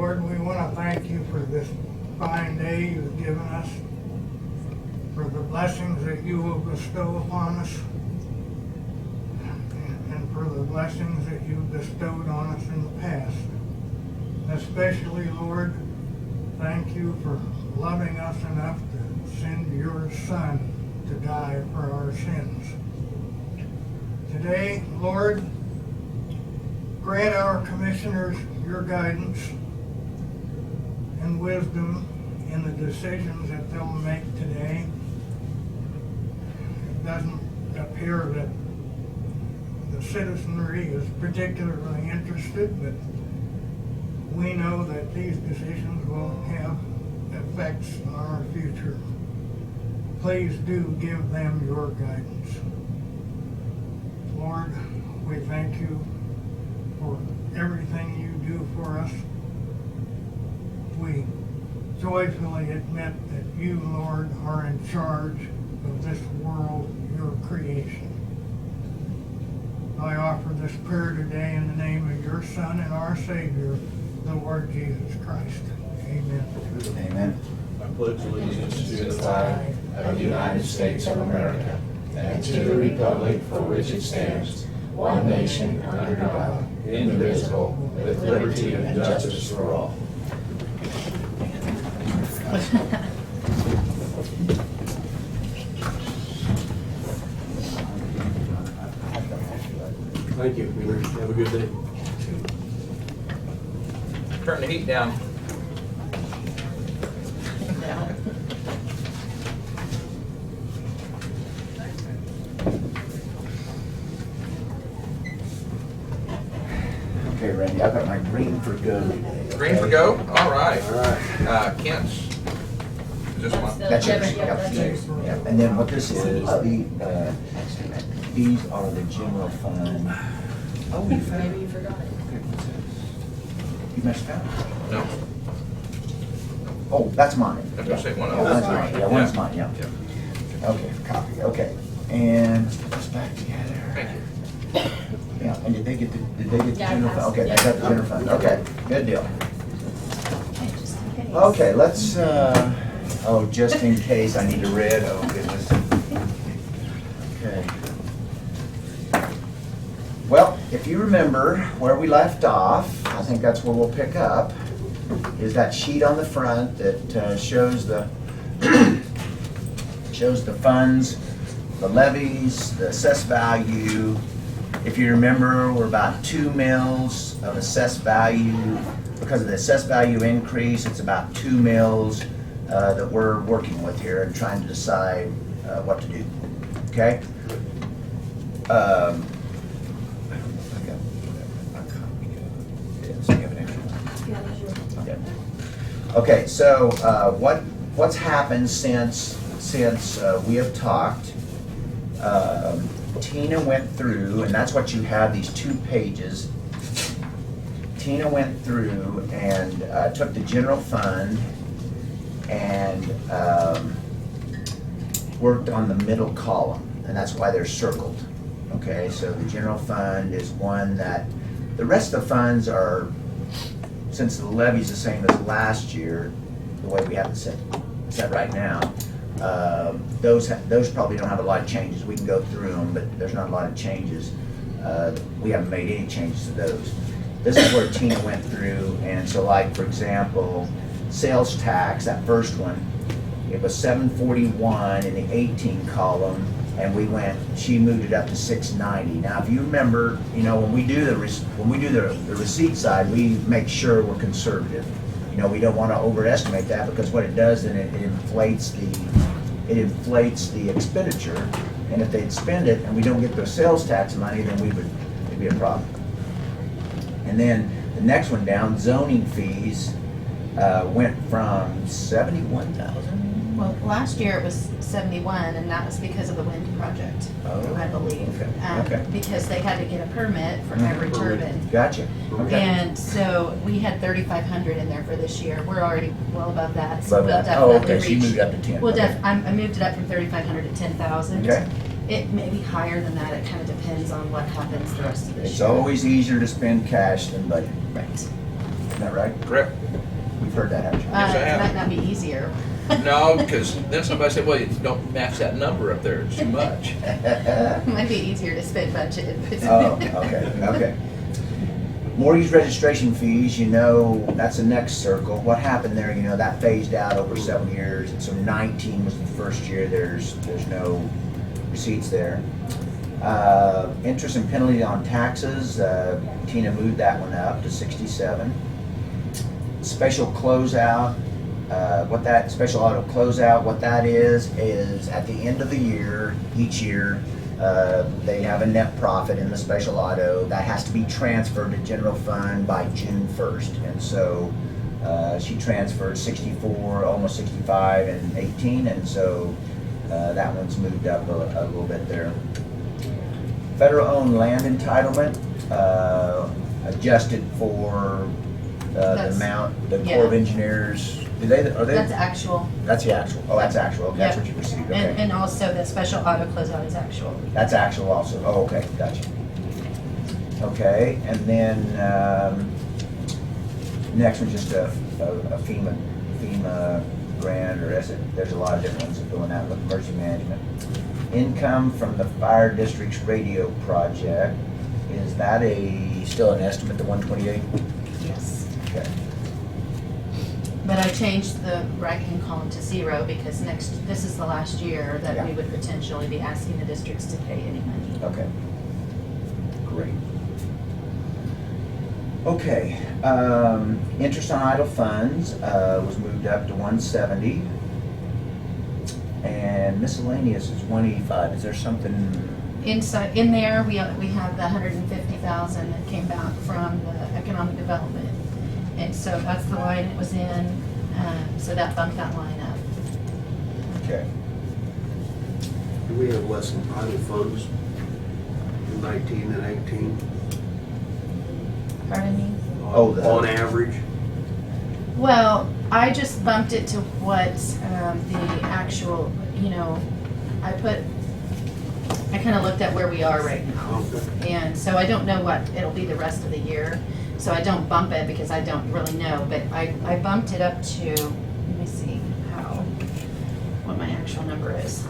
Lord, we want to thank you for this fine day you've given us, for the blessings that you will bestow upon us, and for the blessings that you've bestowed on us in the past. Especially, Lord, thank you for loving us enough to send your Son to die for our sins. Today, Lord, grant our commissioners your guidance and wisdom in the decisions that they'll make today. It doesn't appear that the citizenry is particularly interested, but we know that these decisions will have effects on our future. Please do give them your guidance. Lord, we thank you for everything you do for us. We joyfully admit that you, Lord, are in charge of this world, your creation. I offer this prayer today in the name of your Son and our Savior, the Lord Jesus Christ. Amen. Amen. I pledge allegiance to the flag of the United States of America and to the republic for which it stands, one nation under God, indivisible, with liberty and justice for all. Thank you, Wheeler. Have a good day. Turn the heat down. Okay, Randy, I've got my green for go today. Green for go? All right. All right. Kent's. Is this one? That's yours. Yeah, that's yours. Yeah, and then what this is, these are the general fund. Oh, you found Maybe it? you forgot it. Okay, what's this? You messed up? No. Oh, that's mine. I was gonna say one of Oh, them. that's mine, yeah, one's mine, yeah. Yeah. Okay, copy, okay. And let's put this back together. Thank you. Yeah, and did they get the Yeah, general I fund? Okay, they passed. got the general fund, okay, good deal. Okay, just in case. Okay, let's, oh, just in case I need to read, oh goodness. Okay. Well, if you remember where we left off, I think that's where we'll pick up, is that sheet on the front that shows the shows the funds, the levies, the assessed value. If you remember, we're about 2 mils of assessed value. Because of the assessed value increase, it's about 2 mils that we're working with here and trying to decide what to do. Okay? Okay, so what's happened since we have talked? Tina went through, and that's what you have, these 2 pages. Tina went through and took the general fund and worked on the middle column, and that's why they're circled. Okay, so the general fund is one that, the rest of the funds are, since the levy's the same as last year, the way we have it set right now, those probably don't have a lot of changes. We can go through them, but there's not a lot of changes. We haven't made any changes to those. This is where Tina went through, and so like, for example, sales tax, that first one, it was 741 in the 18 column, and she moved it up to 690. Now, if you remember, you know, when we do the receipt side, we make sure we're conservative. You know, we don't want to overestimate that, because what it does, then it inflates the expenditure, and if they'd spend it and we don't get the sales tax money, then it'd be a problem. And then the next one down, zoning fees, went from 71,000. Well, last year it was 71, and that was because of the wind project, Oh, I believe. okay. Because they had to get a permit for every turbine. Gotcha. Okay. And so we had 3,500 in there for this year. We're already well above that, so Above we'll that. Oh, definitely okay, so you reach. moved up to 10. Well, Okay. I moved it up from 3,500 to 10,000. Okay. It may be higher than that. It kind of depends on what happens the rest of this It's year. always easier to spend cash than budget. Right. that right? Correct? We've heard that, haven't you? Yes, I It have. might not be easier. No, because then somebody said, well, you don't match that number up there, it's too much. It might be easier to spend budget. Oh, okay. Mortgage registration fees, you know, that's the next circle. What happened there, you know, that phased out over 7 years. And so 19 was the first year, there's no receipts there. Interest and penalty on taxes, Tina moved that one up to 67. Special closeout, special auto closeout, what that is at the end of the year, each year, they have a net profit in the special auto that has to be transferred to general fund by June 1st. And so she transferred 64, almost 65 and 18, and so that one's moved up a little bit there. Federal owned land entitlement, adjusted for the That's- amount, the yeah. Corps of Engineers, are they? That's actual. That's the actual, oh, that's actual, okay, that's Yep. what you received, And, okay. and also the special auto closeout is actual. That's actual also, oh, okay, gotcha. Okay, and then, next one's just a FEMA grant, or there's a lot of different ones that go in that, with emergency management. Income from the fire district's radio project, is that still an estimate, the 128? Yes. Okay, But I changed the right-hand column to 0 because this is the last year that we Yeah. would potentially be asking the districts to pay any money. okay. Great. Okay, interest on idle funds, was moved up to 170. And miscellaneous is 185, is there something, Inside, in there, we have the 150,000 that came back from the economic development. And so that's the line it was in, so that bumped that line up. okay. Do we have less than idle funds in 19 and 18? Pardon me? Oh, On average? Well, I just bumped it to what the actual, I kind of looked at where we are right now. Okay. And so I don't know what it'll be the rest of the year. So I don't bump it because I don't really know. But I bumped it up to, let me see what my actual number is.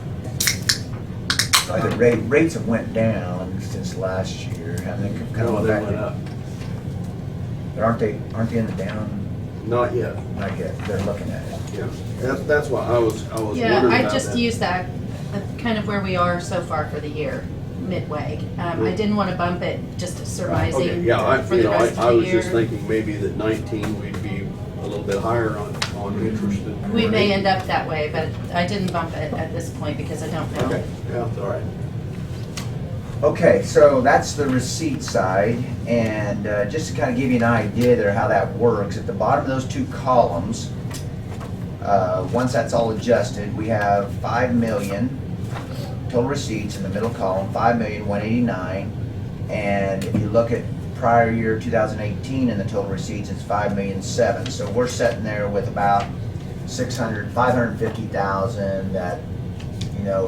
The rates have went down since last year, haven't they? Kind of No, they back went in- up. But aren't they in the down? Not yet. Not yet, they're looking at it. Yeah. That's why I was wondering Yeah, about I that. just used that, kind of where we are so far for the year, midway. I didn't want to bump it, just Okay, surmising yeah, for the rest I of the was just year. thinking maybe that 19 we'd be a little bit higher on interest than. We may end up that way, but I didn't bump it at this point because I don't know. Okay, yeah, it's all right. Okay, so that's the receipt side, and just to kind of give you an idea there how that works, at the bottom of those two columns, once that's all adjusted, we have 5 million total receipts in the middle column, 5,189,000, and if you look at prior year 2018 and the total receipts, it's 5,007,000. So we're sitting there with about 550,000 that,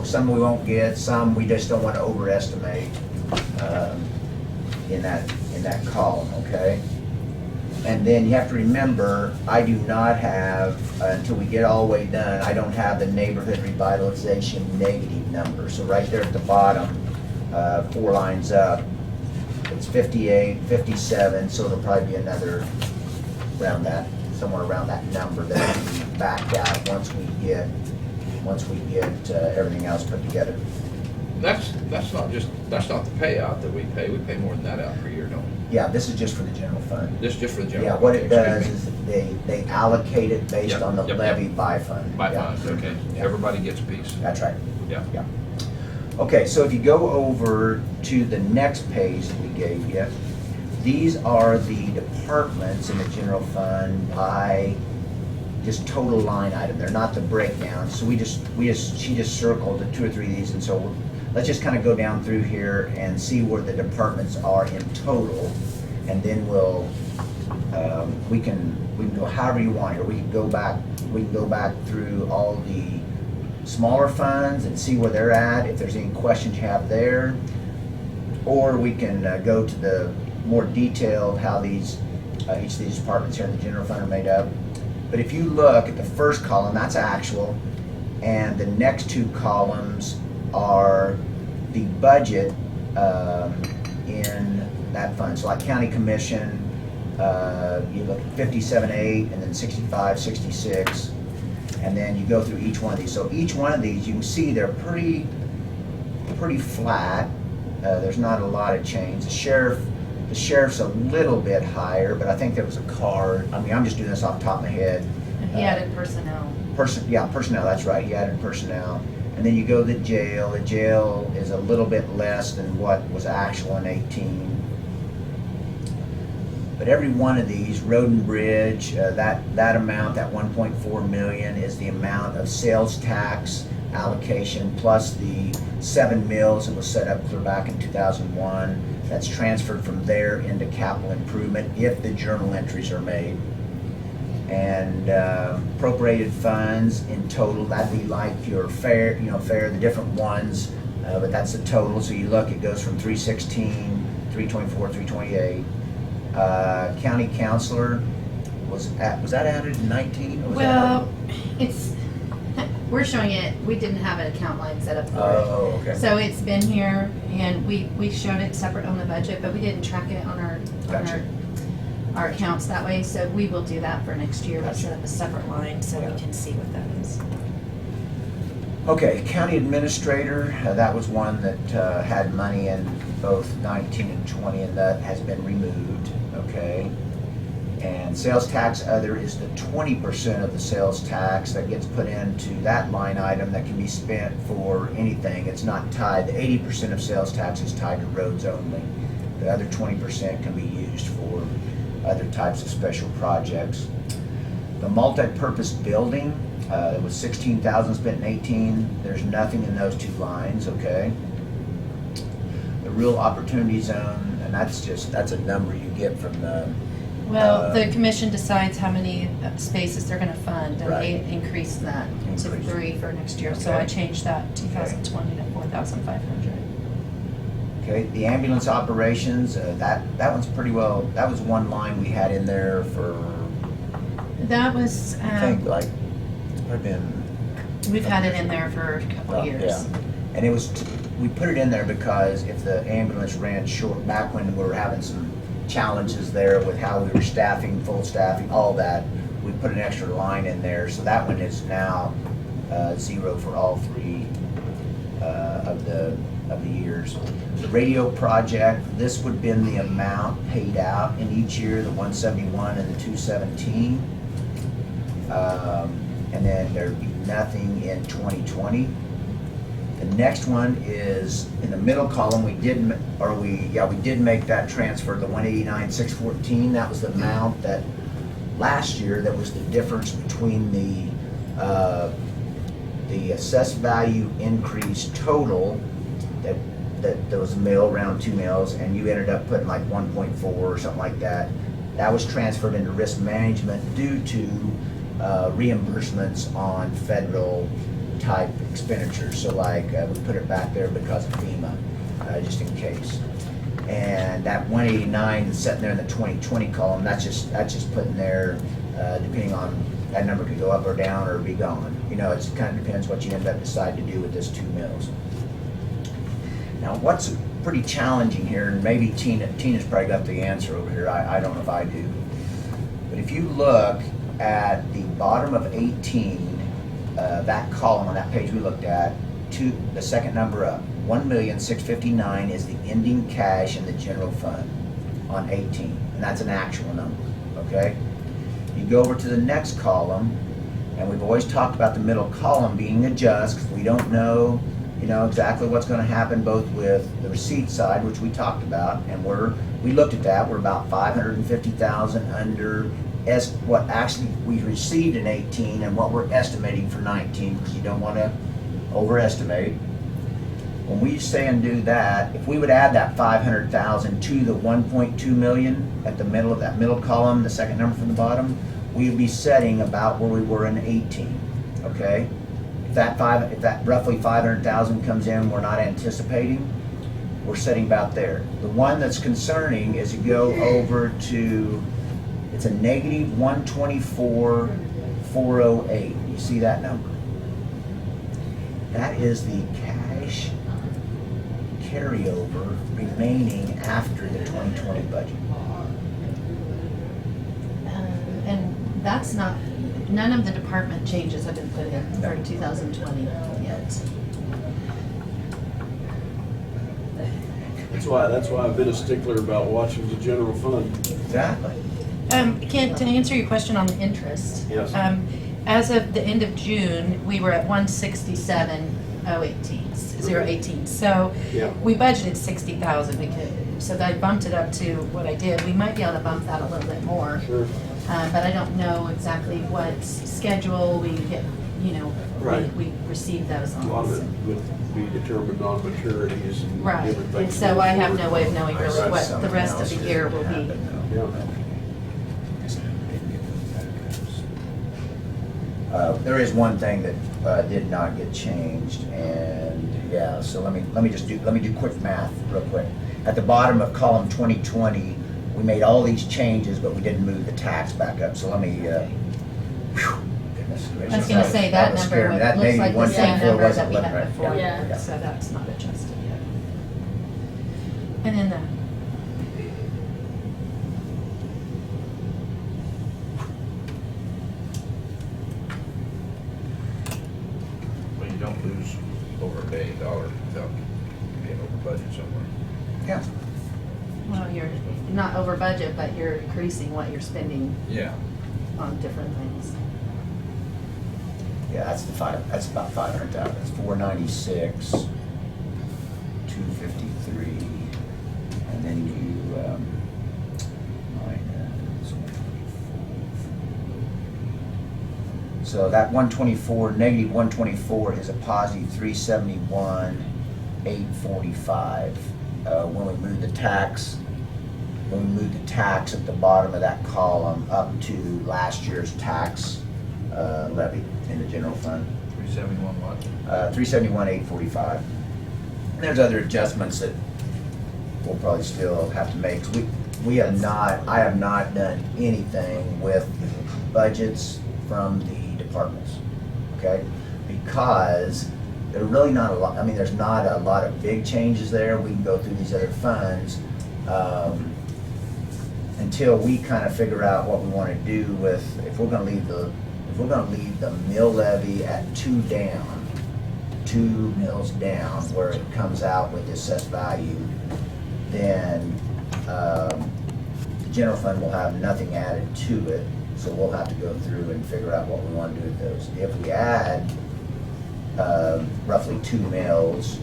some we won't get, some we just don't want to overestimate in that column, okay? And then you have to remember, I do not have, until we get all the way done, I don't have the neighborhood revitalization negative number. So right there at the bottom, 4 lines up, it's 58, 57, so it'll probably be another somewhere around that number that will be backed out once we get everything else put together. That's not the payout that we pay more than that out per year, don't we? Yeah, this is just for the general fund. This is just for the general. Yeah, what it okay, does excuse me. is they allocate it based Yep, on the yep, levy yep. by fund. By Yeah. funds, okay. Yeah. Everybody gets a piece. That's right. Yeah. Yeah. Okay, so if you go over to the next page that we gave you, these are the departments in the general fund by just total line item. They're not the breakdown. So she just circled the 2 or 3 of these, and so let's just kind of go down through here and see where the departments are in total, and then we can go however you want here. We can go back through all the smaller funds and see where they're at, if there's any questions you have there, or we can go to the more detailed how these Each of these departments here in the general fund are made up. But if you look at the first column, that's actual, and the next two columns are the budget in that fund. So like county commission, you look at 57.8 and then 65, 66, and then you go through each one of these. So each one of these, you can see they're pretty flat. There's not a lot of change. The sheriff's a little bit higher, but I think there was a card. I mean, I'm just doing this off the top of my head. And he added personnel. Personnel, that's right, he added personnel. And then you go to the jail. The jail is a little bit less than what was actual in 18. But every one of these, road and bridge, that amount, that 1.4 million, is the amount of sales tax allocation plus the 7 mills that was set up clear back in 2001. That's transferred from there into capital improvement if the journal entries are made. And appropriated funds in total, that'd be like your fair, the different ones, but that's the total. So you look, it goes from 316, 324, 328. County councilor, was that added in 19? Or was Well, we're showing it, we didn't have an account line set up for it. Oh, okay. So it's been here, and we showed it separate on the budget, but we didn't track it on Gotcha. our accounts that way, so we will do that for next year. We'll Gotcha. set up a separate line so Yeah. we can see what that is. Okay, county administrator, that was one that had money in both 19 and 20, and that has been removed, okay? And sales tax other is the 20% of the sales tax that gets put into that line item that can be spent for anything. It's not tied, the 80% of sales tax is tied to roads only. The other 20% can be used for other types of special projects. The multi-purpose building, there was 16,000 spent in 18. There's nothing in those two lines, okay? The real opportunity zone, and that's a number you get from the. Well, the commission decides how many spaces they're gonna fund, and they Right. increased that to Increased. 3 for next year. So Okay. I changed that 2020 to 4,500. Okay, the ambulance operations, that one's pretty well, that was one line we had in there for, That was, I think, like, it's probably been. we've had it in there for a couple of years. Yeah, and it was, we put it in there because if the ambulance ran short, back when we were having some challenges there with how we were staffing, full staffing, all that, we put an extra line in there, so that one is now zero for all three of the years. The radio project, this would have been the amount paid out in each year, the 171 and the 217. And then there'd be nothing in 2020. The next one is in the middle column. We did make that transfer, the 189,614. That was the amount that last year, that was the difference between the assessed value increase total that there was a mill, around 2 mills, and you ended up putting like 1.4 or something like that. That was transferred into risk management due to reimbursements on federal type expenditures. So like we put it back there because of FEMA, just in case. And that 189 that's sitting there in the 2020 column, that's just putting there, depending on, that number could go up or down or be gone. It kind of depends what you end up deciding to do with this 2 mills. Now, what's pretty challenging here, and maybe Tina's probably got the answer over here, I don't know if I do. But if you look at the bottom of 18, that column on that page we looked at, the second number up, 1,659,000 is the ending cash in the general fund on 18, and that's an actual number, okay? You go over to the next column, and we've always talked about the middle column being a just, because we don't know, exactly what's going to happen, both with the receipt side, which we talked about, and we looked at that. We're about 550,000 under what actually we received in 18 and what we're estimating for 19, because you don't want to overestimate. When we say and do that, if we would add that 500,000 to the 1.2 million at the middle of that middle column, the second number from the bottom, we would be setting about where we were in 18, okay? If that roughly 500,000 comes in, we're not anticipating, we're sitting about there. The one that's concerning is you go over to It's a negative 124,408. You see that number? That is the cash carryover remaining after the 2020 budget. And that's not, none of the department changes have been put in for 2020 yet. That's why I've been a stickler about watching the general fund. Exactly. Ken, to answer your question on the interest. Yes. As of the end of June, we were at 167,018. So Yeah. we budgeted 60,000 because, so I bumped it up to what I did. We might be able to bump that a little bit more. Sure. But I don't know exactly what schedule we get, Right. we receive those A lot of it on. would be determined on maturities and Right, different things. and so I have no way of knowing really Right. what the rest of the year will be. Yeah. There is one thing that did not get changed, and yeah, so let me do quick math real quick. At the bottom of column 2020, we made all these changes, but we didn't move the tax back up. So let me. Goodness gracious. I was gonna say that was number scary. That looks maybe like the 1.4 same number wasn't that we looking had right. before, Yeah. so that's not adjusted yet. And then Well, you don't lose over $1 billion without being over budget somewhere. Yeah. well, you're not over budget, but you're increasing what you're spending Yeah. on different things. Yeah, that's that's about 500,000. That's 496, 253, and then you minus 124. So that 124, negative 124 is a positive 371,845. When we move the tax, at the bottom of that column up to last year's tax levy in the general fund. 371 what? 371,845. And there's other adjustments that we'll probably still have to make. I have not done anything with budgets from the departments, okay? Because there's really not a lot, there's not a lot of big changes there. We can go through these other funds until we kind of figure out what we want to do with, if we're going to leave the mill levy at 2 mills down, where it comes out with the assessed value, then the general fund will have nothing added to it, so we'll have to go through and figure out what we want to do with those. If we add roughly 2 mills,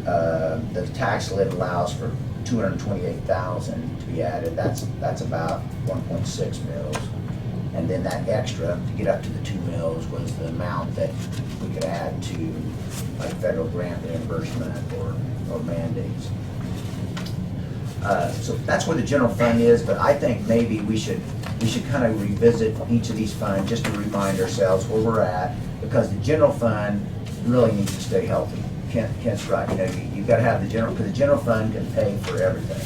the tax lid allows for 228,000 to be added. That's about 1.6 mills. And then that extra, to get up to the 2 mills, was the amount that we could add to like federal grant reimbursement or mandates. So that's where the general fund is, but I think maybe we should kind of revisit each of these funds just to remind ourselves where we're at, because the general fund really needs to stay healthy. Kent's right, you've got to have the general, because the general fund can pay for everything.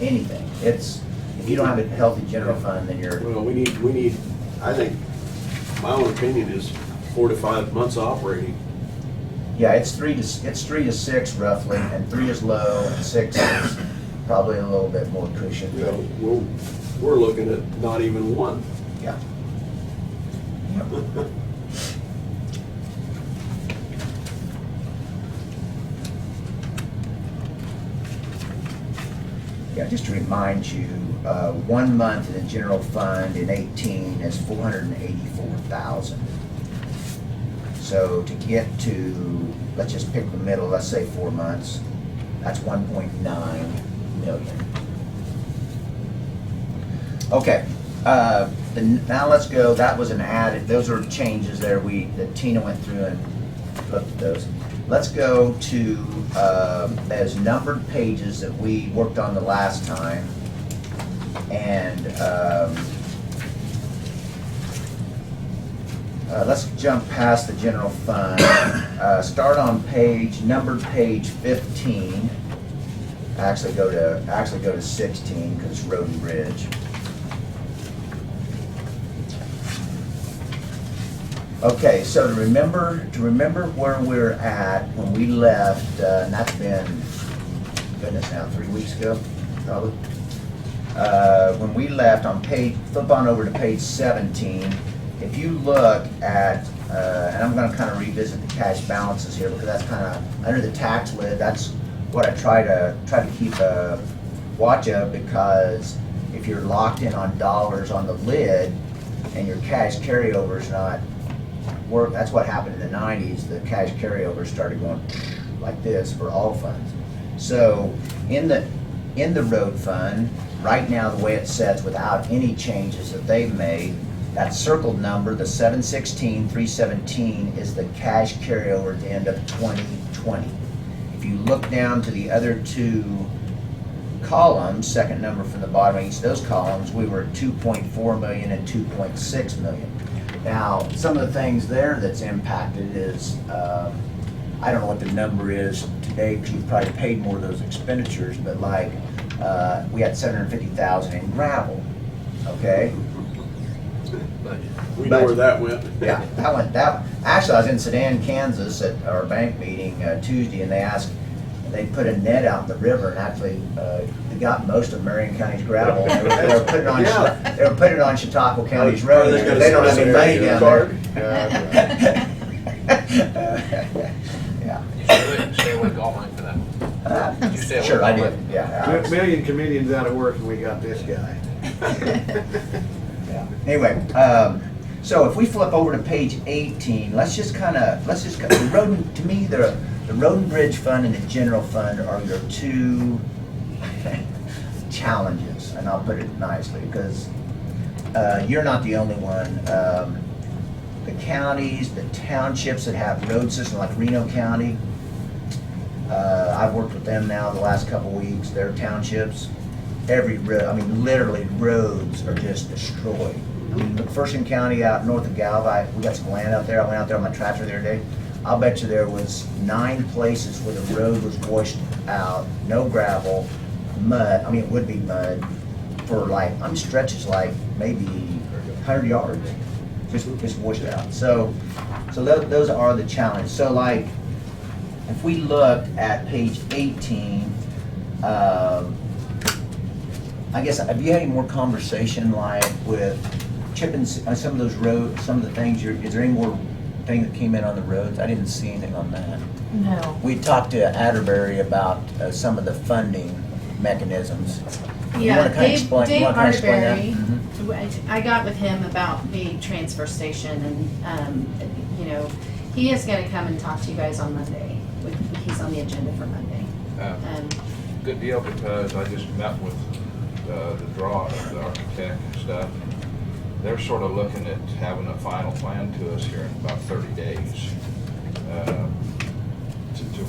Anything. If you don't have a healthy general fund, then you're. Well, we need, I think, my own opinion is 4 to 5 months operating. Yeah, it's 3 to 6 roughly, and 3 is low, and 6 is probably a little bit more cushion. You know, we're looking at not even 1. Yeah. Yeah, just to remind you, 1 month in the general fund in 18 is 484,000. So to get to, let's just pick the middle, let's say 4 months, that's 1.9 million. Okay, now let's go, that was an added, those are changes there that Tina went through and looked at those. Let's go to those numbered pages that we worked on the last time. And let's jump past the general fund. Start on numbered page 15. Actually go to 16 because it's road and bridge. Okay, so to remember where we're at when we left, and that's been, goodness now, 3 weeks ago, probably. When we left on flip on over to page 17, if you look at, and I'm gonna kind of revisit the cash balances here because that's kind of, under the tax lid, that's what I try to keep a watch of, because if you're locked in on dollars on the lid and your cash carryover's not work, that's what happened in the 90s. The cash carryover started going like this for all funds. So in the road fund, right now the way it sets without any changes that they've made, that circled number, the 716,317, is the cash carryover at the end of 2020. If you look down to the other two columns, second number from the bottom of each of those columns, we were at 2.4 million and 2.6 million. Now, some of the things there that's impacted is, I don't know what the number is today, because you've probably paid more of those expenditures, but like, we had 750,000 in gravel, okay? We know where that went. Yeah, actually, I was in Sedan, Kansas at our bank meeting Tuesday, and they put a net out in the river, and actually, they got most of Marion County's gravel. They were putting it on Chautauqua County's road, because they don't have any money down there. Yeah. Stay awake all night for that. Did you stay awake Sure, I all did, night? yeah. Million comedians out of work and we got this guy. Yeah. Anyway, so if we flip over to page 18, the road, to me, the road and bridge fund and the general fund are your two challenges, and I'll put it nicely, because you're not the only one. The counties, the townships that have road systems, like Reno County, I've worked with them now the last couple weeks, their townships, every road, I mean, literally roads are just destroyed. I mean, McPherson County out north of Galva, we got some land out there, I went out there on my tractor the other day. I'll bet you there was 9 places where the road was washed out, no gravel, mud, I mean, it would be mud, for like, stretches like maybe 100 yards, just washed out. So those are the challenges. So like, if we look at page 18, I guess, have you had any more conversation like with chipping some of those roads, some of the things, is there any more thing that came in on the roads? I didn't see anything on that. No. We talked to Atterbury about some of the funding mechanisms. You Yeah, wanna kinda Dave explain that? Arterbury, Mhm. I got with him about the transfer station, and, he is gonna come and talk to you guys on Monday. He's on the agenda for Monday. Good deal, because I just met with the the architect and stuff. They're sort of looking at having a final plan to us here in about 30 days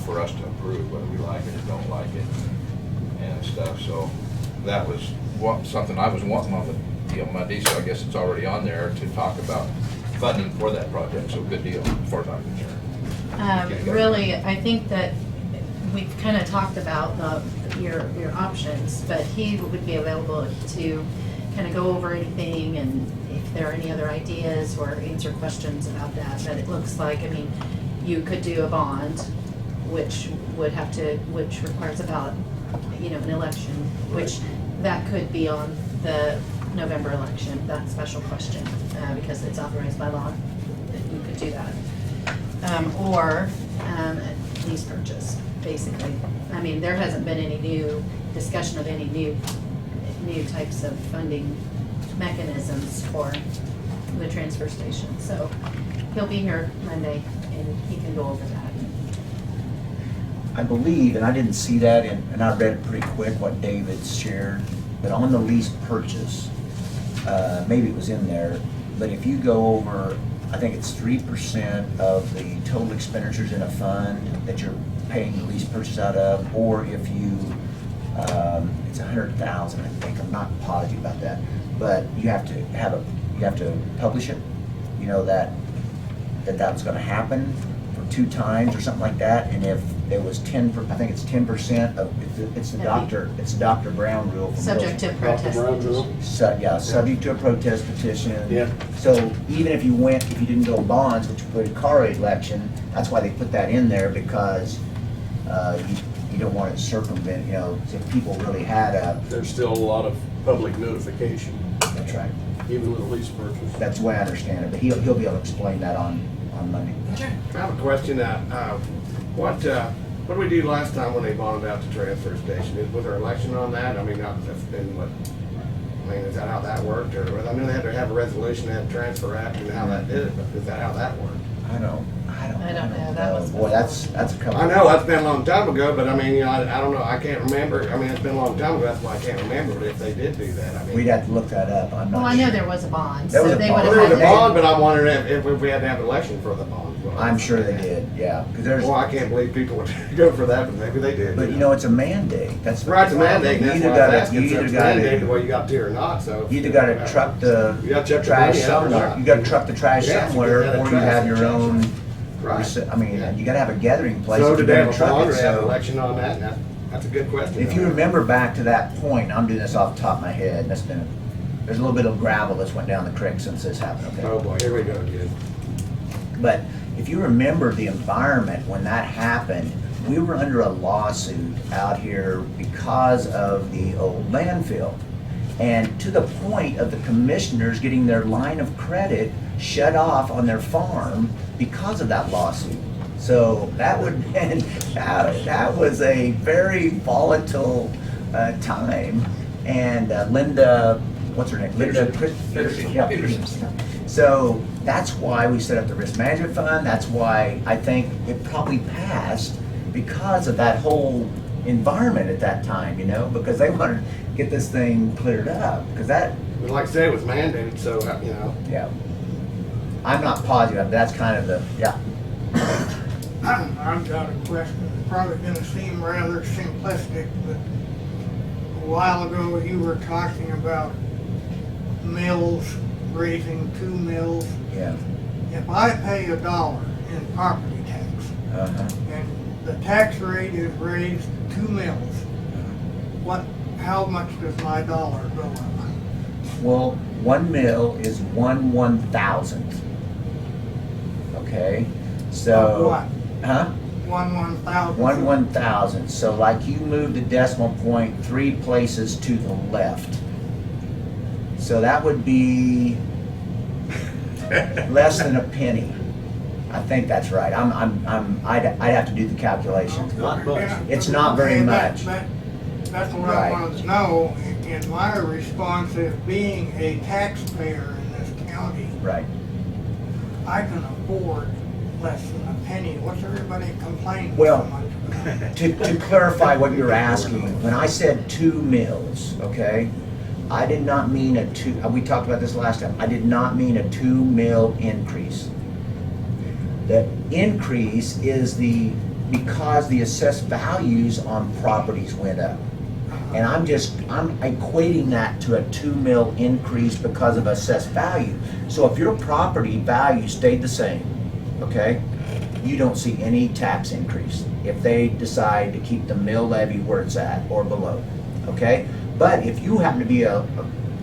for us to approve, whether we like it or don't like it and stuff. So that was something I was wanting on the deal Monday, so I guess it's already on there to talk about funding for that project. So good deal as far as I'm concerned. Really, I think that we've kind of talked about your options, but he would be available to kind of go over anything, and if there are any other ideas or answer questions about that. But it looks like, I mean, you could do a bond, which requires a ballot, an election, which that could be on the November election, that special question, because it's authorized by law that you could do that. Or lease purchase, basically. I mean, there hasn't been any new discussion of any new types of funding mechanisms for the transfer station. So he'll be here Monday and he can go over that. I believe, and I didn't see that, and I read it pretty quick what David shared, but on the lease purchase, maybe it was in there, but if you go over, I think it's 3% of the total expenditures in a fund that you're paying the lease purchase out of, or if you, it's 100,000, I think, I'm not positive about that, but you have to publish it, that's gonna happen for 2 times or something like that, and if it was 10, I think it's 10% of, it's the Dr. Brown rule. from Subject to Dr. protest. Brown rule? Yeah, subject to a protest petition. Yeah. So even if you didn't go bonds, which would be a car election, that's why they put that in there, because you don't want to circumvent, if people really had There's still a lot of public notification, that's right. even with a lease purchase. That's the way I understand it, but he'll be able to explain that on Monday. I have a question. What did we do last time when they bonded out the transfer station? Was there an election on that? I mean, that's been what? I mean, is that how that worked? Or I knew they had to have a resolution, they had to transfer act, and how that did it. But is that how that worked? I don't know. That was Boy, that's a couple. I know that's been a long time ago, but I mean, I don't know. I can't remember. I mean, it's been a long time ago. That's why I can't remember. But if they did do that, I mean, We'd have to look that up. I'm not Well, I know sure. there was a bond, There was so a they bond. would well, have there was had a to. bond, but I'm wondering if we had to have an election for the bond. I'm sure they did, yeah. 'Cause there's, Well, I can't believe people would go for that, but maybe they did. but it's a mandate. That's Right, it's a mandate, and You that's either why I was gotta, asking, you so either it's mandated gotta, whether you got to or not, so. you either gotta truck the You gotta check the trash money out or somewhere. not. You gotta truck the trash Yeah, somewhere, you gotta or you trash have it, your trash own. Right. I mean, Yeah. you gotta have a gathering place. So if did you're they gonna have a truck bond it, or have an so- election on that? And that's a good question. If you remember back to that point, I'm doing this off the top of my head, and there's a little bit of gravel that's went down the creek since this happened, okay? Oh boy, here we go again. But if you remember the environment when that happened, we were under a lawsuit out here because of the old landfill. And to the point of the commissioners getting their line of credit shut off on their farm because of that lawsuit. So that was a very volatile time. And Linda, what's her name? Peterson. Yeah, Peterson. So that's why we set up the risk management fund. That's why I think it probably passed, because of that whole environment at that time, because they wanted to get this thing cleared up. Because that, But like I said, it was mandated, so, yeah. I'm not positive, but that's kind of the, yeah. I've got a question. It's probably gonna seem rather simplistic, but a while ago you were talking about mills, raising 2 mills. Yeah. If I pay $1 in property tax Uh-huh. and the tax rate is raised 2 mills, how much does my dollar go up? Well, 1 mil is 1/1000th. Okay? So. Of what? Huh? 1/1000. 1/1000. So like you moved the decimal point 3 places to the left. So that would be less than a penny. I think that's right. I'd have to do the calculations. Not much. Yeah, It's not very okay, much. That's what Right. I wanted to know, and my response is, being a taxpayer in this county, Right. I can afford less than a penny. What's everybody complaining so Well, much about? To clarify what you're asking, when I said 2 mills, okay, I did not mean we talked about this last time, I did not mean a 2 mil increase. The increase is because the assessed values on properties went up. And I'm equating that to a 2 mil increase because of assessed value. So if your property value stayed the same, okay, you don't see any tax increase if they decide to keep the mill levy where it's at or below, okay? But if you happen to be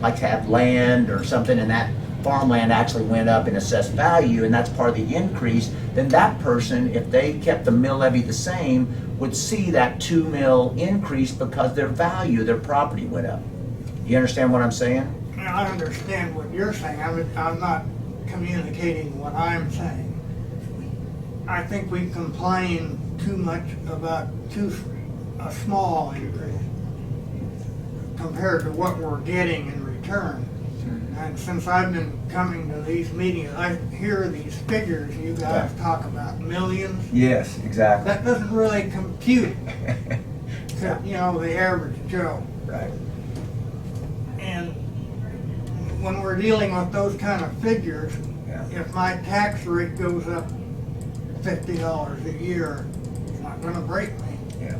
like to have land or something, and that farmland actually went up in assessed value, and that's part of the increase, then that person, if they kept the mill levy the same, would see that 2 mil increase because their value, their property went up. You understand what I'm saying? Now, I understand what you're saying. I'm not communicating what I'm saying. I think we complain too much about a small increase compared to what we're getting in return. And since I've been coming to these meetings, I hear these figures you guys talk about, millions. Yes, exactly. That doesn't really compute to, the average Joe. Right. And when we're dealing with those kind of figures, Yeah. if my tax rate goes up $50 a year, it's not gonna break me. Yeah.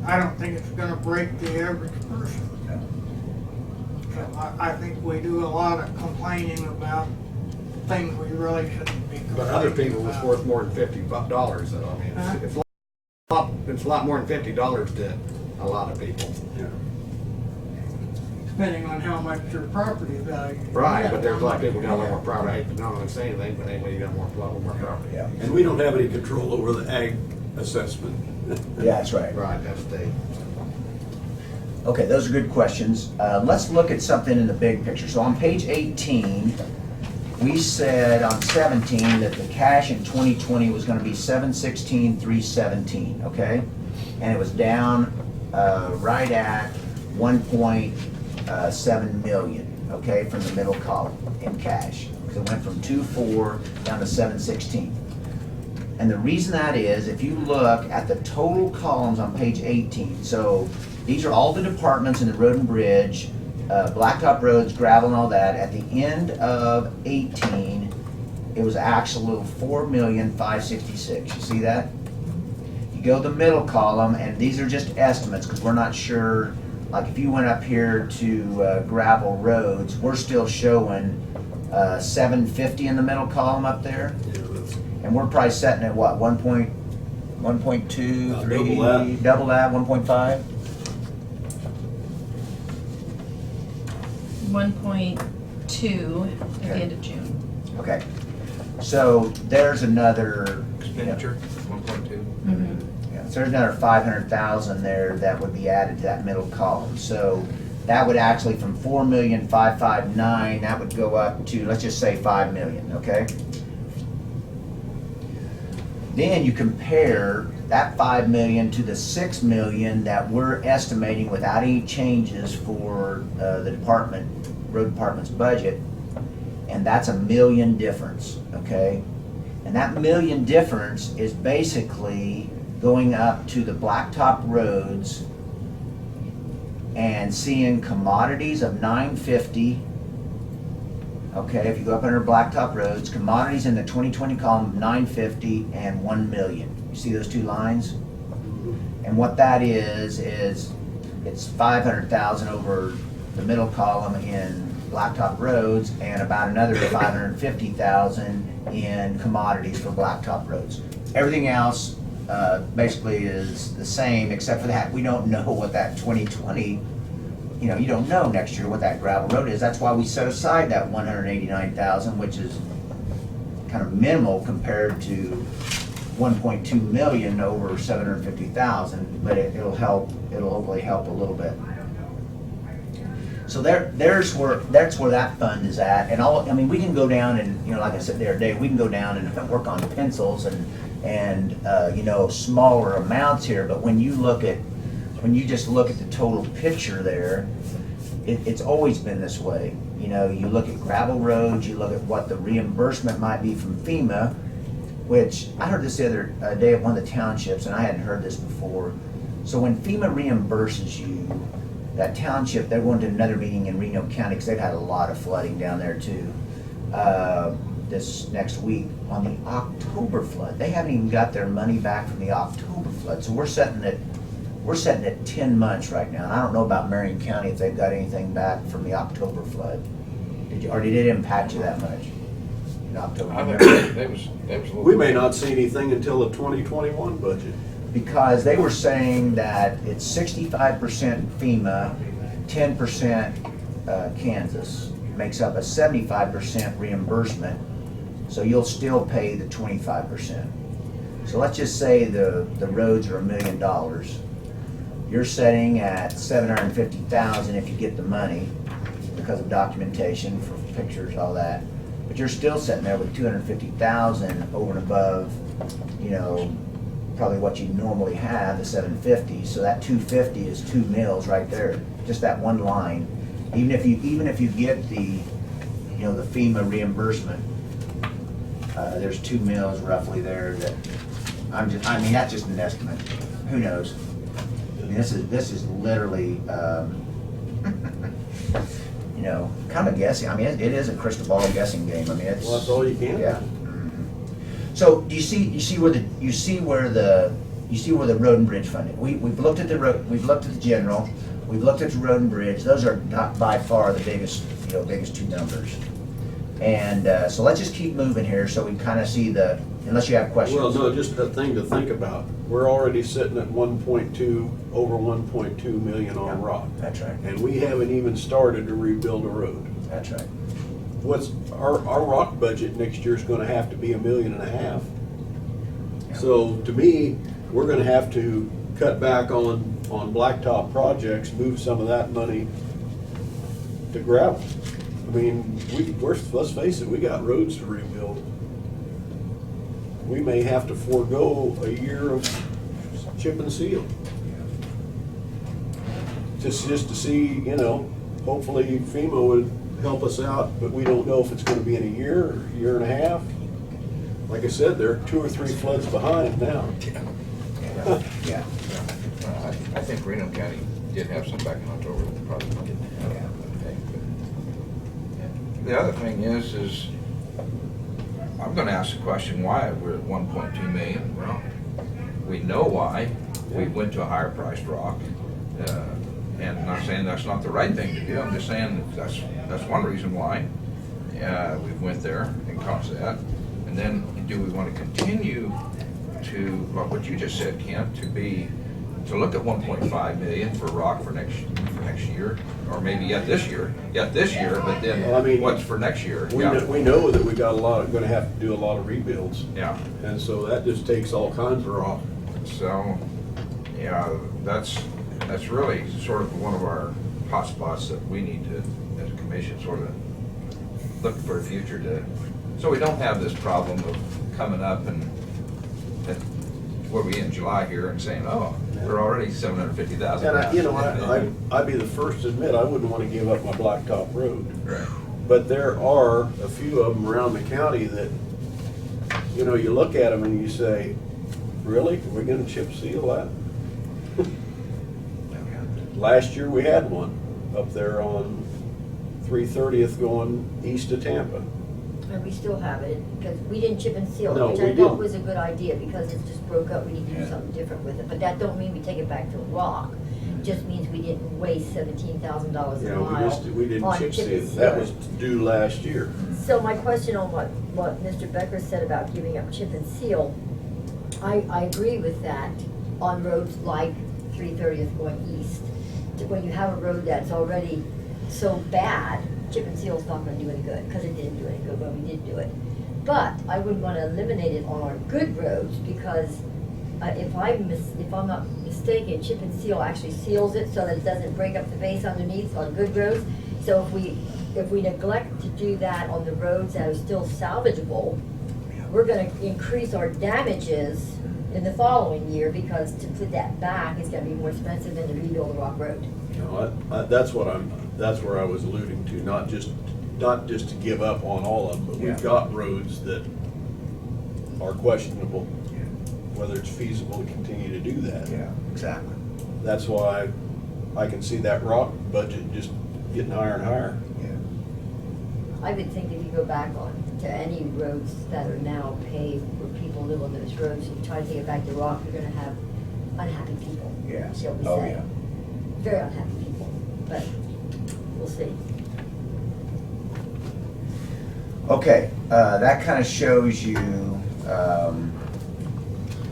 I don't think it's gonna break the average person. No. So I think we do a lot of complaining about things we really shouldn't be. But other complaining people was about. worth more than $50, though. I mean, Huh? it's a lot more than $50 to a lot of people. Depending on how much your property value. is. Right, but there's a lot of people got a lot more property. I hate to not say anything, but anyway, you got a lot more property. Yeah, And we don't have any control over the ag assessment. yeah, that's right. Right, that's the. Okay, those are good questions. Let's look at something in the big picture. So on page 18, we said on 17 that the cash in 2020 was going to be 716,317, okay? And it was down right at 1.7 million, okay, from the middle column in cash. So it went from 2.4 down to 716. And the reason that is, if you look at the total columns on page 18, so these are all the departments in the road and bridge, blacktop roads, gravel and all that. At the end of 18, it was actual 4,566,000. You see that? You go to the middle column, and these are just estimates because we're not sure. Like if you went up here to gravel roads, we're still showing 750 in the middle column up there. And we're probably setting at what, 1.2, 3, double that, 1.5? 1.2 at the end of June. Okay. So there's another, Expenditure, 1.2. yeah, so there's another 500,000 there that would be added to that middle column. So that would actually, from 4,559,000, that would go up to, let's just say 5 million, okay? Then you compare that 5 million to the 6 million that we're estimating without any changes for the department, road department's budget, and that's $1 million difference, okay? And that $1 million difference is basically going up to the blacktop roads and seeing commodities of 950. Okay, if you go up under blacktop roads, commodities in the 2020 column, 950 and 1 million. You see those two lines? And what that is it's 500,000 over the middle column in blacktop roads and about another 550,000 in commodities for blacktop roads. Everything else basically is the same, except for that we don't know what that 2020, you know, you don't know next year what that gravel road is. That's why we set aside that 189,000, which is kind of minimal compared to 1.2 million over 750,000, but it'll hopefully help a little bit. So that's where that fund is at. And I mean, we can go down and, you know, like I said the other day, we can go down and work on pencils and you know, smaller amounts here, but when you just look at the total picture there, it's always been this way. You know, you look at gravel roads, you look at what the reimbursement might be from FEMA, which I heard this the other day at one of the townships, and I hadn't heard this before. So when FEMA reimburses you, that township, they're going to another meeting in Reno County because they've had a lot of flooding down there too. This next week on the October flood. They haven't even got their money back from the October flood. So we're setting at 10 months right now. And I don't know about Marion County if they've got anything back from the October flood. Did it impact you that much in October? I think they was a little. We may not see anything until the 2021 budget. Because they were saying that it's 65% FEMA, 10% Kansas, makes up a 75% reimbursement. So you'll still pay the 25%. So let's just say the roads are $1 million. You're setting at 750,000 if you get the money because of documentation for pictures, all that. But you're still sitting there with 250,000 over and above, you know, probably what you normally have, the 750. So that 250 is 2 mills right there, just that one line. Even if you get the, you know, the FEMA reimbursement, there's 2 mills roughly there that I mean, that's just an estimate. Who knows? I mean, this is literally, you know, kind of guessing. I mean, it is a crystal ball guessing game. I mean, it's. Well, that's all you can. Yeah. So do you see where the road and bridge fund is? We've looked at the road, we've looked at the general, we've looked at the road and bridge. Those are not by far the biggest, you know, biggest two numbers. And so let's just keep moving here so we can kind of see the, unless you have questions. Well, no, just a thing to think about. We're already sitting at 1.2, over 1.2 million on rock. That's right, And we haven't even started to rebuild a road. that's right. What's, our rock budget next year is gonna have to be $1.5 million. So to me, we're gonna have to cut back on blacktop projects, move some of that money to gravel. I mean, let's face it, we got roads to rebuild. We may have to forego a year of chip and seal. Just to see, you know, hopefully FEMA would help us out, but we don't know if it's gonna be in a year or year and a half. Like I said, they're 2 or 3 floods behind now. Yeah, I think Reno County did have some back in October, that probably didn't have. Okay, but the other thing is I'm gonna ask the question, why we're at 1.2 million? Well, we know why. We went to a higher priced rock. And I'm not saying that's not the right thing to do, I'm just saying that's one reason why we went there and caused that. And then, do we want to continue to, well, what you just said, Kent, to look at 1.5 million for rock for next year, or maybe yet this year, but then Well, I mean, what's for next year? We Yeah. know that we got gonna have to do a lot of rebuilds, Yeah, and so that just takes all kinds of rock. so, yeah, that's really sort of one of our hot spots that we need to, as a commission, sort of look for a future to, so we don't have this problem of coming up and what are we in July here and saying, oh, we're already 750,000. And I'd be the first to admit, I wouldn't wanna give up my blacktop road. Right. But there are a few of them around the county that, you know, you look at them and you say, really? Are we gonna chip seal that? Last year we had one up there on 330th going east of Tampa. And we still have it, because we didn't chip and seal No, it, which we I thought didn't. was a good idea, because it just broke up, we need to do Yeah. something different with it. But that don't mean we take it back to rock, just means we didn't waste $17,000 a Yeah, mile we didn't on chip seal. and That was due last year. So my question on what Mr. Becker said about giving up chip and seal, I agree with that on roads like 330th going east. When you have a road that's already so bad, chip and seal's not gonna do any good, because it didn't do any good when we did do it. But I wouldn't wanna eliminate it on our good roads, because if I'm not mistaken, chip and seal actually seals it so that it doesn't break up the base underneath on good roads. So if we neglect to do that on the roads that are still salvageable, we're gonna increase our damages in the following year, because to put that back is gonna be more expensive than to rebuild a rock road. You know, that's where I was alluding to, not just to give up on all of them, but Yeah. we've got roads that are questionable, whether it's feasible to continue to do that. yeah, exactly. That's why I can see that rock budget just getting higher and higher. Yeah. I would think if you go back to any roads that are now paved, where people live on those roads, and try to take it back to rock, you're gonna have unhappy people. Yeah. Shall we Oh, say. yeah. Very unhappy people, but we'll see. Okay, that kind of shows you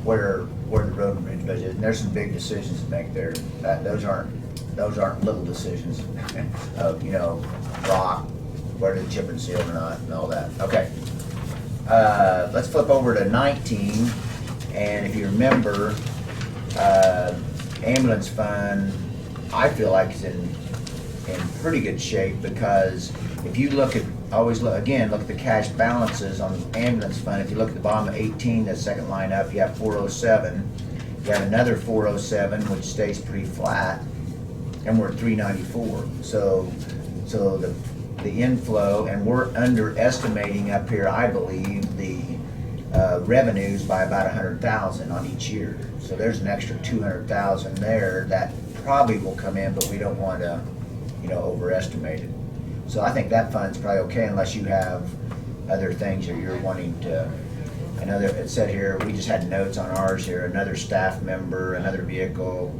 where the road and bridge budget is. And there's some big decisions to make there. Those aren't little decisions of, you know, rock, whether to chip and seal or not, and all that. Okay, let's flip over to 19. And if you remember, ambulance fund, I feel like it's in pretty good shape, because if you look at, look at the cash balances on the ambulance fund. If you look at the bottom of 18, the second line up, you have 407. You have another 407, which stays pretty flat, and we're at 394. So the inflow, and we're underestimating up here, I believe, the revenues by about 100,000 on each year. So there's an extra 200,000 there that probably will come in, but we don't want to, you know, overestimate it. So I think that fund's probably okay, unless you have other things that you're wanting to. I know that it said here, we just had notes on ours here, another staff member, another vehicle.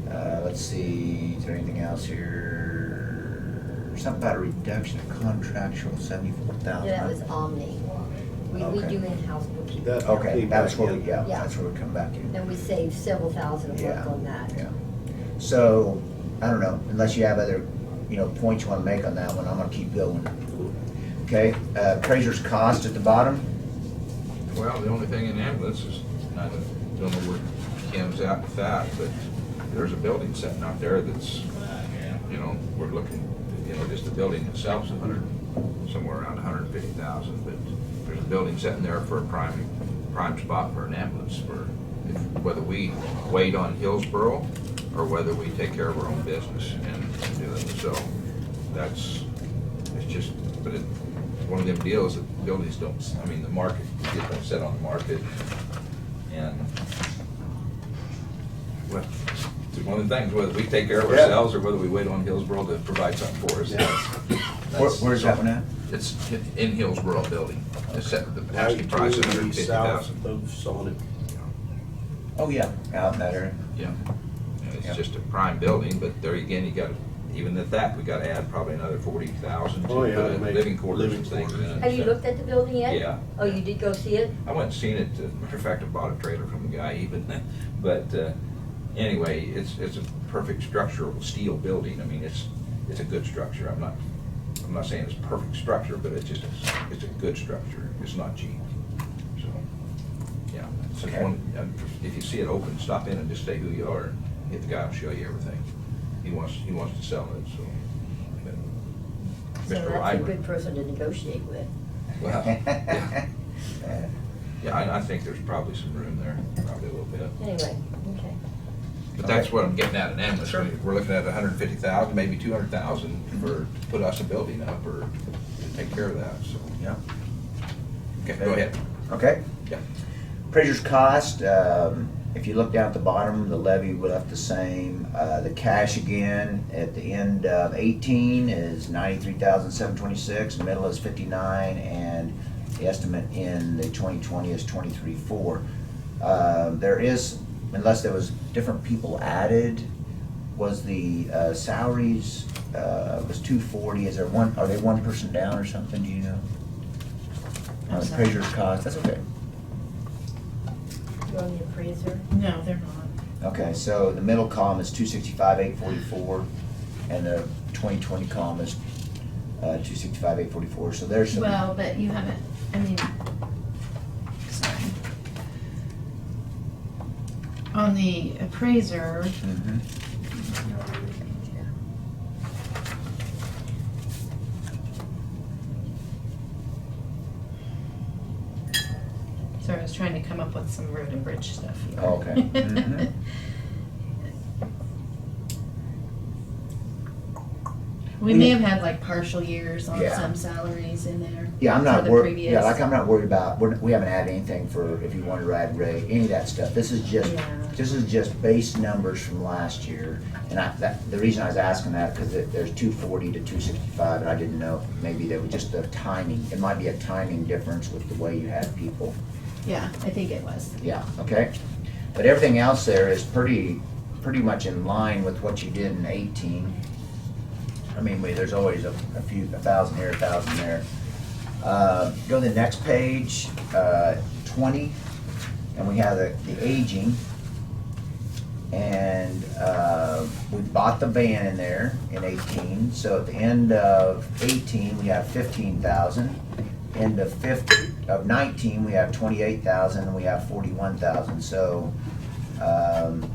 Let's see, is there anything else here? There's something about a reduction of contractual $74,000. Yeah, that was Omni. We Okay. do in-house bookkeeping. That- Okay, that's where we, Yeah. yeah, that's where we come back in. And we saved several thousand a Yeah, month on that. yeah. So, I don't know, unless you have other, points you wanna make on that one, I'm gonna keep going. Okay, appraiser's cost at the bottom? Well, the only thing in ambulance is, I don't know where Kim's at with that, but there's a building sitting out there that's, we're looking, just the building itself's somewhere around 150,000, but there's a building sitting there for a prime spot for an ambulance, whether we wait on Hillsborough or whether we take care of our own business and do it. So it's just, but it's one of them deals that buildings don't, the market, you don't set on the market. And, well, it's one of the things, whether we take care of Yeah. ourselves or whether we wait on Hillsborough to provide something for us. Yeah. Where's that one at? It's in Hillsborough building. It's set, the asking price is Right to the south 150,000. of Sonic. Oh, yeah, out in that area. Yeah. And Yeah. it's just a prime building, but there again, you gotta, even at that, we gotta add probably another 40,000 to Oh, yeah, put to make living quarters and living things quarters. in. Have you So- looked at the building yet? Yeah. Oh, you did go see it? I went and seen it, matter of fact, I bought a trailer from the guy even, but, anyway, it's a perfect structural steel building. It's a good structure. I'm not saying it's perfect structure, but it's a good structure. It's not cheap. So, yeah. So Okay. if you see it open, stop in and just say who you are, and get the guy will show you everything. He wants to sell it, so. So Mr. that's a Ryder. good person to negotiate with. Well, yeah. Yeah, I think there's probably some room there, probably a little bit. Anyway, okay. But that's what I'm getting at in ambulance. We're looking at 150,000, maybe 200,000 to put us a building up or to take care of that, so. Yeah. Okay, go ahead. Okay. Yeah. Appraiser's cost, if you look down at the bottom, the levy we left the same. The cash again, at the end of 18 is 93,726, middle is 59, and the estimate in the 2020 is 23,400. There is, unless there was different people added, was the salaries, was 240, is there one, are they one person down or something, do you know? I'm The sorry. appraiser's cost, that's okay. You're on the appraiser? No, they're not. Okay, so the middle column is 265,844, and the 2020 column is 265,844, so there's some. Well, but you haven't, sorry. On the appraiser, Mhm. sorry, I was trying to come up with some road and bridge stuff here. Oh, okay. Mhm. We may have had like partial years on Yeah. some salaries in there. Yeah, I'm for not the worried, previous. yeah, like I'm not worried about, we haven't added anything for if you wanted to add rate, any of that stuff. This is just base numbers from last year. And the reason I was asking that, because there's 240 to 265, and I didn't know, maybe there was just a timing, it might be a timing difference with the way you had people. Yeah, I think it was. Yeah, okay. But everything else there is pretty much in line with what you did in 18. There's always a thousand here, a thousand there. Go to the next page, 20, and we have the aging. And we bought the van in there in 18, so at the end of 18, we have 15,000. End of 19, we have 28,000, and we have 41,000. So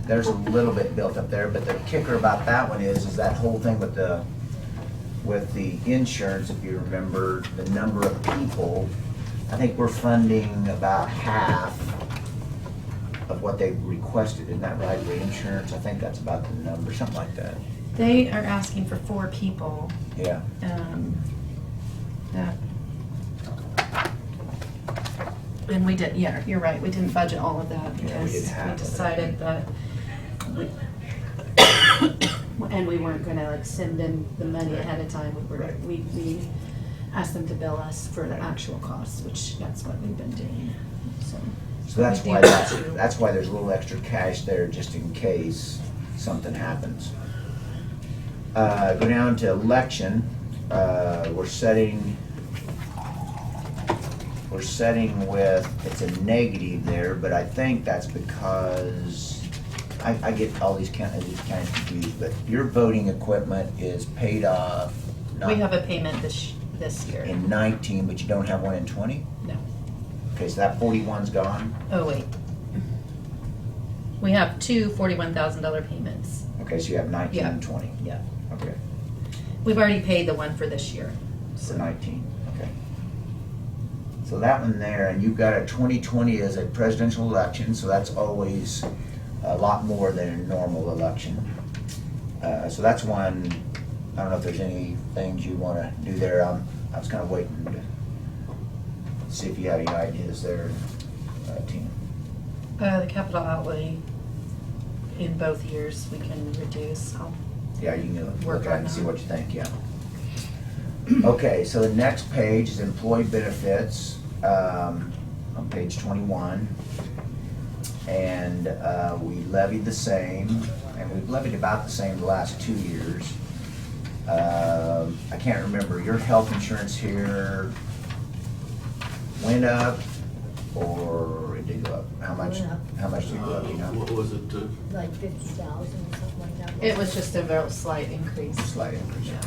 there's a little bit built up there, but the kicker about that one is that whole thing with the insurance, if you remember, the number of people, I think we're funding about half of what they requested, isn't that right, reinsurance? I think that's about the number, something like that. They are asking for 4 people. Yeah. That. And we did, yeah, you're right, we didn't budget all of that Yeah, we because did half we of it. decided that and we weren't gonna like send them the money ahead of time. Right. We asked them to bill us for the actual costs, which that's what we've been doing, so. So that's we why do that's why there's a little extra cash there just in case something happens. Go down to election, we're setting with, it's a negative there, but I think that's because, I get all these kind of confused, but your voting equipment is paid off. We have a payment this year. In 19, but you don't have one in 20? No. Okay, so that 41's gone? Oh, wait. We have two $41,000 payments. Okay, so you have 19 Yeah. and 20? Yeah. Okay, We've already paid the one for this year. so 19, okay. So that one there, and you've got a 2020 as a presidential election, so that's always a lot more than a normal election. So that's one, I don't know if there's any things you want to do there. I was kind of waiting to see if you had any ideas there, Tina. The capital outlay in both years, we can reduce. Yeah, you can Work look at it on and see that. what you think, yeah. Okay, so the next page is employee benefits, on page 21. And we levied the same, and we've levied about the same the last 2 years. I can't remember, your health insurance here went up, or it did go up? How much? Went up. How much did it go up, you know? What was it? Like 50,000 or something like that. It was just a very slight increase. Slight increase, Yeah.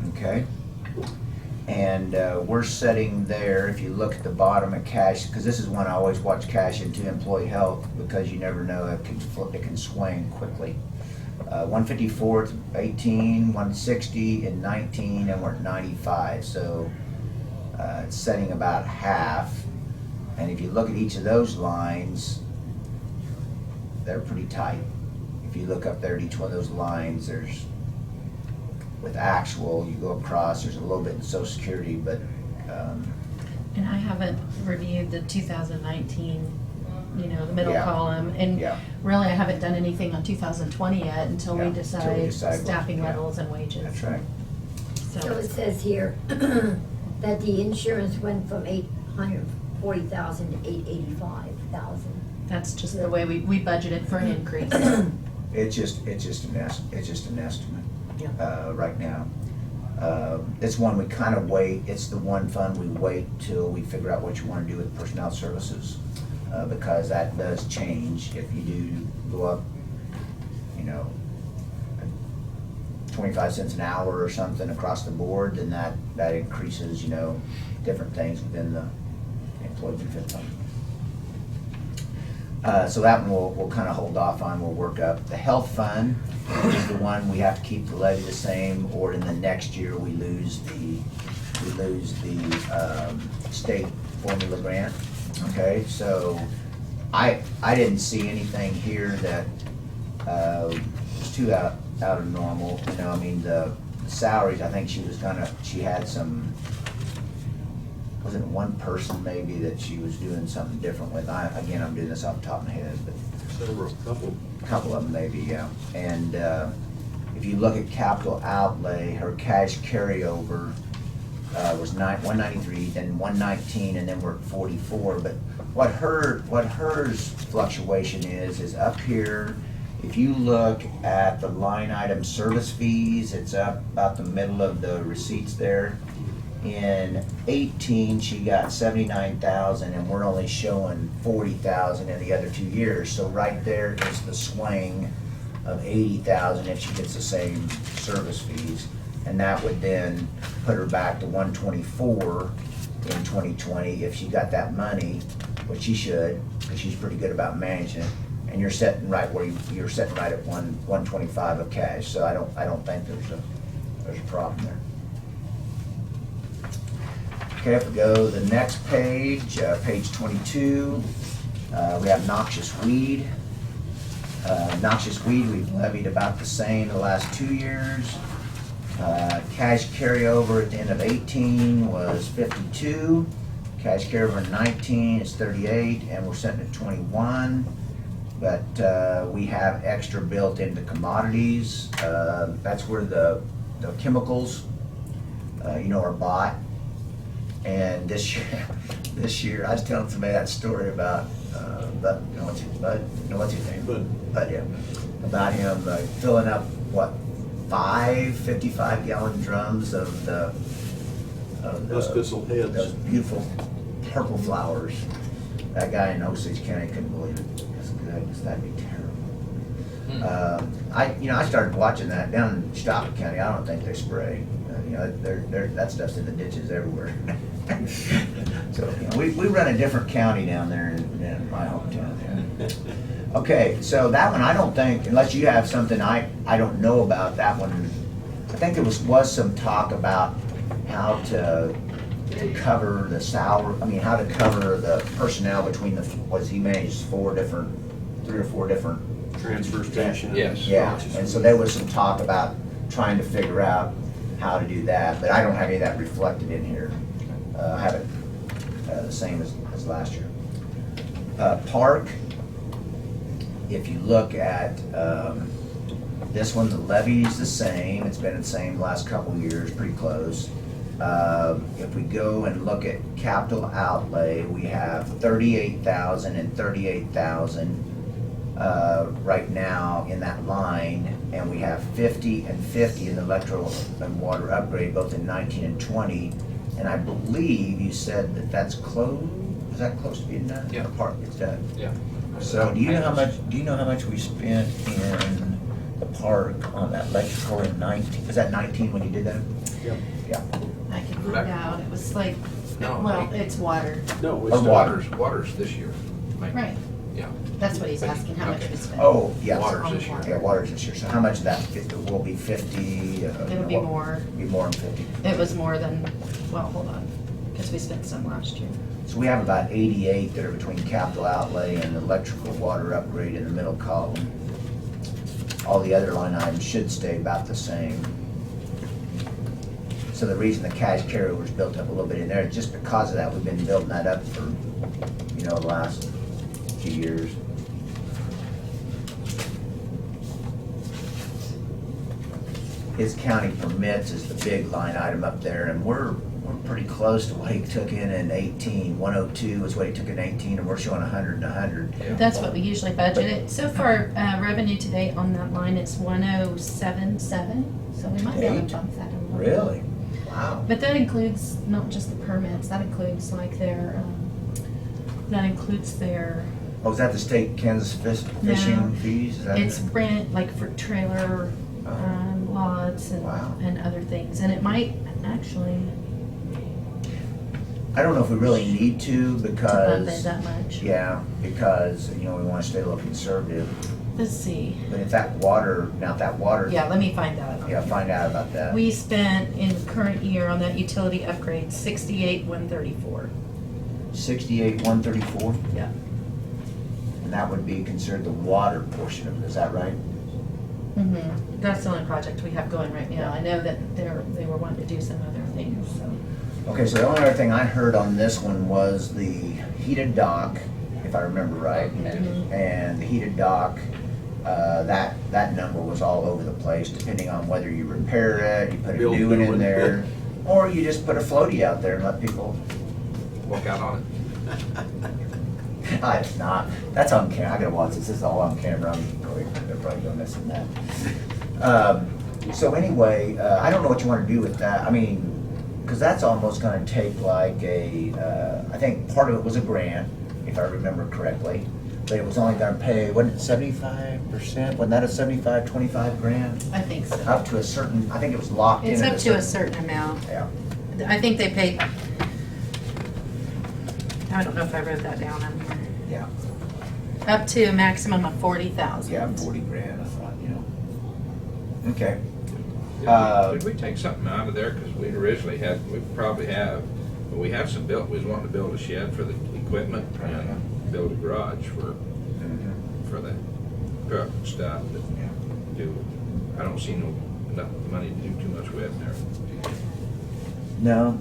okay. Okay. And we're setting there, if you look at the bottom of cash, because this is one I always watch cash into employee health, because you never know, it can flip, it can swing quickly. 154, 18, 160, and 19, and we're at 95, so it's setting about half. And if you look at each of those lines, they're pretty tight. If you look up there at each one of those lines, there's, with actual, you go across, there's a little bit in social security, but, And I haven't reviewed the 2019, you know, the middle Yeah. column. And Yeah. really, I haven't done anything on 2020 yet until Yeah, we until we decide decide what- staffing yeah. levels and wages. that's right. So it says here that the insurance went from 840,000 to 885,000. That's just the way we budgeted for an increase. It's just an estimate, Yeah. right now. It's one we kind of wait, it's the one fund we wait till we figure out what you want to do with personnel services, because that does change. If you do go up, you know, 25 cents an hour or something across the board, then that increases, you know, different things within the employee benefit fund. So that one we'll kind of hold off on, we'll work up. The health fund is the one we have to keep the levy the same, or in the next year we lose the state formula grant. Okay, so I didn't see anything here that was too out of normal. You know, I mean, the salaries, I think she had some, wasn't it one person maybe that she was doing something different with? Again, I'm doing this off the top of my head, but Several, couple. a couple of them maybe, yeah. And if you look at capital outlay, her cash carryover was 193, then 119, and then we're at 44. But what hers fluctuation is up here. If you look at the line item service fees, it's up about the middle of the receipts there. In 18, she got 79,000, and we're only showing 40,000 in the other 2 years. So right there is the swing of 80,000 if she gets the same service fees. And that would then put her back to 124 in 2020 if she got that money, which she should, because she's pretty good about managing it. And you're sitting right where you're sitting right at 125 of cash. So I don't think there's a problem there. Okay, if we go to the next page, page 22, we have noxious weed. Noxious weed, we've levied about the same the last 2 years. Cash carryover at the end of 18 was 52. Cash carryover in 19 is 38, and we're sitting at 21. But we have extra built into commodities. That's where the chemicals, are bought. And this year, I was telling somebody that story about, what's his name? Bud. Bud, yeah. About him filling up what, 55 gallon drums of the Those thistle heads. those beautiful purple flowers. That guy in Osage County couldn't believe it. That's goodness, that'd be terrible. I started watching that down in Stockton County. I don't think they spray. That stuff's in the ditches everywhere. So we run a different county down there in my hometown. Yeah. Okay, so that one I don't think, unless you have something I don't know about that one. I think there was some talk about how to cover the how to cover the personnel between he managed 3 or 4 different. Transfer station. Yes. Yeah, and so there was some talk about trying to figure out how to do that, but I don't have any of that reflected in here. I have it the same as last year. Park, if you look at this one, the levy's the same. It's been the same the last couple of years, pretty close. If we go and look at capital outlay, we have 38,000 and 38,000 right now in that line, and we have 50 and 50 in the electrical and water upgrade, both in 19 and 20. And I believe you said that's close. Is that close to being done? Yeah. The park is done. Yeah. So do you know how much we spent in the park on that electrical in 19? Was that 19 when you did that? Yep. Yeah. I can find out, it was like, No, well, it's water, No, Or it's water. Water's this year. right, Yeah. that's what he's asking, how much Okay. we spent. Oh, yeah. Water's this year. Yeah, water's this year. So how much of that will be 50? It would be more, Be more than 50. it was more than, well, hold on, because we spent some last year. So we have about 88 that are between capital outlay and electrical water upgrade in the middle column. All the other line items should stay about the same. So the reason the cash carryover's built up a little bit in there, is just because of that, we've been building that up for, the last few years. His county permits is the big line item up there, and we're pretty close to what he took in 18. 102 is what he took in 18, and we're showing 100 and 100. Yeah. That's what we usually budgeted. So far, revenue to date on that line, it's 1,077, so we might be able to Date? bump that a little. Really? Wow. But that includes not just the permits, that includes like their, Oh, is that the state Kansas fishing No. fees? Is that it's rent, like for trailer, lots Wow. and other things, and it might actually I don't know if we really need to to bump it because, that much. yeah, because, we want to stay a little conservative. Let's see, But if that water, yeah, let me find out. yeah, find out about that. We spent in the current year on that utility upgrade, 68,134. 68,134, Yeah. and that would be considered the water portion of it, is that right? Mm-hmm. That's the only project we have going right now. I know that they were wanting to do some other things, so. Okay, so the only other thing I heard on this one was the heated dock, if I remember right. Mhm. And the heated dock, that number was all over the place, depending on whether you repair it, you put a Build new one new in one. there, or you just put a floaty out there and let people. Walk out on it. It's not. That's on camera. I gotta watch this. This is all on camera. They're probably doing this and that. So anyway, I don't know what you want to do with that. I mean, because that's almost going to take like I think part of it was a grant, if I remember correctly. But it was only going to pay, wasn't it 75%? Wasn't that a 75-25 grant? I think so. Up to a certain, I think it was locked in. It's at up to a certain amount. Yeah. I think they paid, I don't know if I wrote that down on here. Yeah. Up to a maximum of 40,000. Yeah, 40 grand, I thought, Okay. Did we take something out of there? Because we originally had, we probably have, but we have some built, we was wanting to build a shed for the equipment and build a garage for the truck and stuff. But I don't see enough money to do too much with there. No,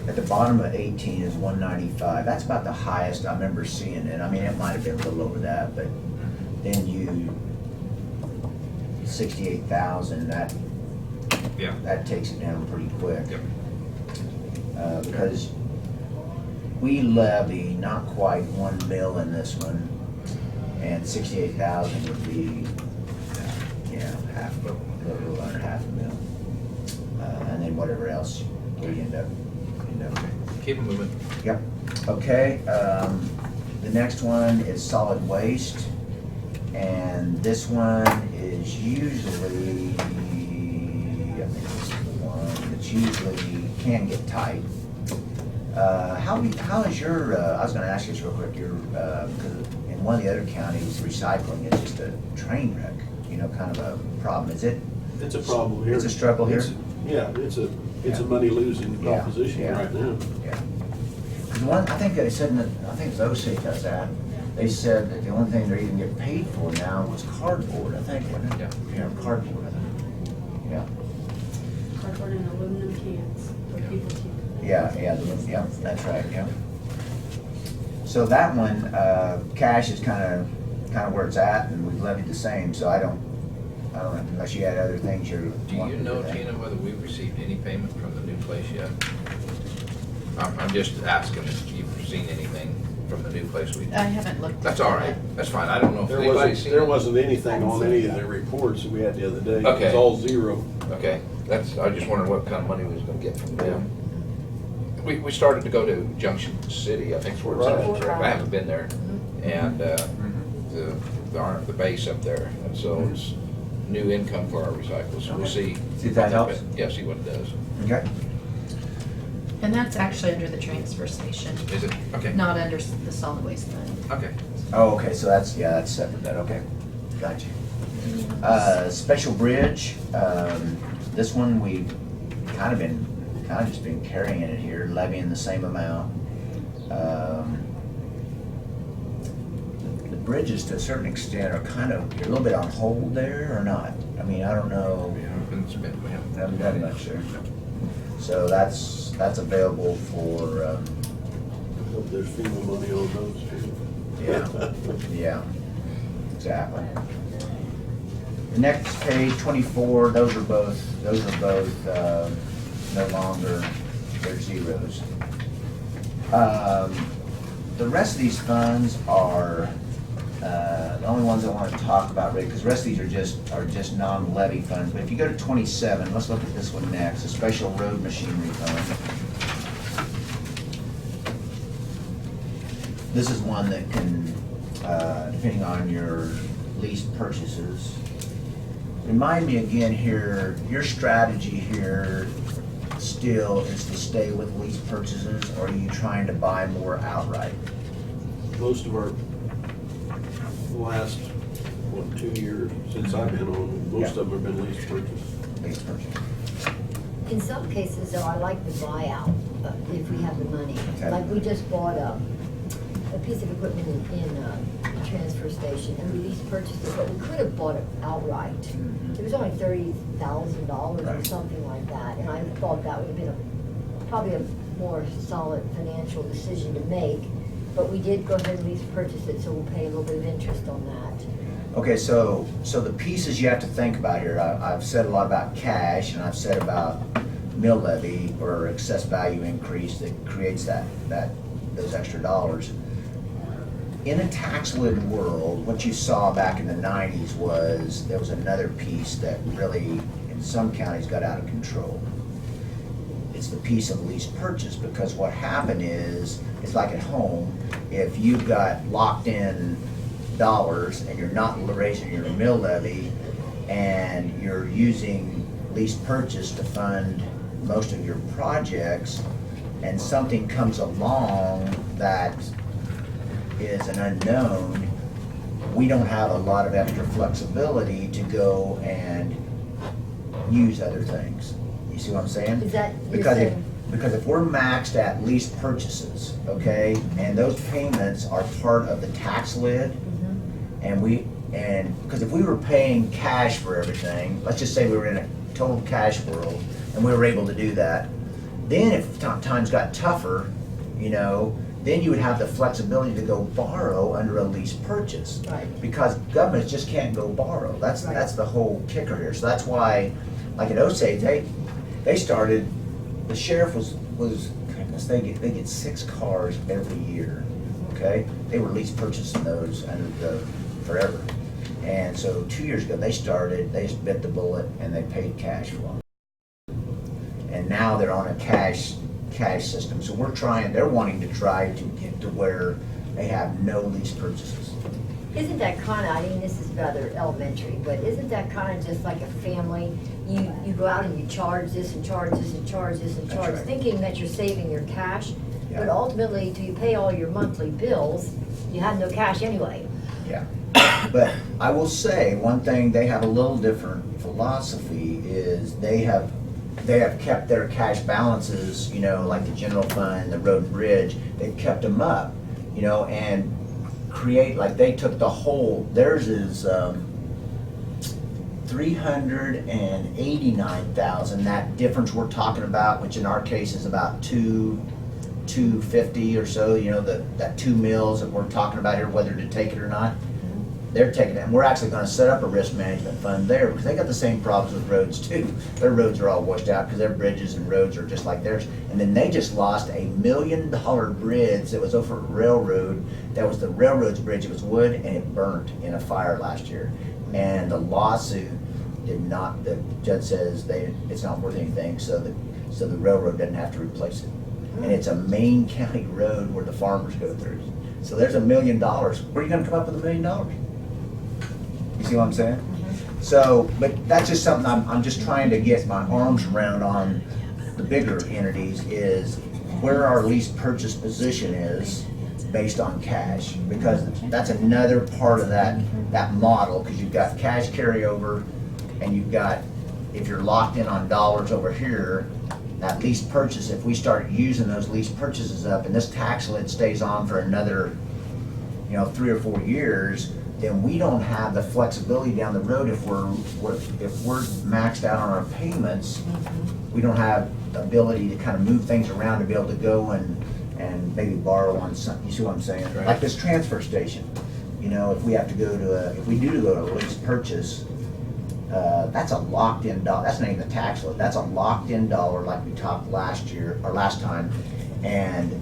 at the bottom of 18 is 195. That's about the highest I remember seeing it. I mean, it might have been a little over that, but then 68,000, Yeah. that takes it down pretty quick. Yep. Because we levy not quite 1 mil in this one. and 68,000 would be, half, a little under half a mil. And then whatever else we end up. Keep it moving. Yep, okay, the next one is solid waste, and this one is usually, I think this is the one that's usually can get tight. How is your, I was gonna ask you this real quick, because in one of the other counties, recycling is just a train wreck, kind of a problem, is it? It's a problem here. It's a struggle here? Yeah, it's a money losing Yeah, proposition yeah. right now. Yeah. 'Cause I think they said, I think it was OSAC does that, they said that the only thing they're even getting paid for now was cardboard, I think, wasn't it? Yeah, cardboard, I think, yeah. Cardboard and aluminum cans for people to. Yeah, that's right, yeah. So that one, cash is kind of where it's at, and we've levied the same, so I don't know, unless you had other things you're. Do you know, Tina, whether we've received any payment from the new place yet? I'm just asking if you've seen anything from the new place we. I haven't looked. That's all right, that's fine, I don't know if There anybody's seen there it. wasn't anything on any of the reports that we had the other day. It Okay. was all zero. Okay, I just wondered what kind of money we was gonna get from them. We started to go to Junction City, I think is where it's Right. at. I haven't been there. And, the base up there, and so it's new income for our recyclables, so we'll see. See if that helps? Yeah, see what it does. Okay. And that's actually under the transfer station, Is it? Okay. not under the solid waste fund. Okay. Oh, okay, so that's separate, then, okay, got you. Special bridge, this one we've kind of just been carrying it here, levying the same amount. The bridges to a certain extent are you're a little bit on hold there or not? I mean, I don't know, We haven't spent, we haven't. haven't done much there. So that's available for, Hope there's FEMA money on those too. yeah, exactly. The next page, 24, those are both no longer, they're zeros. The rest of these funds are the only ones I want to talk about, Rick, because the rest of these are just non-levy funds. But if you go to 27, let's look at this one next, the special road machinery fund. This is one that can, depending on your lease purchases. Remind me again here, your strategy here still is to stay with lease purchases, or are you trying to buy more outright? Most of our last, 2 years since I've been on, most of them have been lease purchase. Lease purchase. In some cases, though, I like the buyout, if we have the money. Okay. Like, we just bought a piece of equipment in the transfer station, and we lease purchased it, but we could have bought it outright. It was only $30,000 or Right. something like that, and I thought that would have been probably a more solid financial decision to make, but we did go ahead and lease purchase it, so we'll pay a little bit of interest on that. Okay, so the pieces you have to think about here, I've said a lot about cash, and I've said about mill levy or excess value increase that creates those extra dollars. In a tax-lid world, what you saw back in the 90s was there was another piece that really, in some counties, got out of control. It's the piece of lease purchase, because what happened is, it's like at home, if you've got locked in dollars and you're not raising your mill levy and you're using lease purchase to fund most of your projects, and something comes along that is an unknown, we don't have a lot of extra flexibility to go and use other things. You see what I'm saying? Is that, you're Because saying, because if we're maxed at lease purchases, okay, and those payments are part of the tax lid, because if we were paying cash for everything, let's just say we were in a total cash world, and we were able to do that, then if times got tougher, then you would have the flexibility to go borrow under a lease purchase. Right. Because governments just can't go borrow. That's the whole kicker here. So that's why, like at Osage, they started, the sheriff was goodness, they get 6 cars every year, okay? They were lease purchasing those under the forever. And so 2 years ago, they just bit the bullet and they paid cash for them. And now they're on a cash system. So they're wanting to try to get to where they have no lease purchases. Isn't that kind of, I mean, this is rather elementary, but isn't that kind of just like a family? You go out and you charge this and charge this and charge this and That's charge, right. thinking that you're saving your cash. Yeah. But ultimately, till you pay all your monthly bills, you have no cash anyway. Yeah. But I will say, one thing, they have a little different philosophy is they have kept their cash balances, you know, like the general fund, the road and bridge, they've kept them up, you know, and like they took the whole, theirs is 389,000, that difference we're talking about, which in our case is about 250 or so, you know, that 2 mills that we're talking about here, whether to take it or not. They're taking it, and we're actually gonna set up a risk management fund there, because they got the same problems with roads too. Their roads are all washed out, because their bridges and roads are just like theirs. And then they just lost $1 million bridge that was over a railroad, that was the railroad's bridge, it was wood, and it burnt in a fire last year. And the lawsuit the judge says it's not worth anything, so the railroad doesn't have to replace it. And it's a main county road where the farmers go through. So there's $1 million. Where are you gonna come up with $1 million? You see what I'm saying? So, but that's just something I'm just trying to get my arms around on the bigger entities, is where our lease purchase position is based on cash, because that's another part of that model, because you've got cash carryover, and you've got, if you're locked in on dollars over here, that lease purchase, if we start using those lease purchases up and this tax lid stays on for another, 3 or 4 years, then we don't have the flexibility down the road. If we're maxed out on our payments, we don't have the ability to kind of move things around to be able to go and maybe borrow on some, you see what I'm saying? Right. Like this transfer station, if we have to go to if we do go to a lease purchase, that's a locked-in dollar. That's not even the tax load. That's a locked-in dollar, like we talked last time. And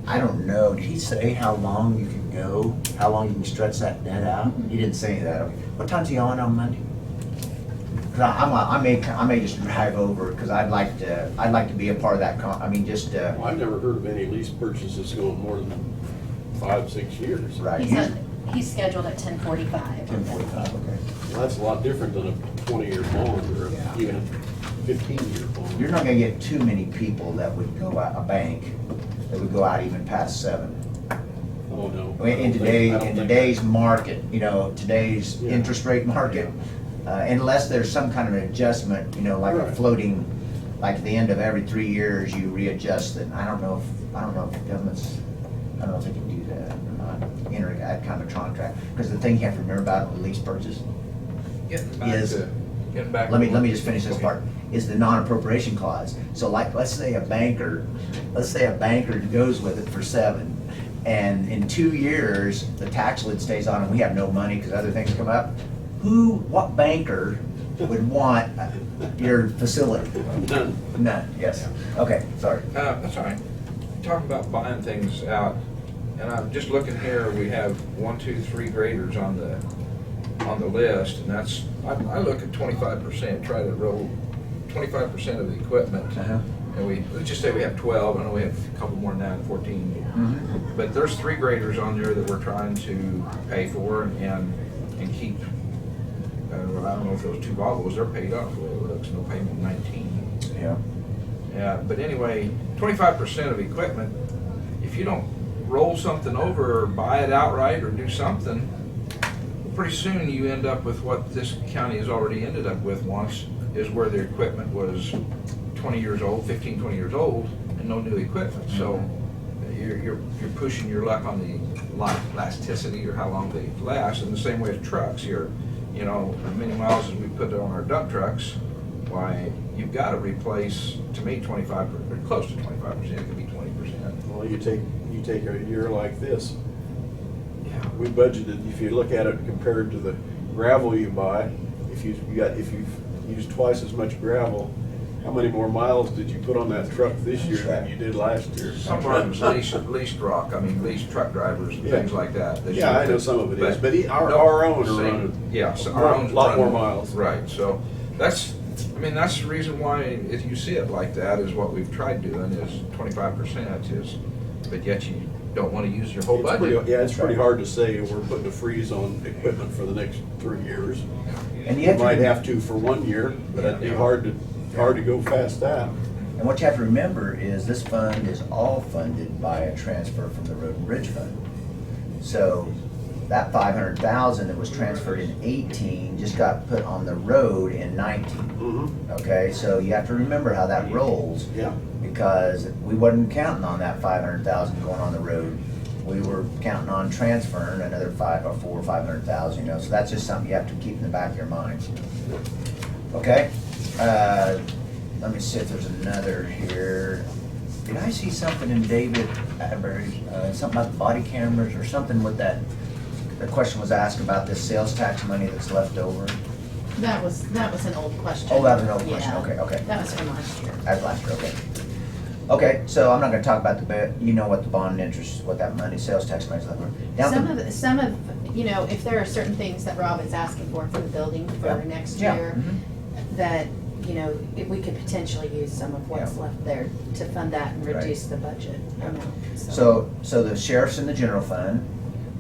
I don't know. Did he say how long you can go? How long you can stretch that debt out? He didn't say that. What time's he on Monday? 'Cause I may just drive over, because I'd like to be a part of that. Well, I've never heard of any lease purchases going more than 5-6 years. Right. He's scheduled at 10:45. 10:45. Okay. Well, that's a lot different than a 20-year bond or Yeah. even a 15-year bond. You're not gonna get too many people that would go out, a bank, that would go out even past 7. Oh, no. In today's market, today's Yeah. interest rate market, unless there's some kind of an adjustment, like a Right. floating, like at the end of every 3 years, you readjust it. I don't know if governments, I don't know if they can do that or not, enter that kind of contract. Because the thing you have to remember about a lease purchase, Getting back. let me just finish this part, is the non-appropriation clause. So like, let's say a banker goes with it for 7, and in 2 years, the tax lid stays on and we have no money because other things come up. What banker would want your facility? None. None, yes. Okay, sorry. That's all right. Talking about buying things out, and I'm just looking here, we have 1, 2, 3 graders on the list, and that's, I look at 25%, try to roll 25% of the equipment. Uh-huh. And let's just say we have 12, I know we have a couple more than that, 14. Mhm. But there's 3 graders on there that we're trying to pay for and keep. Well, I don't know if those 2 Volvos, they're paid off, the way it looks, no payment 19. Yeah. Yeah, but anyway, 25% of equipment, if you don't roll something over or buy it outright or do something, pretty soon you end up with what this county has already ended up with once, is where the equipment was 20 years old, 15, 20 years old, and no new equipment. So you're pushing your luck on the elasticity, or how long they last. In the same way as trucks, as many miles as we put on our dump trucks, why, you've got to replace, to me, 25, or close to 25%, it could be 20%. Well, you take a year like this. Yeah. We budgeted, if you look at it compared to the gravel you buy, if you've used twice as much gravel How many more miles did you put on that truck this year than you did last year? Some of it's leased rock, I mean, leased truck drivers and Yeah. things like that. this Yeah, year. I know some of it is, but no, our own are same. running Yeah, so a our own's lot more running- miles. Right, so that's, I mean, that's the reason why, if you see it like that, is what we've tried doing, is 25% is, but yet you don't wanna use your whole It's pretty- budget. Yeah, it's pretty hard to say we're putting a freeze on equipment for the next 3 years. And you You have might to, have to for 1 year, but it'd be Yeah. hard to go past that. and what you have to remember is this fund is all funded by a transfer from the Road and Bridge Fund. So that 500,000 that was transferred in 18 just got put on the road in 19. Mm-hmm. Okay, so you have to remember how that rolls, Yeah. because we wasn't counting on that 500,000 going on the road. We were counting on transferring another 4 or 500,000, you know, so that's just something you have to keep in the back of your mind. Okay, let me see if there's another here. Did I see something in David Atterbury's, something about the body cameras or something with that? The question was asked about this sales tax money that's left over. That was an old question. Oh, that was an old question. Yeah. Okay. That was from last year. As last year, okay. Okay, so I'm not gonna talk about you know what the bond interest, what that money, sales tax money's left over. Down to- Some of, you know, if there are certain things that Rob is asking for the building Yeah. for next Yeah, year, mhm. that, you know, if we could potentially use some of what's Yeah. left there to fund that and Right. reduce the budget Yeah. amount. So the sheriff's in the general fund,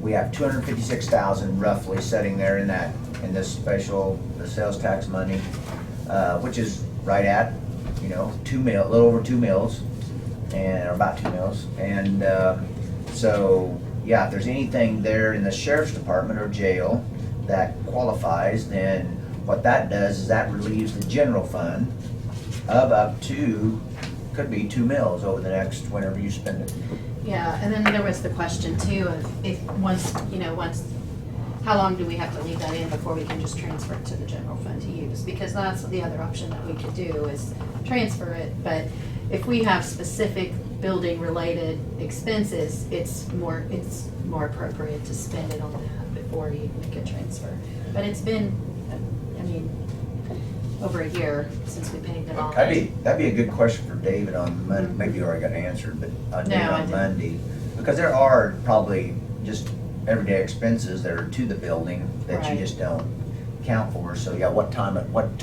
we have 256,000 roughly sitting there in this special, the sales tax money, which is right at, you know, a little over 2 mils, or about 2 mils. And so, yeah, if there's anything there in the sheriff's department or jail that qualifies, then what that does is that relieves the general fund of up to, could be 2 mils over the next, whenever you spend it. Yeah, and then there was the question too of if once, how long do we have to leave that in before we can just transfer it to the general fund to use? Because that's the other option that we could do is transfer it, but if we have specific building related expenses, it's more appropriate to spend it on that before you make a transfer. But it's been, over a year since we paid it off. That'd be a good question for David on Monday. Mhm. Maybe you already got answered, but on No, I on didn't. Monday. Because there are probably just everyday expenses that are to the building that you Right. just don't count for. So yeah, what term of, what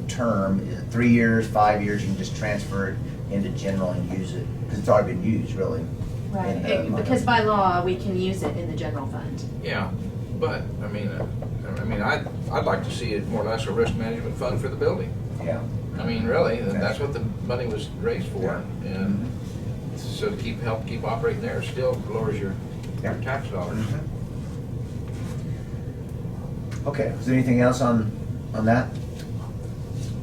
term, is it 3 years, 5 years, you can just transfer it into general and use it? Because it's already been used, really. Right, in the- because by law, we can use it in the general fund. Yeah, but, I'd like to see it more or less a risk management fund for the building. Yeah. I mean, really, and that's what the money was raised for. Yeah. And so to help keep operating there still lowers your tax dollars. Mhm. Okay, is there anything else on that?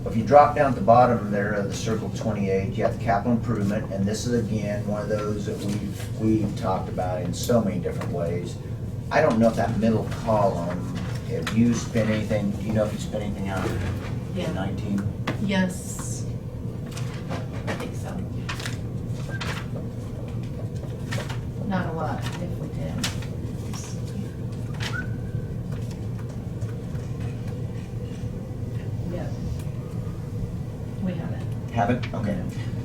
If you drop down at the bottom there of the circle 28, you have the capital improvement, and this is again one of those that we've talked about in so many different ways. I don't know if that middle column, if you spent anything, do you know if you spent anything out Yeah. in 19? Yes. I think so. Not a lot, if we did. Yeah. We haven't. Haven't? Okay.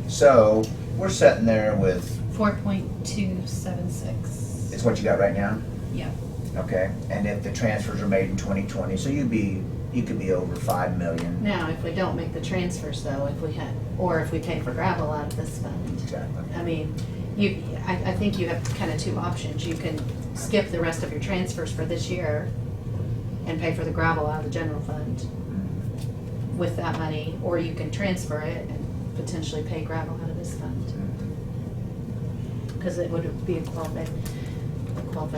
So, we're sitting there with, 4.276. it's what you got right now? Yeah. Okay, and if the transfers are made in 2020, so you could be over 5 million. Now, if we don't make the transfers though, if we pay for gravel out of this fund. Exactly. I mean, I think you have kind of two options. You can skip the rest of your transfers for this year and pay for the gravel out of the general fund with that money, or you can transfer it and potentially pay gravel out of this fund. Because it would be a qualified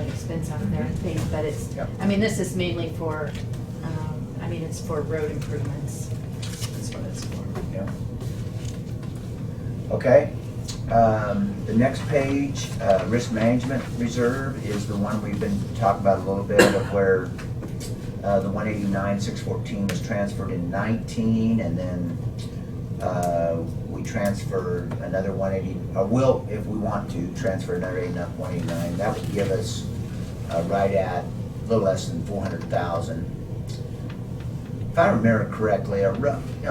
expense out of there, I think, but it's, Yep. this is mainly for, it's for road improvements. That's what it's for. Yeah. Okay, the next page, risk management reserve is the one we've been talking about a little bit of where the 189,614 was transferred in 19, and then we transferred another 180, or will, if we want to, transfer another 189. That would give us right at a little less than 400,000. if I remember correctly, I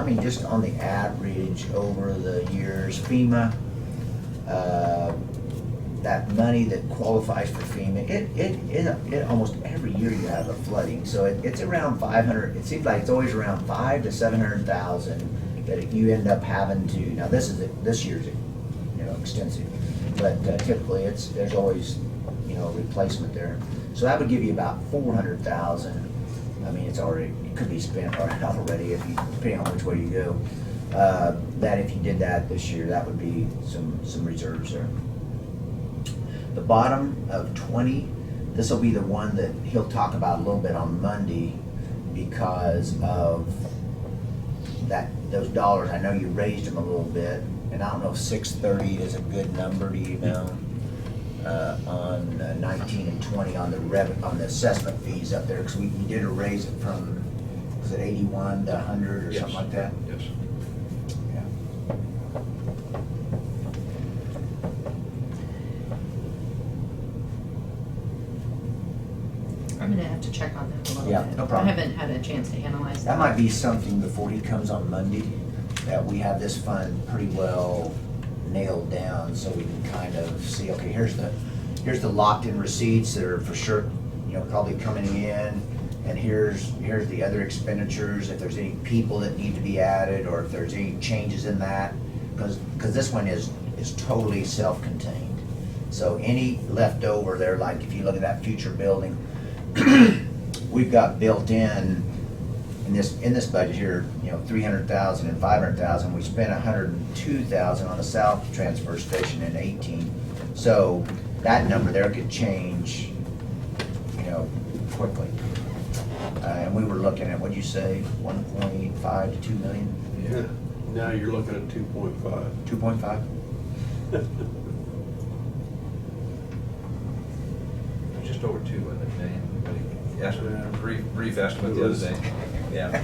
mean, just on the average over the years, FEMA, that money that qualifies for FEMA, it almost every year you have a flooding, so it's around 500, it seems like it's always around 500 to 700,000 that you end up having to, now this year's, extensive, but typically there's always, replacement there. So that would give you about 400,000. I mean, it could be spent already depending on which way you go. That if you did that this year, that would be some reserves there. The bottom of 20, this will be the one that he'll talk about a little bit on Monday because of those dollars. I know you raised them a little bit, and I don't know if 630 is a good number, do you know? On 19 and 20 on the assessment fees up there, because we did a raise it from, was it 81 to 100 or something like that? Yes. Yeah. I'm gonna have to check on that a little bit. Yeah, no problem. I haven't had a chance to analyze that. That might be something before he comes on Monday, that we have this fund pretty well nailed down, so we can kind of see, okay, here's the locked-in receipts that are for sure, probably coming in, and here's the other expenditures, if there's any people that need to be added, or if there's any changes in that, because this one is totally self-contained. So any leftover there, like if you look at that future building, we've got built in this budget here, 300,000 and 500,000. We spent 102,000 on the south transfer station in 18. So that number there could change, quickly. And we were looking at, what'd you say, 1.5 to 2 million? Yeah. Now you're looking at 2.5. 2.5? Just over 2 in the name. Estimate, brief estimate the other day. Yeah.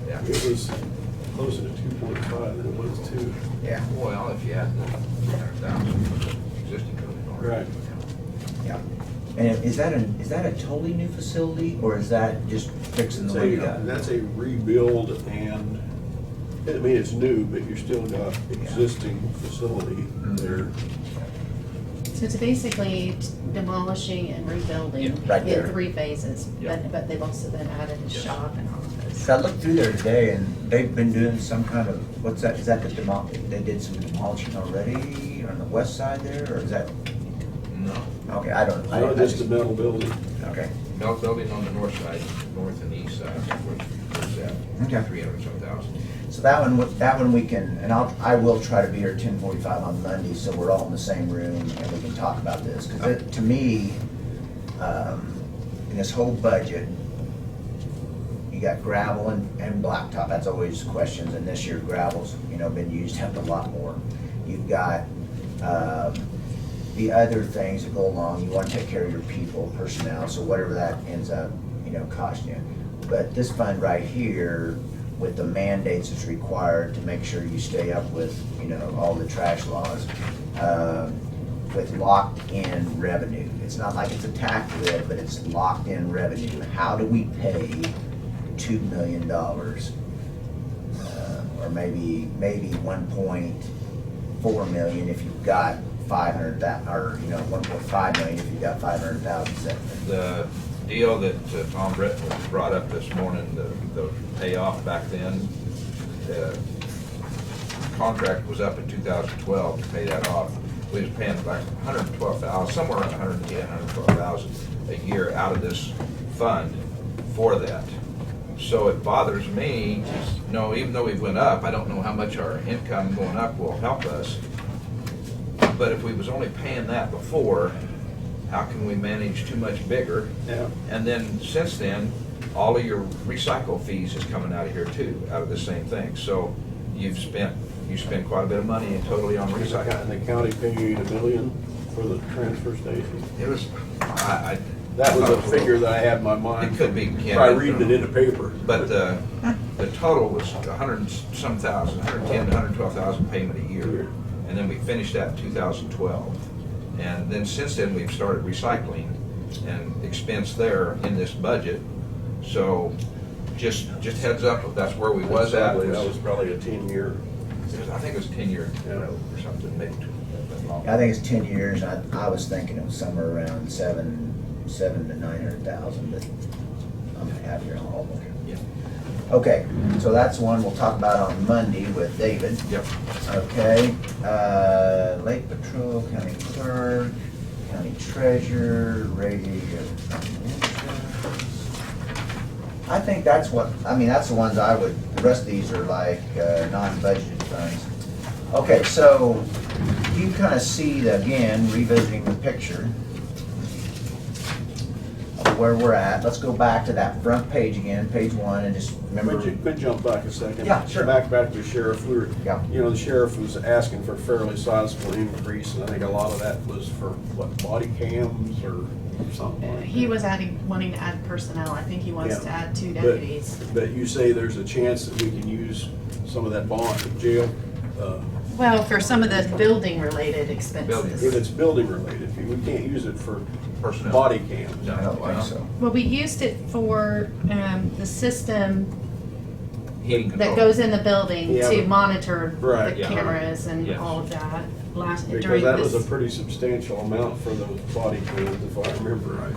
Yeah. It was closer to 2.5 than it was 2. Yeah. Well, if you had the 300,000 existing building already. Right. Yeah. And is that a totally new facility, or is that just fixing the way you got it? That's a rebuild, and, I mean, it's new, but you're still got existing facility there. So it's basically demolishing and rebuilding Right there. in 3 phases, Yeah. but they've also then added a Yes. shop and office. So I looked through there today, and they've been doing some kind of, what's that, is that they did some demolishing already on the west side there, or is that, No. okay, I don't. I Not just just- a metal building. Okay, Milk building on the north side, north and east side, where's that? Okay. 300-some-thousand. so that one we can, and I will try to be here at 10:45 on Monday, so we're all in the same room and we can talk about this. Because to me, in this whole budget, you got gravel and blacktop, that's always questions, and this year gravel's, been used up a lot more. You've got, the other things that go along, you want to take care of your people, personnel, so whatever that ends up, costing you. But this fund right here, with the mandates that's required to make sure you stay up with, all the trash laws, with locked-in revenue. It's not like it's a tax lid, but it's locked-in revenue. How do we pay $2 million? Or maybe 1.4 million if you've got 500,000, or 1.5 million if you've got 500,000 set. The deal that Tom Britton brought up this morning, the payoff back then, the contract was up in 2012 to pay that off. We was paying like 112,000, somewhere around 110, 112,000 a year out of this fund for that. So it bothers me, even though we went up, I don't know how much our income going up will help us. But if we was only paying that before, how can we manage too much bigger? Yeah. And then since then, all of your recycle fees is coming out of here too, out of the same thing. So you spend quite a bit of money totally on And recycling. the county paid $1 million for the transfer station. It was, That was a figure that I had in my mind. It could be, Ken. By reading it in the paper. But the total was 100-some thousand, 110 to 112,000 payment a year. And then we finished that in 2012. And then since then, we've started recycling and expense there in this budget. So just heads up, that's where we was at. That was probably a 10-year. I think it was 10-year Yeah. or something, maybe that long. I think it's 10 years, I was thinking it was somewhere around seven to 900,000, but I'm happier on all of them. Yeah. Okay, so that's one we'll talk about on Monday with David. Yep. Okay, Lake Patrol, County Clerk, County Treasurer, radio. I think that's that's the ones I would, the rest of these are like non-budgeted funds. Okay, so you kind of see, again, revisiting the picture of where we're at. Let's go back to that front page again, page 1, and just remember. Could jump back a second? Yeah, sure. Back to the sheriff. Yeah. The sheriff was asking for a fairly sizable increase, and I think a lot of that was for, what, body cams or something like that? He was wanting to add personnel. I think he wants Yeah. to add 2 But- deputies. But you say there's a chance that we can use some of that bond at jail? Well, for some of the building-related If expenses. it's building related, we can't use it for Personnel. body cams. No, I don't why think not? so. Well, we used it for the system Heating that control. goes in the building Yeah, to but- monitor Right, the yeah. cameras and Yes. all of that Because during that was a this. pretty substantial amount for those body cams, if I remember right.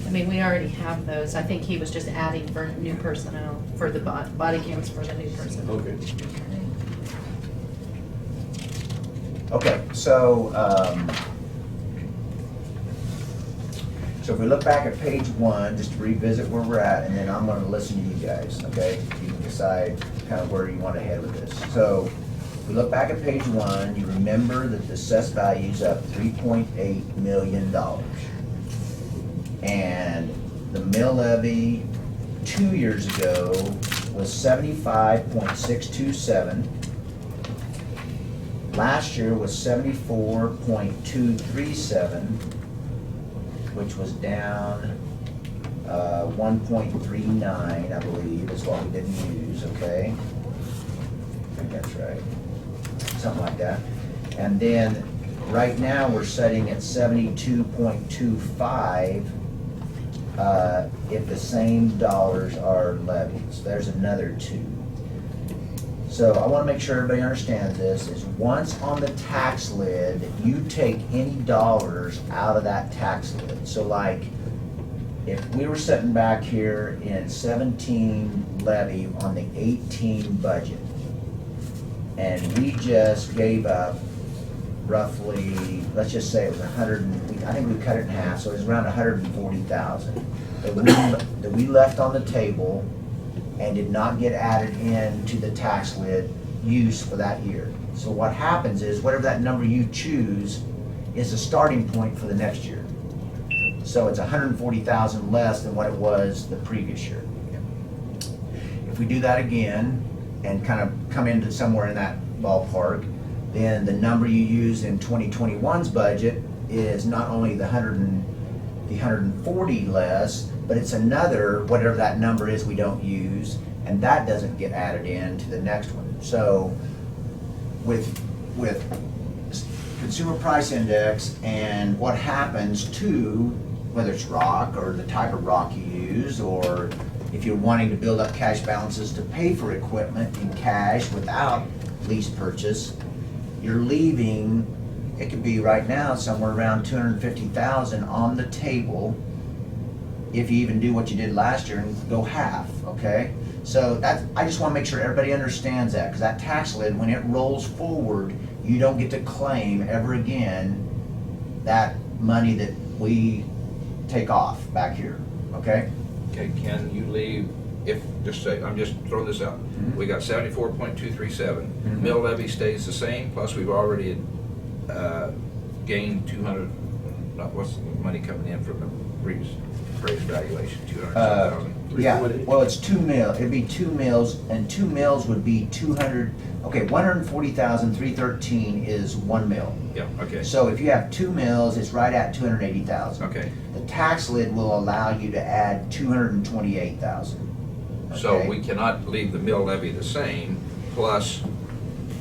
I mean, we already have those. I think he was just adding for new personnel, for the body cams for the new personnel. Okay. Okay, so, so if we look back at page 1, just to revisit where we're at, and then I'm gonna listen to you guys, okay? You can decide kind of where you want to head with this. So, if we look back at page 1, you remember that the assessed value's up $3.8 million. And the mill levy 2 years ago was 75.627. Last year was 74.237, which was down 1.39, I believe, is what we didn't use, okay? I think that's right. Something like that. And then, right now, we're setting at 72.25 if the same dollars are levied. So there's another 2. So I want to make sure everybody understands this, is once on the tax lid, you take any dollars out of that tax lid. So like, if we were sitting back here in 17 levy on the 18 budget, and we just gave up roughly, let's just say it was 100, I think we cut it in half, so it was around 140,000 that we left on the table and did not get added into the tax lid use for that year. So what happens is, whatever that number you choose is a starting point for the next year. So it's 140,000 less than what it was the previous year. If we do that again and kind of come into somewhere in that ballpark, then the number you use in 2021's budget is not only the 140 less, but it's another, whatever that number is we don't use, and that doesn't get added in to the next one. So with consumer price index and what happens to, whether it's rock or the type of rock you use, or if you're wanting to build up cash balances to pay for equipment in cash without lease purchase, you're leaving, it could be right now somewhere around 250,000 on the table if you even do what you did last year and go half, okay? So that's, I just want to make sure everybody understands that, because that tax lid, when it rolls forward, you don't get to claim ever again that money that we take off back here, okay? Okay, can you leave, if, just say, I'm just throwing this out, we got 74.237, mill levy stays the same, plus we've already gained 200, what's the money coming in from the raised valuation, 200,000? Yeah, well, it's 2 mil, it'd be 2 mills, and 2 mills would be 200, okay, 140,313 is 1 mil. Yeah, okay, So if you have 2 mills, it's right at 280,000. okay. The tax lid will allow you to add 228,000. So okay? we cannot leave the mill levy the same, plus,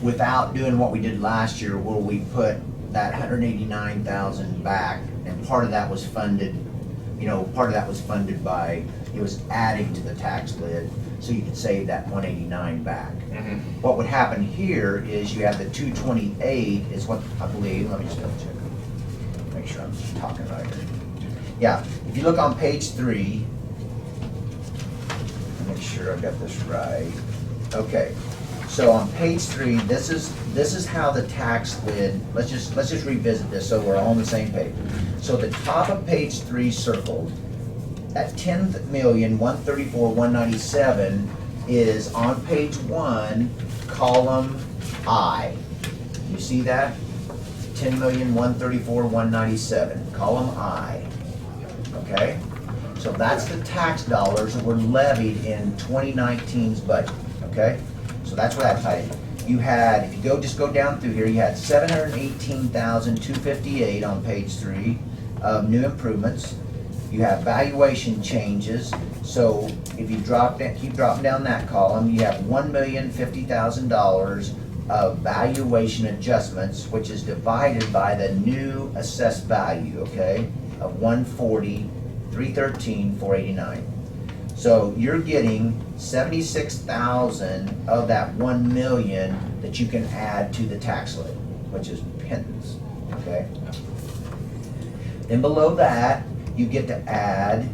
Without doing what we did last year, where we put that 189,000 back, and part of that was funded you know, part of that was funded by, it was adding to the tax lid, so you could save that 189 back. What would happen here is you have the 228 is what I believe, let me just double check, make sure I'm talking right here. Yeah, if you look on page 3, make sure I've got this right. Okay, so on page 3, this is how the tax lid, let's just revisit this so we're all on the same page. So the top of page 3 circled, that 10,134,197 is on page 1, column I. You see that? 10,134,197, column I. Okay? So that's the tax dollars that were levied in 2019's budget. Okay? So that's where that's tied. You had, if you just go down through here, you had 718,258 on page 3 of new improvements. You have valuation changes. So if you keep dropping down that column, you have $1,050,000 of valuation adjustments, which is divided by the new assessed value, okay, of 140,313,489. So you're getting 76,000 of that 1 million that you can add to the tax lid, which is pittance, okay? Then below that, you get to add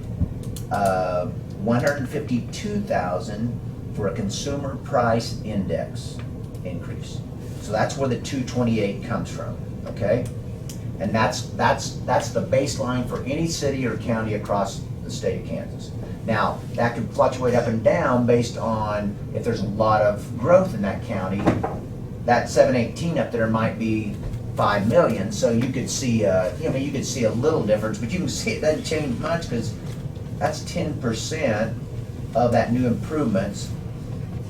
152,000 for a consumer price index increase. So that's where the 228 comes from, okay? And that's the baseline for any city or county across the state of Kansas. Now, that can fluctuate up and down based on if there's a lot of growth in that county. That 718 up there might be 5 million, so you could see, you could see a little difference, but you can see it doesn't change much because that's 10% of that new improvements.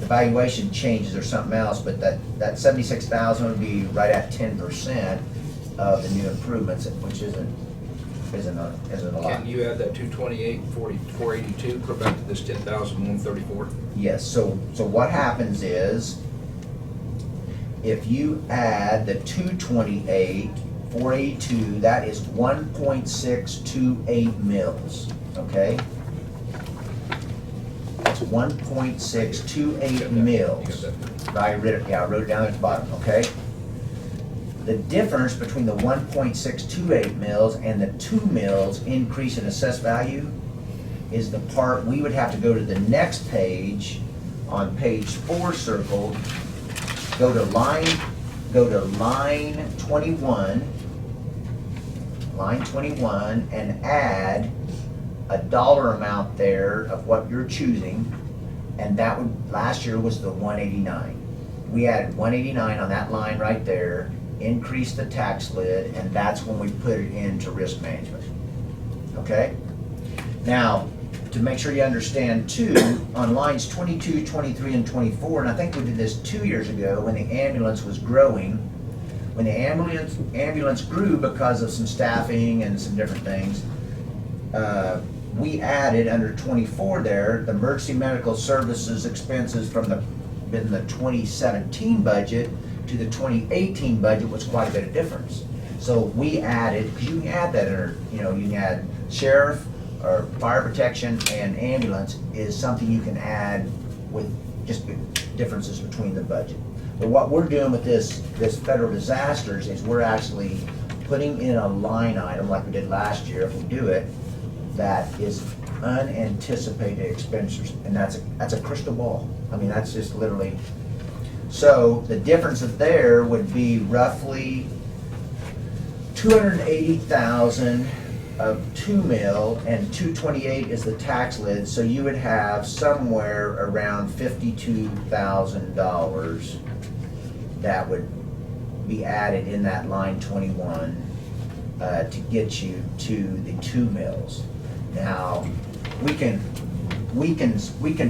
The valuation changes or something else, but that 76,000 would be right at 10% of the new improvements, which isn't a lot. Can you add that 228, 482, put back to this 10,134? Yes, so what happens is, if you add the 228, 482, that is 1.628 mils, okay? That's 1.628 mils. I wrote it down at the bottom, okay? The difference between the 1.628 mils and the 2 mils increase in assessed value is the part we would have to go to the next page, on page 4 circled, go to line 21, and add a dollar amount there of what you're choosing, and that would, last year was the 189. We added 189 on that line right there, increased the tax lid, and that's when we put it into risk management. Okay? Now, to make sure you understand too, on lines 22, 23, and 24, and I think we did this 2 years ago when the ambulance was growing, when the ambulance grew because of some staffing and some different things, we added under 24 there, the emergency medical services expenses from the 2017 budget to the 2018 budget was quite a bit of difference. So we added, because you can add that under, you can add sheriff or fire protection and ambulance is something you can add with just differences between the budget. But what we're doing with this federal disasters is we're actually putting in a line item like we did last year, if we do it, that is unanticipated expenditures, and that's a crystal ball. I mean, that's just literally. So the difference of there would be roughly 280,000 of 2 mil, and 228 is the tax lid, so you would have somewhere around $52,000 that would be added in that line 21 to get you to the 2 mils. Now, we can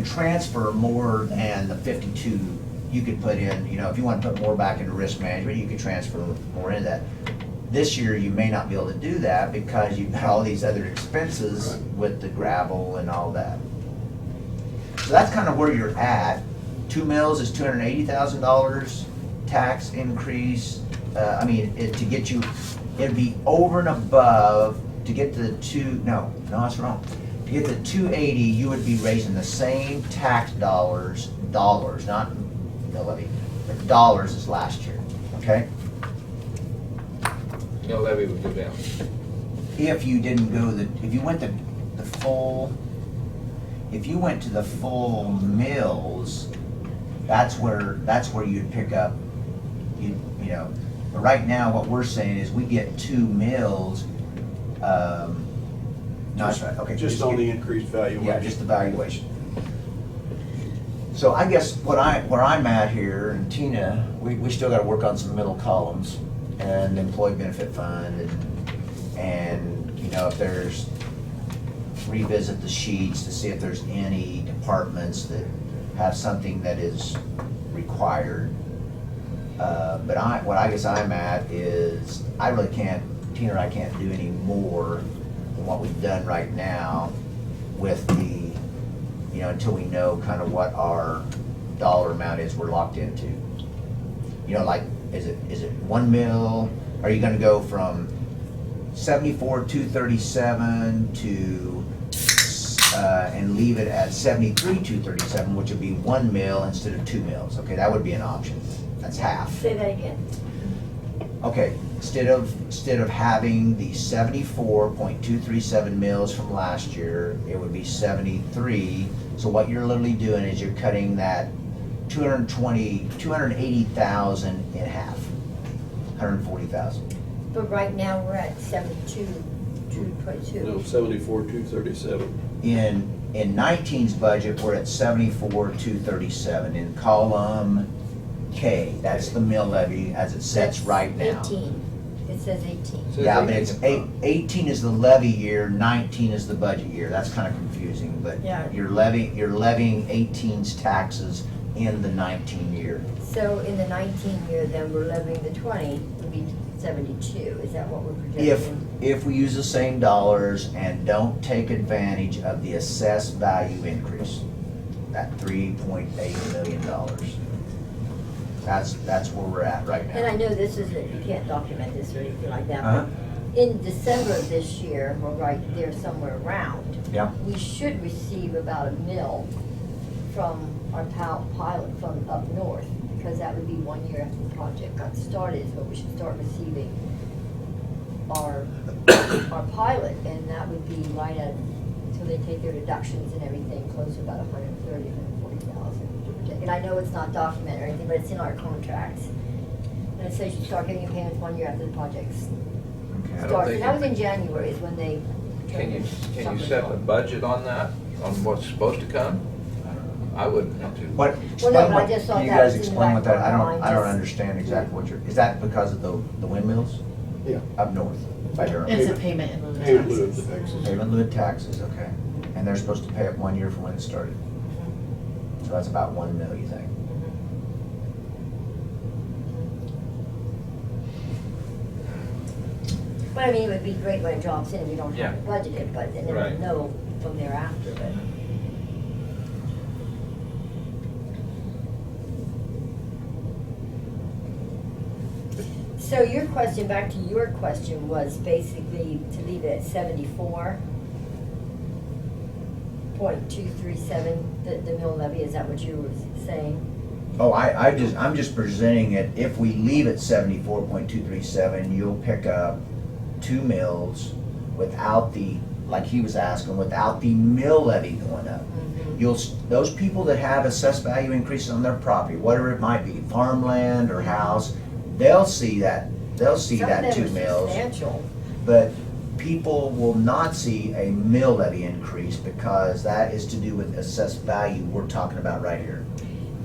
transfer more than the 52 you could put in. If you want to put more back into risk management, you could transfer more into that. This year, you may not be able to do that because you've got all these other expenses with the gravel and all that. So that's kind of where you're at. 2 mils is $280,000 tax increase. To get you, it'd be over and above to get to the no, that's wrong. To get to 280, you would be raising the same tax dollars, not mill levy, but dollars as last year, okay? No levy would go down. If you didn't go if you went to the full, if you went to the full mills, that's where you'd pick up, you know. But right now, what we're saying is we get 2 mills, Just on the increased valuation. Yeah, just the valuation. So I guess where I'm at here, and Tina, we still gotta work on some middle columns and employee benefit fund and you know, if there's, revisit the sheets to see if there's any departments that have something that is required. But what I guess I'm at is, I really can't, Tina and I can't do any more than what we've done right now with the, you know, until we know kind of what our dollar amount is we're locked into. You know, like, is it 1 mil? Are you gonna go from 74,237 to, and leave it at 73,237, which would be 1 mil instead of 2 mils? Okay, that would be an option. That's half. Say that again. Okay, instead of having the 74.237 mils from last year, it would be 73. So what you're literally doing is you're cutting that 280,000 in half, 140,000. But right now, we're at 72,222. No, 74,237. In 19's budget, we're at 74,237. In column K, that's the mill levy as it sits right now. 18. It says 18. Yeah, but it's 18 is the levy year, 19 is the budget year. That's kind of confusing, but Yeah. you're levying 18's taxes in the 19 year. So in the 19 year, then we're levying the 20, would be 72. Is that what we're projecting? If we use the same dollars and don't take advantage of the assessed value increase, that $3.8 million. That's where we're at right And I now. know this isn't, you can't document this or anything like that, Uh-huh. but in December of this year, we're right there somewhere around. Yeah. We should receive about $1 million from our pilot from up north, because that would be 1 year after the project got started, is when we should start receiving our pilot, and that would be right at, until they take their deductions and everything, close to about 130,000, 140,000. And I know it's not documented or anything, but it's in our contracts. And it says you start getting your payments 1 year after the project's Okay. starts. And that was in January is when they. Can you something set a on. budget on that, on what's supposed to come? I wouldn't want to. What, Well, no, explain but I what, just thought can you that guys was in the explain what back that, of I our don't mind, just- understand exactly what you're, is that because of the windmills Yeah. up north? By Durham? It's a payment in lieu of Payment in lieu of taxes. the taxes. Payment in lieu of taxes, okay. And they're supposed to pay it 1 year from when it started. So that's about 1 mil, you think? But I mean, it would be great when it drops in, we don't have to Yeah. budget it, but then we'll Right. know from thereafter, but. So your question, back to your question, was basically to leave it at 74.237, the mill levy, is that what you were saying? Oh, I'm just presenting it, if we leave it 74.237, you'll pick up 2 mills without the, like he was asking, without the mill levy going up. Those people that have assessed value increases on their property, whatever it might be, farmland or house, they'll see that 2 mills. Substantial. But people will not see a mill levy increase because that is to do with assessed value we're talking about right here.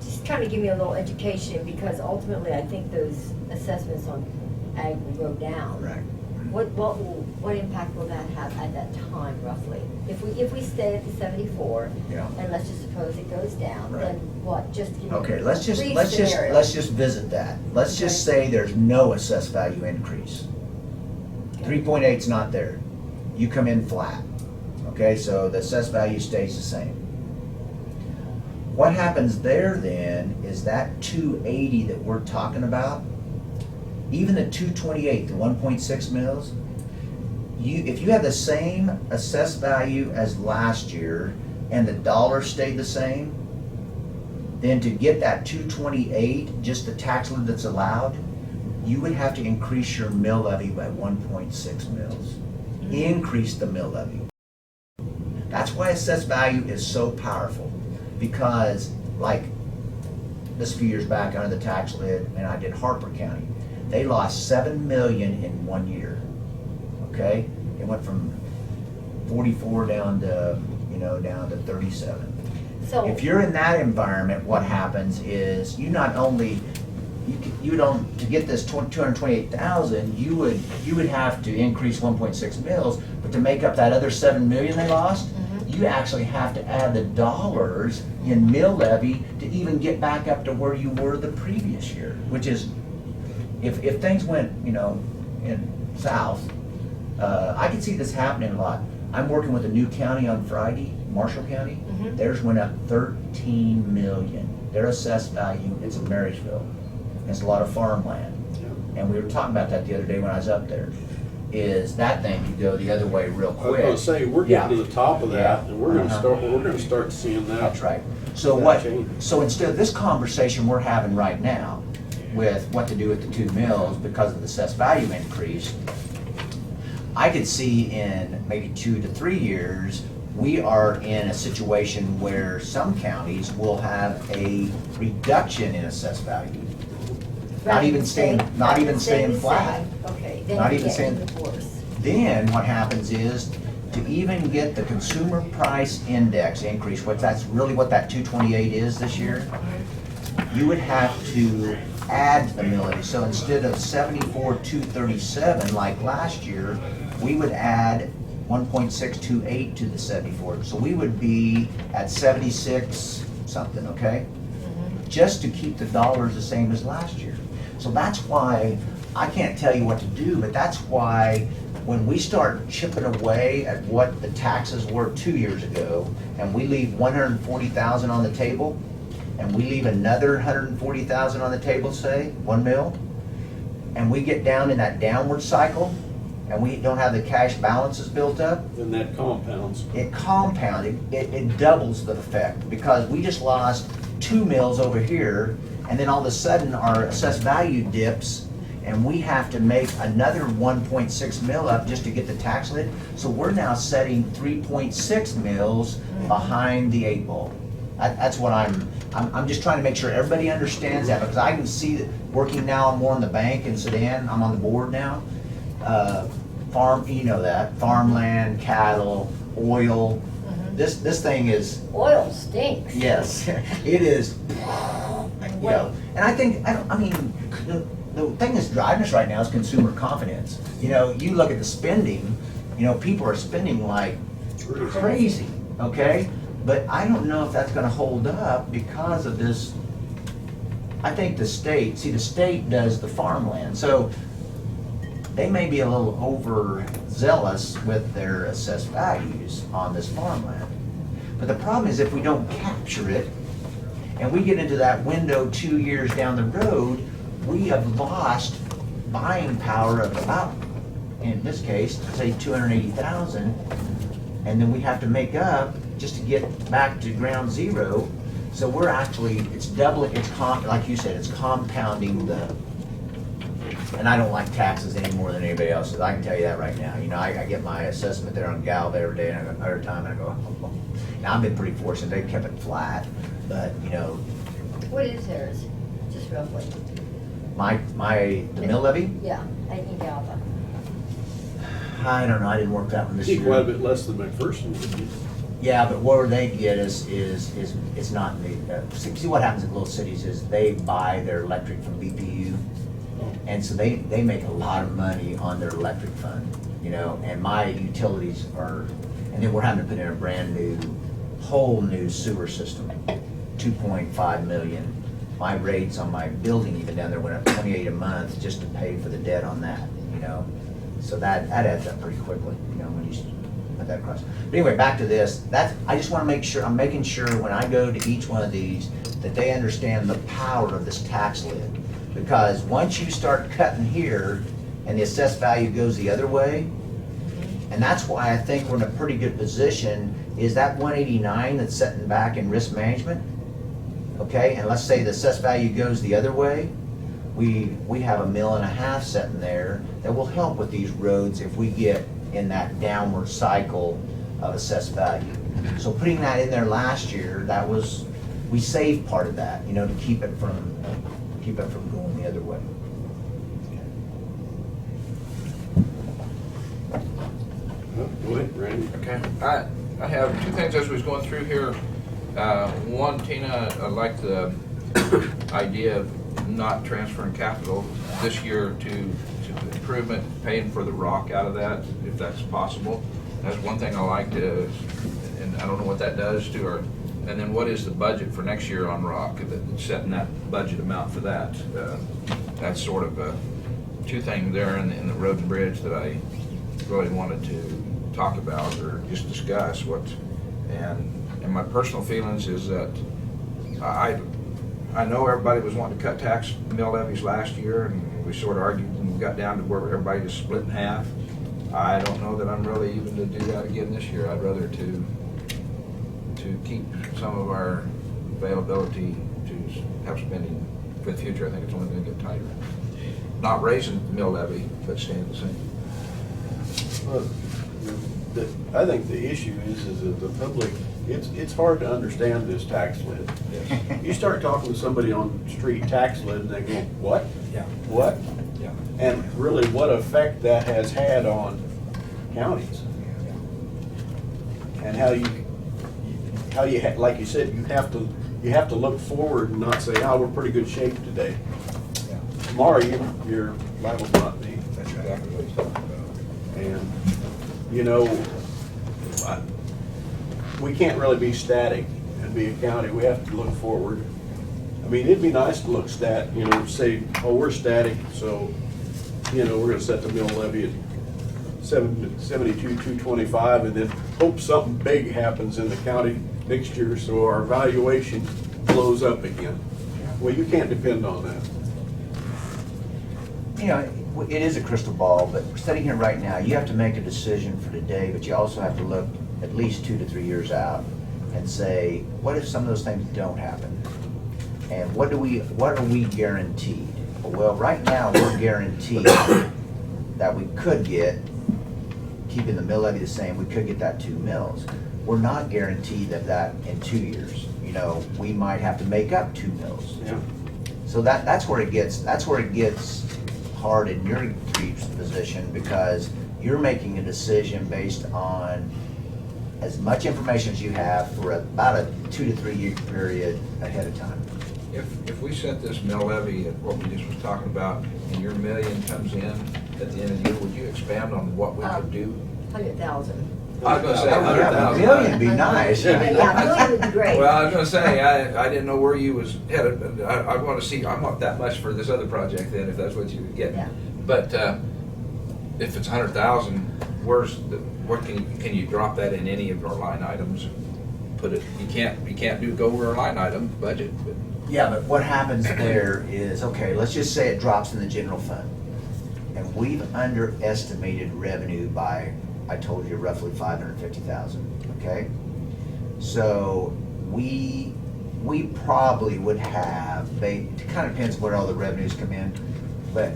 Just kind of give me a little education, because ultimately I think those assessments on ag will go down. Right. What impact will that have at that time roughly? If we stay at the 74, Yeah. and let's just suppose it goes down, Right. then what, just give me Okay, a let's brief just scenario. visit that. Let's just Okay. say there's no assessed value increase. 3.8's not there. You come in flat. Okay, so the assessed value stays the same. What happens there then is that 280 that we're talking about, even the 228, the 1.6 mils, if you have the same assessed value as last year and the dollar stayed the same, then to get that 228, just the tax lid that's allowed, you would have to increase your mill levy by 1.6 mils. Increase the mill levy. That's why assessed value is so powerful, because like this few years back under the tax lid, and I did Harper County, they lost 7 million in 1 year. Okay, it went from 44 down to 37. So, If you're in that environment, what happens is you not only you don't, to get this 228,000, you would have to increase 1.6 mils, but to make up that other 7 million they lost, you actually have to add the dollars in mill levy to even get back up to where you were the previous year, which is, if things went, in south, I can see this happening a lot. I'm working with a new county on Friday, Marshall County. Theirs went up 13 million. Their assessed value, it's in Marysville. It's a lot of farmland. And we were talking about that the other day when I was up there. Is that thing could go the other way real I was quick. gonna say, we're getting to the top of that, Yeah. and we're gonna start seeing that. That's right. So so instead of this conversation we're having right now with what to do with the 2 mills because of the assessed value increase, I could see in maybe 2 to 3 years, we are in a situation where some counties will have a reduction in assessed value. Not even staying flat. Okay, then Not you even get staying- even worse. Then what happens is, to even get the consumer price index increase, that's really what that 228 is this year, you would have to add the mill levy. So instead of 74,237 like last year, we would add 1.628 to the 74. So we would be at 76 something, okay? Just to keep the dollars the same as last year. So that's why, I can't tell you what to do, but that's why when we start chipping away at what the taxes were 2 years ago, and we leave 140,000 on the table, and we leave another 140,000 on the table, say, 1 mil, and we get down in that downward cycle, and we don't have the cash balances built up, Then that compounds. it compounded, it doubles the effect, because we just lost 2 mills over here, and then all of a sudden our assessed value dips, and we have to make another 1.6 mil up just to get the tax lid. So we're now setting 3.6 mils behind the 8 ball. That's what I'm just trying to make sure everybody understands that, because I can see that working now, I'm more in the bank in Sedan, I'm on the board now. Farmland, cattle, oil. This thing is, Oil stinks. yes, it is, and I think, the thing that's driving us right now is consumer confidence. You look at the spending, people are spending like crazy, okay? But I don't know if that's gonna hold up because of this. I think the state does the farmland, so they may be a little overzealous with their assessed values on this farmland. But the problem is, if we don't capture it, and we get into that window 2 years down the road, we have lost buying power of about, in this case, say 280,000, and then we have to make up just to get back to ground zero. So we're actually, it's doubling, like you said, it's compounding and I don't like taxes any more than anybody else's. I can tell you that right now. I get my assessment there on Galva every day, and every time I go, oh. Now I've been pretty fortunate, they've kept it flat, but What is theirs, just roughly? the mill levy, Yeah, I think Alva. I don't know, I didn't work that one this See, year. quite a bit less than McPherson would be. Yeah, but where they get is it's not, see what happens in little cities is they buy their electric from BPU. And so they make a lot of money on their electric fund, and my utilities are, and then we're having to put in a whole new sewer system, 2.5 million. My rates on my building even down there went up 28 a month just to pay for the debt on that, So that adds up pretty quickly, when you put that across. But anyway, back to this, I just wanna make sure, I'm making sure when I go to each one of these, that they understand the power of this tax lid. Because once you start cutting here and the assessed value goes the other way, And that's why I think we're in a pretty good position, is that 189 that's sitting back in risk management, okay? And let's say the assessed value goes the other way, we have $1.5 million sitting there that will help with these roads if we get in that downward cycle of assessed value. So putting that in there last year, that was, we saved part of that, you know, to keep it from going the other way. Go ahead, Randy. Okay, I have two things as we was going through here. One, Tina, I like the idea of not transferring capital this year to improvement, paying for the rock out of that, if that's possible. That's one thing I like to, and I don't know what that does to our, and then what is the budget for next year on rock, setting that budget amount for that. That's sort of two things there in the road and bridge that I really wanted to talk about or just discuss what, and my personal feelings is that I know everybody was wanting to cut tax mill levies last year, and we sort of argued and we got down to where everybody just split in half. I don't know that I'm really even to do that again this year. I'd rather to keep some of our availability to have spending for the future. I think it's only going to get tighter. Not raising the mill levy, but staying the same. Well, I think the issue is that the public, it's hard to understand this tax lid. Yes. You start talking to somebody on the street tax lid and they go, what? Yeah. What? Yeah. And really what effect that has had on counties. And like you said, you have to look forward and not say, oh, we're in pretty good shape today. Yeah. Tomorrow, your life will not be. That's exactly what he's talking about. And, you know, we can't really be static and be a county. We have to look forward. I mean, it'd be nice to look say, oh, we're static, so, we're gonna set the mill levy at 72,225 and then hope something big happens in the county next year so our valuation blows up again. Well, you can't depend on that. You know, it is a crystal ball, but sitting here right now, you have to make a decision for today, but you also have to look at least 2 to 3 years out and say, what if some of those things don't happen? And what are we guaranteed? Well, right now, we're guaranteed that we could get, keeping the mill levy the same, we could get that 2 mills. We're not guaranteed that in 2 years, we might have to make up 2 mills. Yeah. So that's where it gets hard in your position, because you're making a decision based on as much information as you have for about a 2 to 3 year period ahead of time. If we set this mill levy at what we just was talking about, and your million comes in at the end of the year, would you expand on what we could do? 100,000. I was gonna say Yeah, 100,000. $1 million would be nice. Yeah, $1 million would be great. Well, I was gonna say, I didn't know where you was headed, but I want that much for this other project then, if that's what you would get. Yeah. But, if it's 100,000, what can you drop that in any of our line items? Put it, you can't go over our line item budget, but. Yeah, but what happens there is, okay, let's just say it drops in the general fund. And we've underestimated revenue by, I told you, roughly 550,000, okay? So we probably would have, it kind of depends where all the revenues come in, but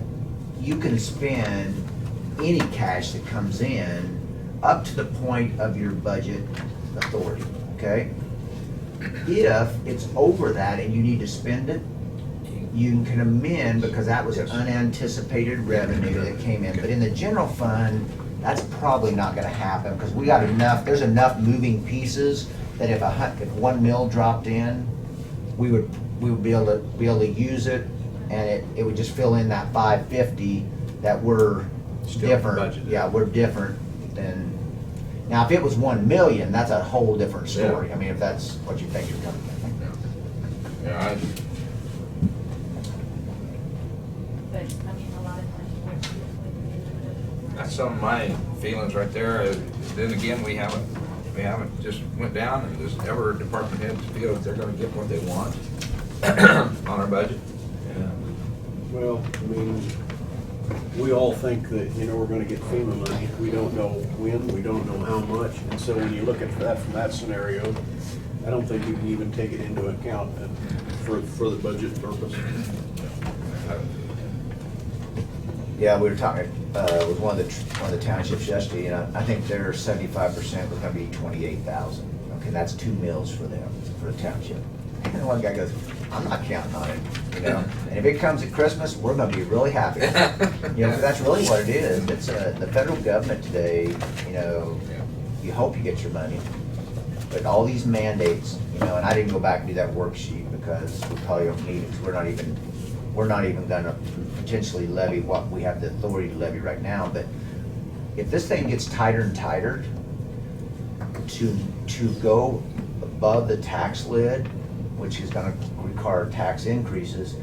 you can spend any cash that comes in up to the point of your budget authority, okay? If it's over that and you need to spend it, you can amend, because that was unanticipated revenue that came in. But in the general fund, that's probably not gonna happen, because we got there's enough moving pieces that if 1 mil dropped in, we would be able to use it, and it would just fill in that 550 that we're Still different. budgeted. Yeah, we're different than. Now, if it was 1 million, that's a whole different story. Yeah. I mean, if that's what you think you're coming from. Yeah, But, I mean, a lot of times. that's some of my feelings right there. Then again, we haven't just went down and just every department head feel that they're gonna get what they want on our budget. Well, I mean, we all think that, you know, we're gonna get FEMA money. We don't know when, we don't know how much. And so when you look at that from that scenario, I don't think you can even take it into account for the budget purpose. Yeah, we were talking with one of the townships yesterday, and I think their 75% was gonna be 28,000. Okay, that's 2 mills for them, for the township. And one guy goes, I'm not counting on it, you know? And if it comes at Christmas, we're gonna be really happy. You know, 'cause that's really what it is. It's, the federal government today, you know, you hope you get your money. But all these mandates, you know, and I didn't go back and do that worksheet because we probably don't need it, 'cause we're not even gonna potentially levy what we have the authority to levy right now. But if this thing gets tighter and tighter, to go above the tax lid, which is gonna require tax increases,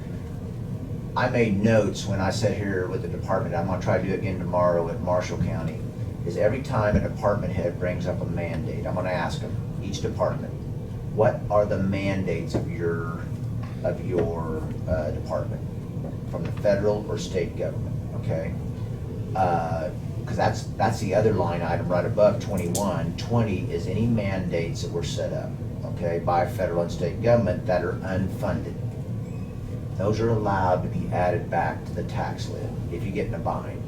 I made notes when I sat here with the department, I'm gonna try to do it again tomorrow in Marshall County, is every time a department head brings up a mandate, I'm gonna ask them, each department, what are the mandates of your department, from the federal or state government, okay? Because that's the other line item right above 21. 20 is any mandates that were set up, okay, by federal and state government that are unfunded. Those are allowed to be added back to the tax lid if you get in a bind.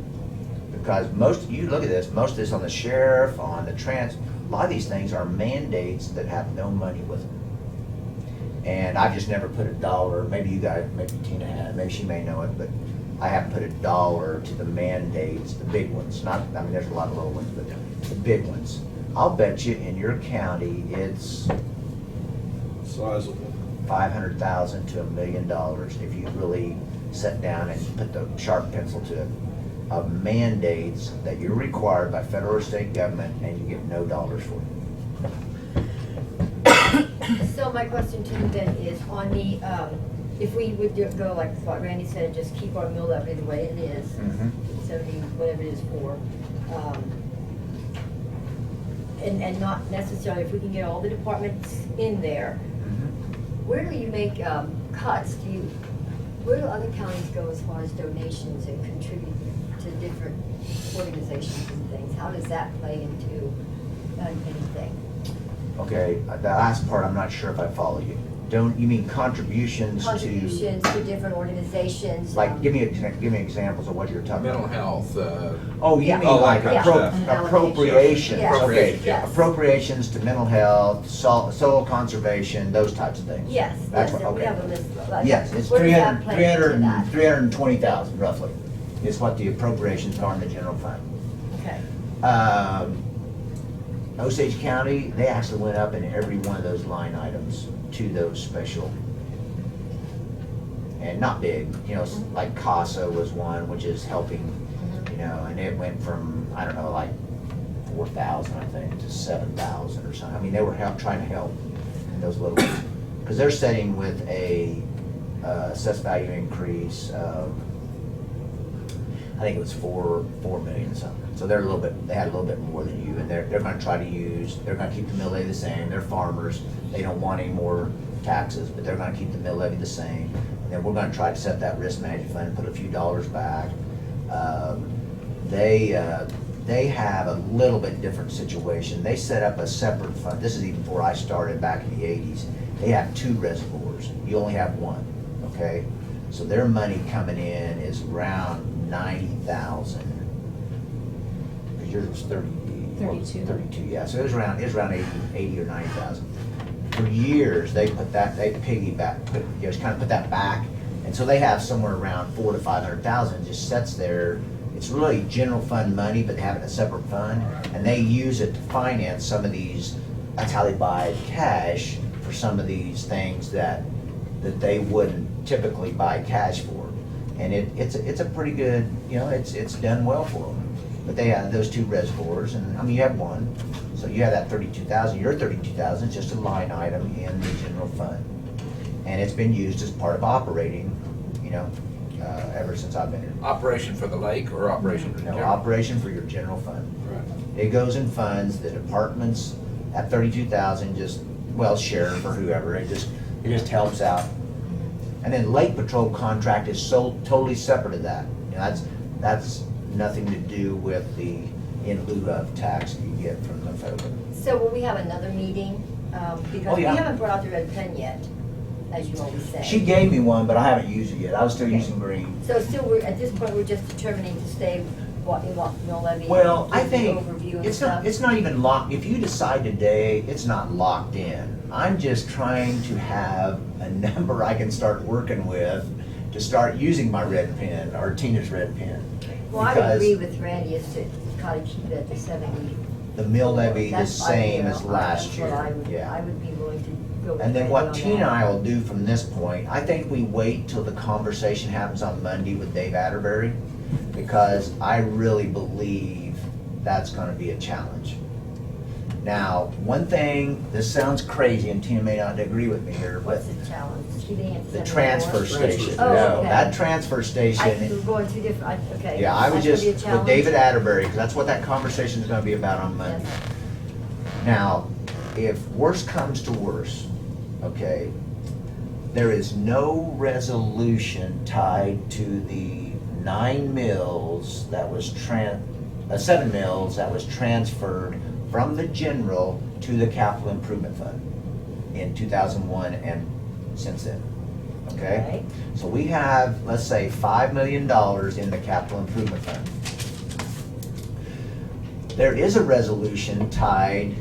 Because you look at this, most of this on the sheriff, on the a lot of these things are mandates that have no money with them. And I've just never put a dollar, maybe you guys, maybe Tina had, maybe she may know it, but I haven't put a dollar to the mandates, the big ones, not, I mean, there's a lot of little ones, but the big ones. I'll bet you in your county, it's Sizable. $500,000 to $1 million if you really sit down and put the sharp pencil to it, of mandates that you're required by federal or state government and you get no dollars for it. So my question to you then is on the, if we would go like what Randy said, just keep our mill levy the way it is, 70, whatever it is for, and not necessarily, if we can get all the departments in there, where do you make cuts? Where do other counties go as far as donations and contribute to different organizations and things? How does that play into anything? Okay, the last part, I'm not sure if I follow you. You mean contributions to? Contributions to different organizations. Like, give me examples of what you're talking Mental about. health, Oh, you Yeah. mean Oh, like that kind of stuff. appropriations? Yes. Okay. Yes. Appropriations to mental health, soil conservation, those types of things. Yes, That's yes, what, and we okay. have a list. Like, Yes, it's where does that play into that? 320,000 roughly, is what the appropriations are in the general fund. Okay, Osage County, they actually went up in every one of those line items to those special. And not big, you know, like CASA was one, which is helping, you know, and it went from, I don't know, like 4,000, I think, to 7,000 or something. I mean, they were trying to help those little ones. Because they're setting with a assessed value increase of, I think it was 4 million something. So they had a little bit more than you, and they're gonna try to they're gonna keep the mill levy the same. They're farmers, they don't want any more taxes, but they're gonna keep the mill levy the same. And then we're gonna try to set that risk management fund and put a few dollars back. They have a little bit different situation. They set up a separate fund. This is even before I started back in the 80s. They have 2 reservoirs. You only have 1, okay? So their money coming in is around 90,000. Because yours was 32, yeah. So it was around 80 or 90,000. For years, they put that back. And so they have somewhere around 400,000 to 500,000 just sits there. It's really general fund money, but they have it in a separate fund. And they use it to finance some of these, that's how they buy cash for some of these things that they wouldn't typically buy cash for. And it's a pretty good, you know, it's done well for them. But they have those 2 reservoirs, and I mean, you have 1, so you have that 32,000. Your 32,000 is just a line item in the general fund. And it's been used as part of operating, you know, ever since I've been here. operation for the lake or operation for the No, general? operation for your general fund. Right. It goes in funds, the departments, at 32,000, just, well, sheriff or whoever, it just helps out. And then lake patrol contract is so totally separate of that. You know, that's nothing to do with the in lieu of tax you get from the federal. So will we have another meeting? Because we yeah. haven't brought out the red pen yet, as you always say. She gave me one, but I haven't used it yet. I was still Okay. using green. So still, at this point, we're just determining to stay what mill levy. Well, I give the think overview and it's stuff. not even locked, if you decide today, it's not locked in. I'm just trying to have a number I can start working with to start using my red pen, or Tina's red pen. Well, I would Because agree with Randy, is to kind of keep it at the 70. the mill levy the That's- same as that's last what year, I would yeah. be willing to go with And then Randy what on Tina and that. I will do from this point, I think we wait till the conversation happens on Monday with Dave Atterbury, because I really believe that's gonna be a challenge. Now, one thing, this sounds crazy, and Tina may not agree with me here, but What's the challenge? Keeping it the 74? transfer station. Oh, No, okay. that transfer We're station, going two different, okay. yeah, I would That's gonna just, be a with challenge? David Atterbury, because that's what that conversation is gonna be about on Monday. Yes. Now, if worse comes to worse, okay, there is no resolution tied to the 7 mills that was transferred from the general to the capital improvement fund in 2001 and since then, okay? So we have, let's say, $5 million in the capital improvement fund. There is a resolution tied,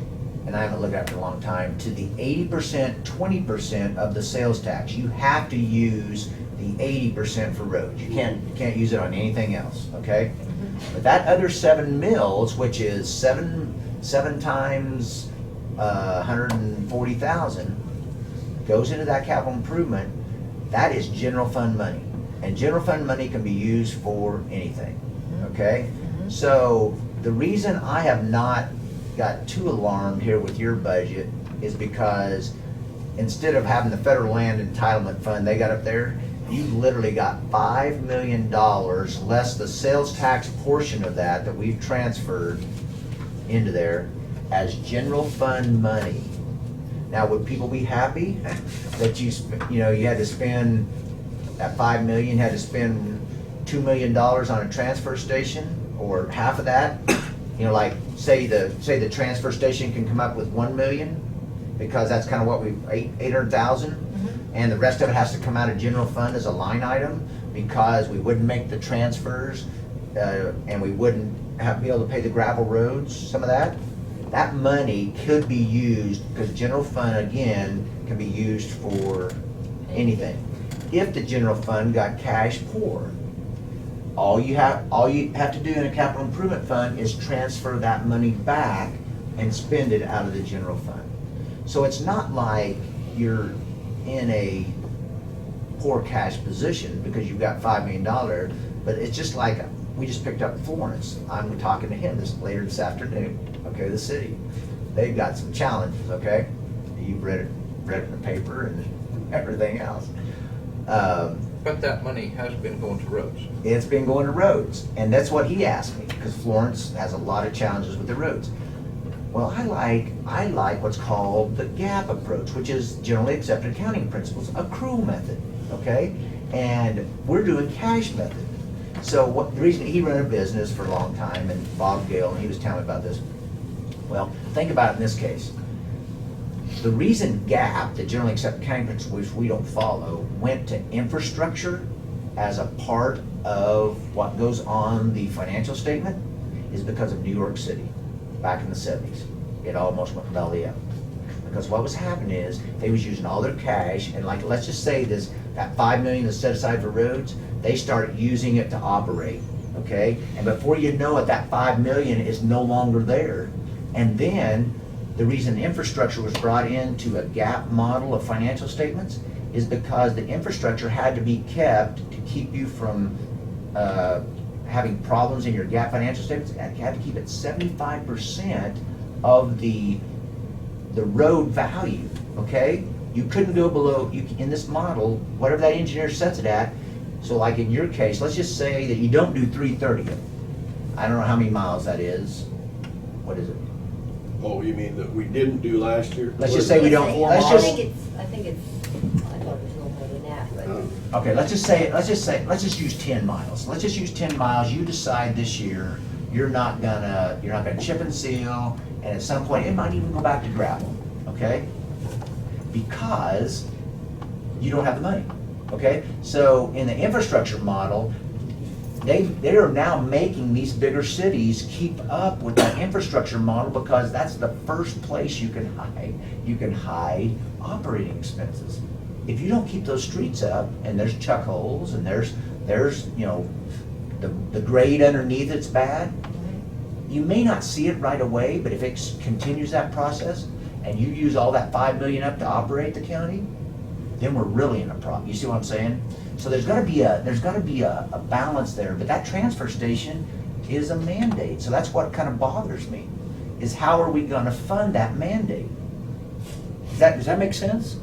and I haven't looked at it for a long time, to the 80%, 20% of the sales tax. You have to use the 80% for roads. You can't use it on anything else, okay? But that other 7 mills, which is seven times 140,000, goes into that capital improvement. That is general fund money. And general fund money can be used for anything, okay? So the reason I have not got too alarmed here with your budget is because instead of having the federal land entitlement fund they got up there, you literally got $5 million less the sales tax portion of that we've transferred into there as general fund money. Now, would people be happy that you had to spend, at $5 million, had to spend $2 million on a transfer station, or half of that? Like, say the transfer station can come up with 1 million, because that's kind of what 800,000, and the rest of it has to come out of general fund as a line item, because we wouldn't make the transfers, and we wouldn't be able to pay the gravel roads, some of that. That money could be used, because general fund, again, can be used for anything. If the general fund got cash poor, all you have to do in a capital improvement fund is transfer that money back and spend it out of the general fund. So it's not like you're in a poor cash position because you've got $5 million, but it's just like, we just picked up Florence. I'm talking to him later this afternoon, okay, the city. They've got some challenges, okay? You've read it in the paper and everything else. But that money has been going to roads. It's been going to roads, and that's what he asked me, because Florence has a lot of challenges with the roads. Well, I like what's called the GAP approach, which is generally accepted accounting principles, accrual method, okay? And we're doing cash method. So the reason he ran a business for a long time, and Bob Gale, and he was telling me about this. Well, think about it in this case. The reason GAP, the generally accepted accounting principle, which we don't follow, went to infrastructure as a part of what goes on the financial statement is because of New York City back in the 70s. It almost went belly up. Because what was happening is they was using all their cash, and like, let's just say that $5 million is set aside for roads, they start using it to operate, okay? And before you know it, that $5 million is no longer there. And then the reason infrastructure was brought into a GAAP model of financial statements is because the infrastructure had to be kept to keep you from having problems in your GAAP financial statements. You had to keep it 75% of the road value, okay? You couldn't go below, in this model, whatever that engineer sets it at. So like in your case, let's just say that you don't do 330. I don't know how many miles that is. What is it? Oh, you mean that we didn't do last year? Let's just say we don't, let's I just, think it's, I thought it was a little more than that, but. Okay, let's just use 10 miles. Let's just use 10 miles. You decide this year, you're not gonna chip and seal, and at some point, it might even go back to gravel, okay? Because you don't have the money, okay? So in the infrastructure model, they are now making these bigger cities keep up with that infrastructure model because that's the first place you can hide. You can hide operating expenses. If you don't keep those streets up, and there's chuck holes, and there's you know, the grade underneath it's bad, you may not see it right away, but if it continues that process, and you use all that 5 million up to operate the county, then we're really in a problem. You see what I'm saying? So there's gotta be a balance there, but that transfer station is a mandate. So that's what kind of bothers me, is how are we gonna fund that mandate? Does that make sense?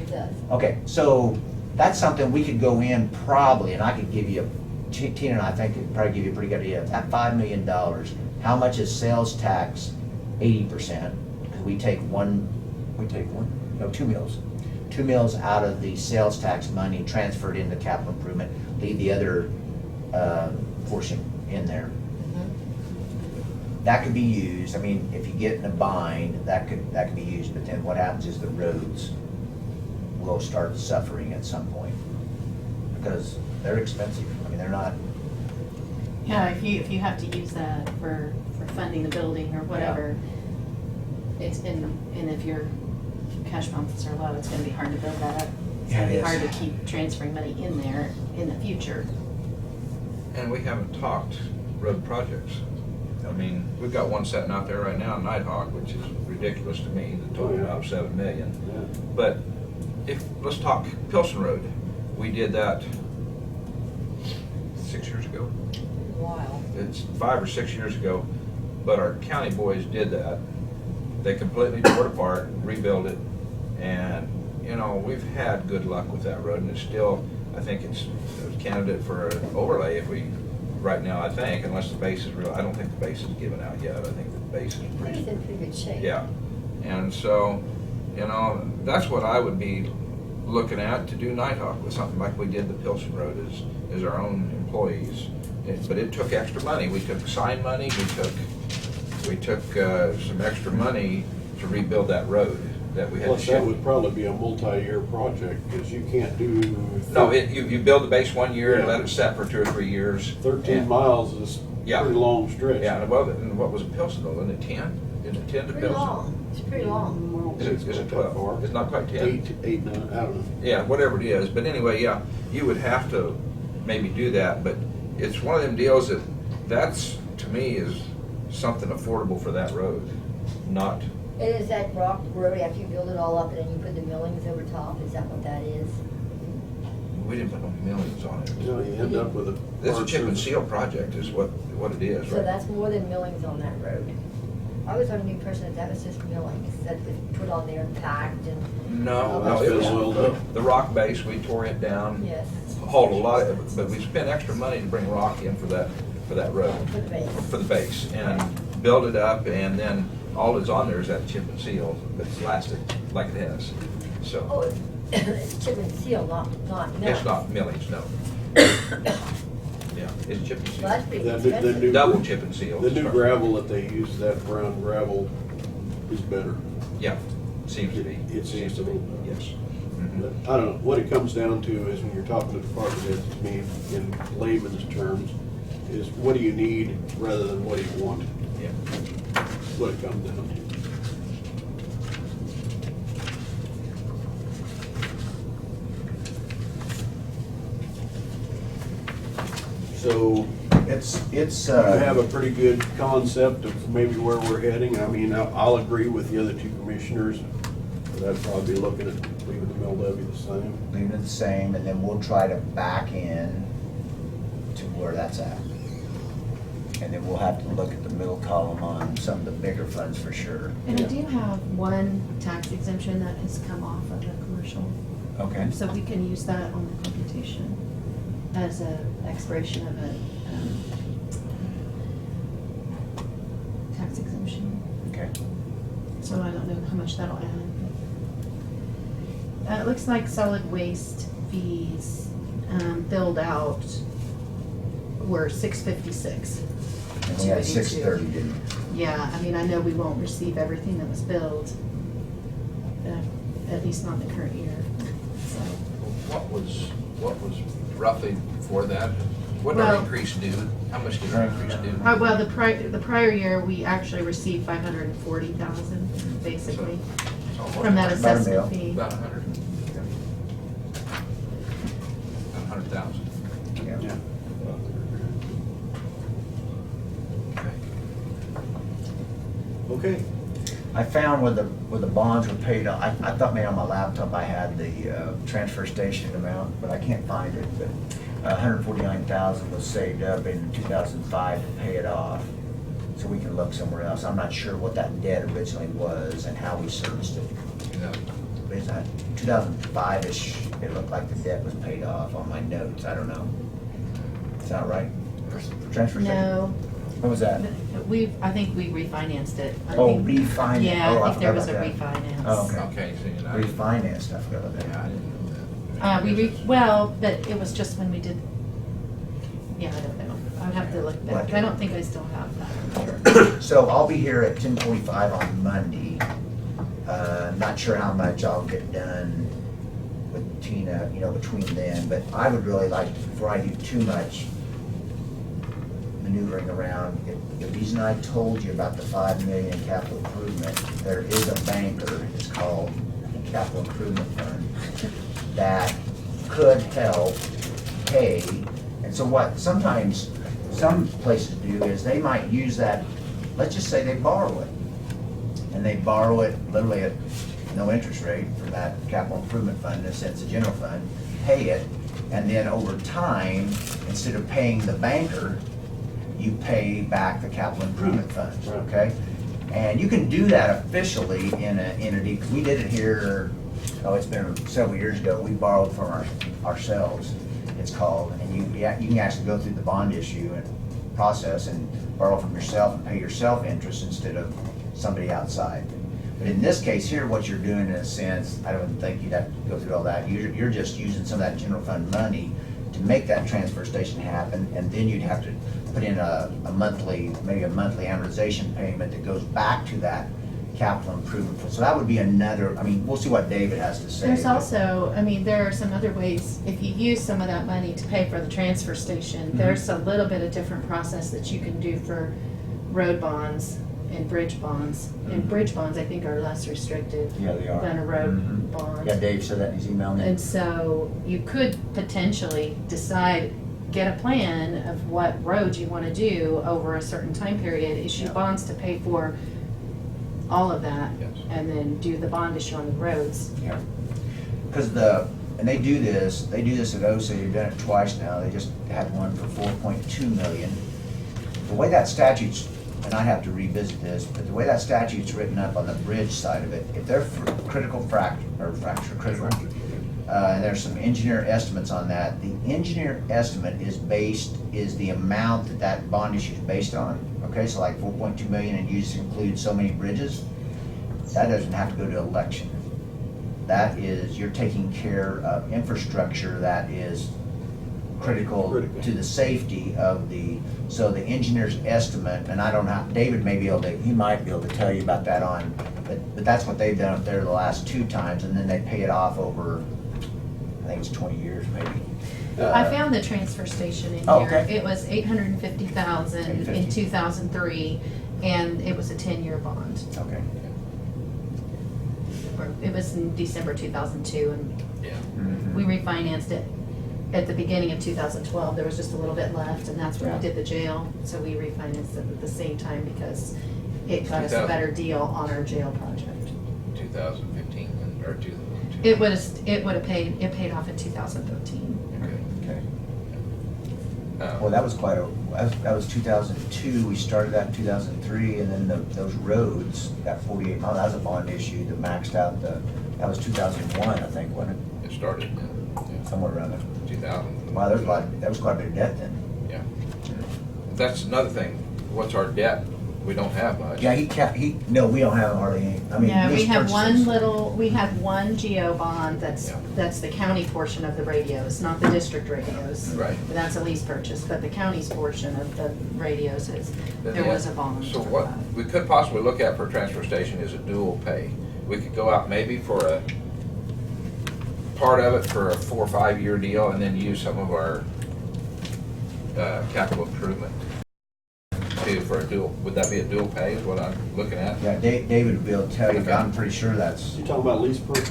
It does. Okay, so that's something we could go in probably, and I could give you, Tina and I think could probably give you a pretty good idea. That $5 million, how much is sales tax? 80%. Because we take 2 mills. 2 mills out of the sales tax money transferred into capital improvement, leave the other portion in there. That could be used. I mean, if you get in a bind, that could be used, but then what happens is the roads will start suffering at some point because they're expensive. I mean, they're not. Yeah, if you have to use that for funding the building or whatever, and if your cash balances are low, it's gonna be hard to build that up. It's Yeah, gonna it be is. hard to keep transferring money in there in the future. And we haven't talked road projects. I mean, we've got one sitting out there right now, Nighthawk, which is ridiculous to me, the total about 7 million. Yeah. But let's talk Pilsen Road. We did that 6 years ago. Wow. It's 5 or 6 years ago, but our county boys did that. They completely tore it apart, rebuilt it, and, you know, we've had good luck with that road, and it's still, I think it's a candidate for an overlay if we, right now, I think, unless the base is real, I don't think the base is given out yet. I think the base is I think pretty, it's in pretty good shape. yeah. And so, you know, that's what I would be looking at to do Nighthawk with something like we did the Pilsen Road is our own employees. But it took extra money. We took sign money, we took some extra money to rebuild that road that we had to Plus, that ship. would probably be a multi-year project, because you can't do. No, you build the base 1 year and Yeah. let it set for 2 or 3 years. 13 And- miles is a Yeah. pretty long stretch. Yeah, and what was it, Pilsen though, wasn't it 10? Is it 10 to Pretty Pilsen? long. It's pretty long. Is it Not that 12? far. It's not quite 10. 8, 9, I don't know. Yeah, whatever it is, but anyway, yeah, you would have to maybe do that, but it's one of them deals that's, to me, is something affordable for that road, not, And is that rock road after you build it all up and then you put the millings over top? Is that what that is? we didn't put no millions on it. You know, you end up with a. It's a chip and seal project is what it is, So right? that's more than millings on that road. I was under the impression that was just millings that was put on there and packed and. No, That's it been was oiled up. the rock base, we tore it down, Yes. hauled a lot, but we spent extra money to bring rock in for that road. For the base. For the base, and build it up, and then all that's on there is that chip and seal that's lasted like it has, Oh, so. it's chip and seal, not millings. It's not millings, no. Yeah, it's chip and Well, that's seal. pretty The new- expensive. Double chip and seal. The new gravel that they use, that brown gravel, is better. Yeah, seems to be. It seems to be. Yes. But Mhm. I don't know, what it comes down to is when you're talking to department heads, to me, in layman's terms, is what do you need rather than what do you want? Yeah. That's what it comes down to. So, It's you have a pretty good concept of maybe where we're heading. I mean, I'll agree with the other two commissioners, but I'd probably be looking at leaving the mill levy the same. leaving it the same, and then we'll try to back in to where that's at. And then we'll have to look at the middle column on some of the bigger funds for sure. And we do have one tax exemption that has come off of the commercial, Okay. so we can use that on the computation as a expiration of a tax exemption. Okay. So I don't know how much that'll add. It looks like solid waste fees, billed out were $656. And we had 630, didn't we? Yeah, I mean, I know we won't receive everything that was billed, at least not in the current year, so. What was roughly for that? What did our Well- increase do? How much did our increase do? Well, the prior year, we actually received 540,000, basically, It's almost from that About a assessment mil. fee. About 100. 100,000. Yeah. Okay. I found where the bonds were paid, I thought maybe on my laptop I had the transfer station amount, but I can't find it, but 149,000 was saved up in 2005 to pay it off. So we can look somewhere else. I'm not sure what that debt originally was and how we serviced it. Yeah. But is that 2005-ish, it looked like the debt was paid off on my notes, I don't know. Is that right? Transfer station? No, What was that? I think we refinanced it. I Oh, think- refinance. Yeah, Oh, I think there forgot was a about that. refinance. Oh, okay. Okay, see, and I, Refinanced, I forgot about yeah, I that. didn't know that. Well, but it was just when we did, yeah, I don't know. I would have to look back. What? I don't think I still have that. So I'll be here at 10:45 on Monday. Not sure how much I'll get done with Tina, between then, but I would really like, before I do too much maneuvering around, the reason I told you about the 5 million capital improvement, there is a banker, it's called Capital Improvement Fund, that could help pay. And so what sometimes some places do is they might use that, let's just say they borrow it. And they borrow it literally at no interest rate from that capital improvement fund, in a sense, the general fund, pay it, and then over time, instead of paying the banker, you pay back the capital improvement fund, okay? And you can do that officially in an entity, because we did it here, it's been several years ago, we borrowed from ourselves, it's called, and you can actually go through the bond issue and process and borrow from yourself and pay yourself interest instead of somebody outside. But in this case here, what you're doing in a sense, I don't think you'd have to go through all that, you're just using some of that general fund money to make that transfer station happen, and then you'd have to put in a monthly, maybe a monthly amortization payment that goes back to that capital improvement fund. So that would be another, we'll see what David has to say. There's but- also, there are some other ways, if you use some of that money to pay for the transfer station, there's a little bit of different process that you can do for road bonds and bridge bonds. And bridge bonds, I think, are less restricted Yeah, they are. than a road Mhm. bond. Yeah, Dave said that in his email. And so you could potentially decide, get a plan of what roads you want to do over a certain time period, issue Yeah. bonds to pay for all of that, Yes. and then do the bond issue on the roads. Yeah. Because and they do this at OSA, they've done it twice now, they just had one for 4.2 million. The way that statute's, and I have to revisit this, but the way that statute's written up on the bridge side of it, if they're critical critical, and there's some engineer estimates on that, the engineer estimate is the amount that bond issue is based on, okay, so like 4.2 million, and you just include so many bridges, that doesn't have to go to election. That is, you're taking care of infrastructure that is critical to the safety of so the engineer's estimate, and I don't know, David may be able to, he might be able to tell you about that but that's what they've done up there the last 2 times, and then they pay it off over, I think it's 20 years maybe. I found the transfer station in Oh, here. okay. It was $850,000 in 850. 2003, and it was a 10-year bond. Okay. It was in December 2002, and Yeah. Mhm. we refinanced it at the beginning of 2012. There was just a little bit left, and that's when we Yeah. did the jail. So we refinanced it at the same time because it got us a 2000. better deal on our jail project. 2015 or 2000. It paid off in 2013. Okay. Okay. Well, that was that was 2002, we started that in 2003, and then those roads, that 48 mile, that was a bond issue that maxed out that was 2001, I think, wasn't It started, it? Somewhere around there. 2000. Wow, that was quite a bit of debt then. Yeah. That's another thing. What's our debt We don't have much. Yeah, no, we don't have hardly any, I mean, Yeah, we lease have purchases. we have one geo bond Yeah. that's the county portion of the radios, not the district radios. Right. But that's a lease purchase, but the county's portion of the radios is, there was a bond. So for what that. we could possibly look at for a transfer station is a dual pay. We could go out maybe for a part of it for a 4 or 5 year deal and then use some of our capital improvement too for a dual. Would that be a dual pay is what I'm looking at? Yeah, David will be able to tell you, but I'm pretty sure that's, You're talking about lease purchase?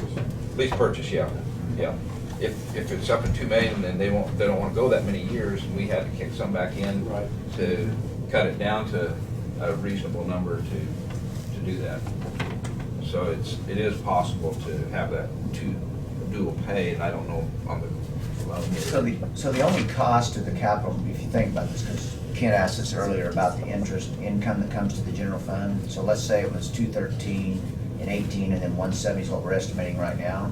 Lease purchase, yeah, yeah. If it's up in 2 million, then they don't want to go that many years, and we had to kick some back in Right. to cut it down to a reasonable number to do that. So it is possible to have that dual pay, and I don't know on the. so the only cost to the capital, if you think about this, because Ken asked us earlier about the interest income that comes to the general fund. So let's say it was 213 in 18, and then 170 is what we're estimating right now.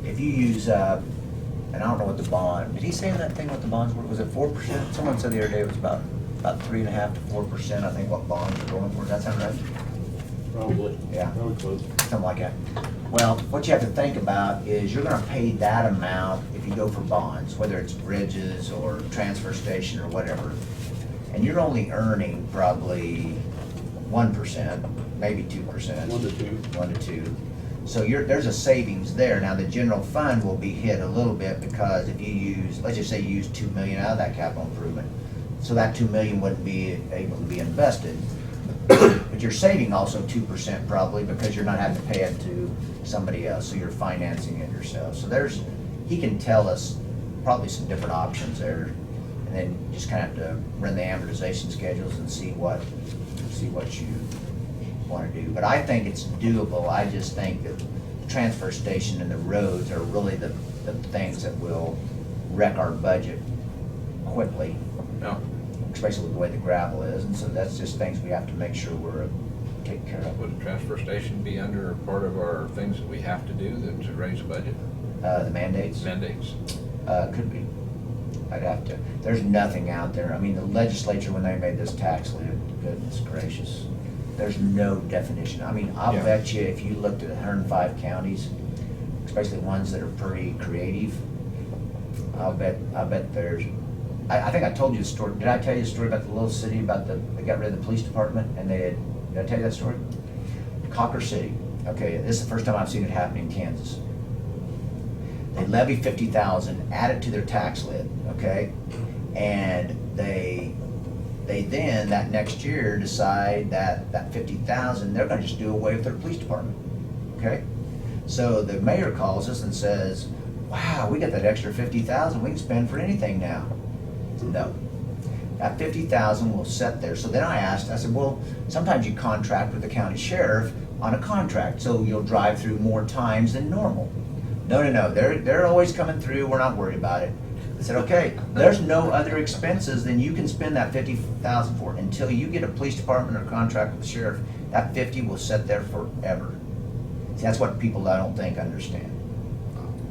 If you use, and I don't know what the bond, did he say that thing what the bonds were? Was it 4%? Someone said the other day it was about 3.5% to 4%, I think, what bonds are going for. Does that sound right? Probably. Yeah. Probably close. Something like that. Well, what you have to think about is you're gonna pay that amount if you go for bonds, whether it's bridges or transfer station or whatever. And you're only earning probably 1%, maybe 2%. 1 to 2. 1 to 2. So there's a savings there. Now, the general fund will be hit a little bit because if you use, let's just say you use 2 million out of that capital improvement. So that 2 million wouldn't be able to be invested. But you're saving also 2% probably because you're not having to pay it to somebody else, so you're financing it yourself. So he can tell us probably some different options there, and then just kind of have to run the amortization schedules and see what you want to do. But I think it's doable. I just think that the transfer station and the roads are really the things that will wreck our budget quickly. No. Especially with the way the gravel is, and so that's just things we have to make sure we're taking care of. Would a transfer station be under part of our things that we have to do to raise the budget? The mandates? Mandates. Could be. I'd have to, there's nothing out there. I mean, the legislature, when they made this tax lid, goodness gracious, there's no definition. I mean, I'll Yeah. bet you if you looked at 105 counties, especially ones that are pretty creative, I'll bet there's, I think I told you the story. Did I tell you the story about the little city about they got rid of the police department and did I tell you that story? Cocker City. Okay, this is the first time I've seen it happen in Kansas. They levy 50,000, add it to their tax lid, okay? And they then, that next year, decide that 50,000, they're gonna just do away with their police department, okay? So the mayor calls us and says, wow, we got that extra 50,000, we can spend for anything now. No. That 50,000 will sit there. So then I said, well, sometimes you contract with the county sheriff on a contract, so you'll drive through more times than normal. No, they're always coming through, we're not worried about it. I said, okay, there's no other expenses than you can spend that 50,000 for. Until you get a police department or contract with the sheriff, that 50 will sit there forever. See, that's what people I don't think understand.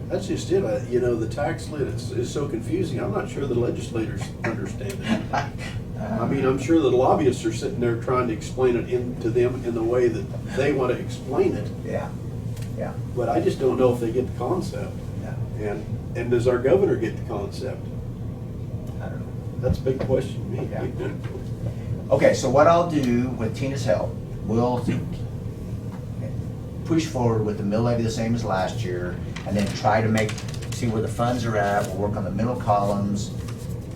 That's just it. The tax lid is so confusing. I'm not sure the legislators understand it. I mean, I'm sure the lobbyists are sitting there trying to explain it to them in the way that they want to explain it. Yeah. But I just don't know if they get the concept. Yeah. And does our governor get the concept? I don't know. That's a big question to me. Yeah. Okay, so what I'll do with Tina's help, we'll push forward with the mill levy the same as last year, and then try to see where the funds are at. We'll work on the middle columns,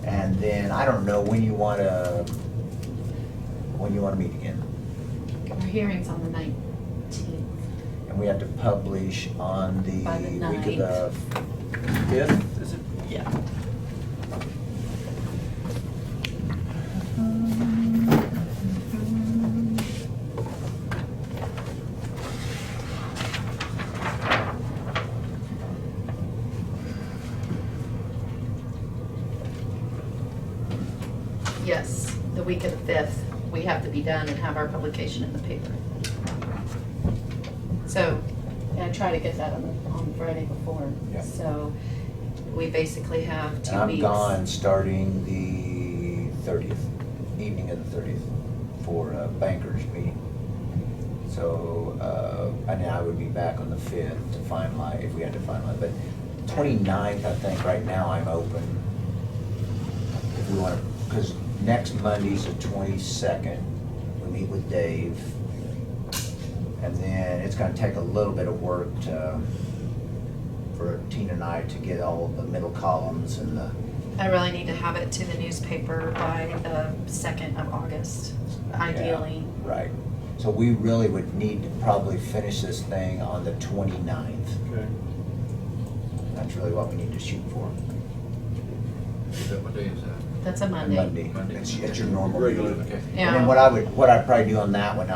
and then I don't know when you want to meet again. Our hearing's on the 19th. And we have to publish on the By the week of the 5th, is it? Yeah. Yes, the week of the 5th, we have to be done and have our publication in the paper. So, and I try to get that on Friday before. Yeah. So, we basically have 2 And I'm weeks. gone starting the 30th, evening of the 30th, for a bankers meeting. So, and then I would be back on the 5th to finalize, if we had to finalize, but 29th, I think, right now I'm open. If we want to, because next Monday's the 22nd, we meet with Dave. And then it's gonna take a little bit of work for Tina and I to get all the middle columns and the, I really need to have it to the newspaper by the 2nd of August, ideally. right. So we really would need to probably finish this thing on the 29th. Okay. That's really what we need to shoot for. What day is that? That's a Monday. Monday. It's your normal Regular. meeting. Okay. Yeah. And then what I'd probably do on that one,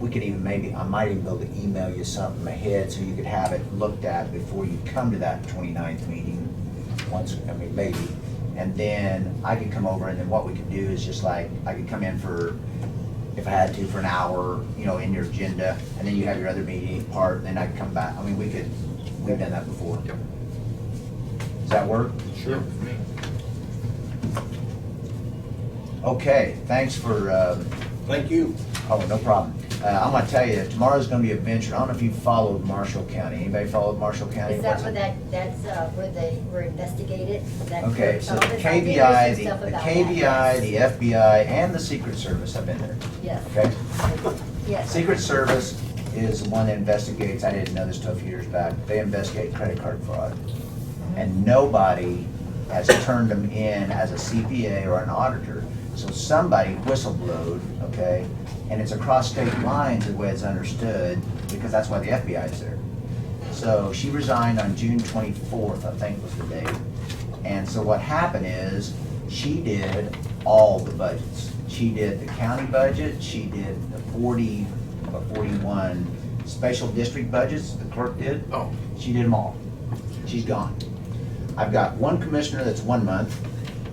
we could even I might even be able to email you something ahead so you could have it looked at before you come to that 29th meeting. Maybe. And then I could come over, and then what we could do is just like, I could come in for, if I had to, for an hour, in your agenda, and then you have your other meeting part, and then I could come back. We've done that before. Yep. Does that work? Sure. For me. Okay, thanks for, Thank you. oh, no problem. I'm gonna tell you, tomorrow's gonna be a venture. I don't know if you followed Marshall County. Anybody followed Marshall County? Is that What's where it? that's where they were investigated? That Okay, group? so Oh, the there's- I did KBI, read some stuff the about KBI, that, the FBI, and the Secret Service have been there, Yes, okay? yes. Secret Service is the one that investigates, I didn't know this till a few years back, they investigate credit card fraud. And nobody has turned them in as a CPA or an auditor. So somebody whistleblowed, okay? And it's across state lines the way it's understood, because that's why the FBI is there. So she resigned on June 24th, I think was the date. And so what happened is, she did all the budgets. She did the county budget, she did the 41 special district budgets, the clerk did. Oh. She did them all. She's gone. I've got one commissioner that's 1 month,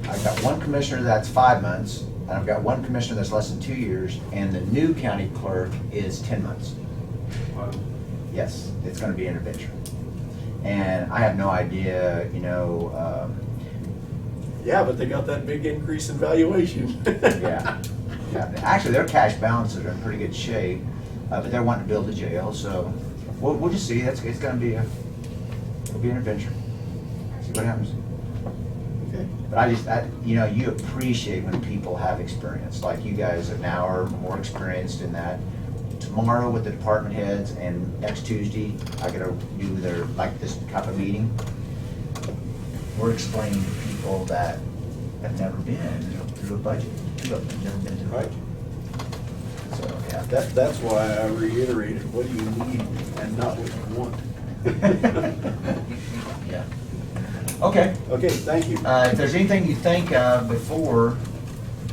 I've got one commissioner that's 5 months, and I've got one commissioner that's less than 2 years, and the new county clerk is 10 months. Wow. Yes, it's gonna be an adventure. And I have no idea, Yeah, but they got that big increase in valuation. yeah. Actually, their cash balances are in pretty good shape, but they're wanting to build a jail, so we'll just see. It's gonna be it'll be an adventure. See what happens. Okay. But you appreciate when people have experience, like you guys now are more experienced in that. Tomorrow with the department heads and next Tuesday, I gotta do this type of meeting. We're explaining to people that have never been through a budget, never been through a Right. budget. So, yeah. That's why I reiterated, what do you need and not what you want. Yeah. Okay. Okay, thank you. If there's anything you think of before,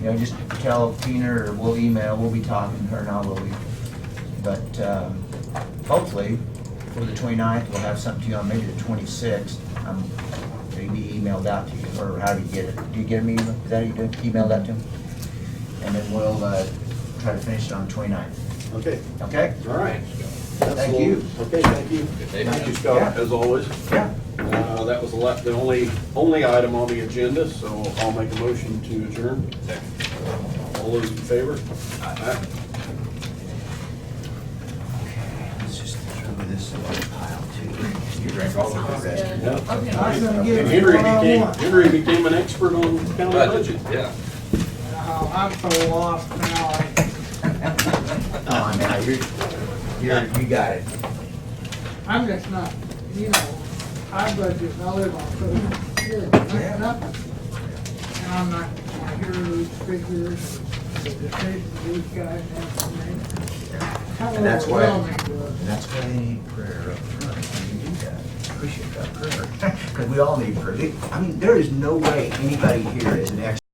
just tell Tina or we'll email, we'll be talking to her and I will be. But hopefully, for the 29th, we'll have something to you on maybe the 26th. Maybe emailed out to you, or how do you get it? Do you get me? Is that how you do? Email that to him? And then we'll try to finish it on the 29th. Okay, Okay? all right. Thank you. Okay, thank you. day. Thank you, Scott, Yeah. as always. Yeah. That was the only item on the agenda, so I'll make a motion to adjourn. All those in favor? Aye. Let's just throw this in the pile too. You drank all the rest. Yeah. I'm gonna And give Henry you what I want. became an expert on county budget. Yeah. I'm so lost now. Oh, man, you got it. I'm just not, I budget, I live on food. That's nothing. And I'm not gonna hear those figures, the decisions these guys have to make. How And that's why, overwhelming it was. and that's why they need prayer up front when you do that. Appreciate that prayer. Because we all need prayer. There is no way anybody here is an expert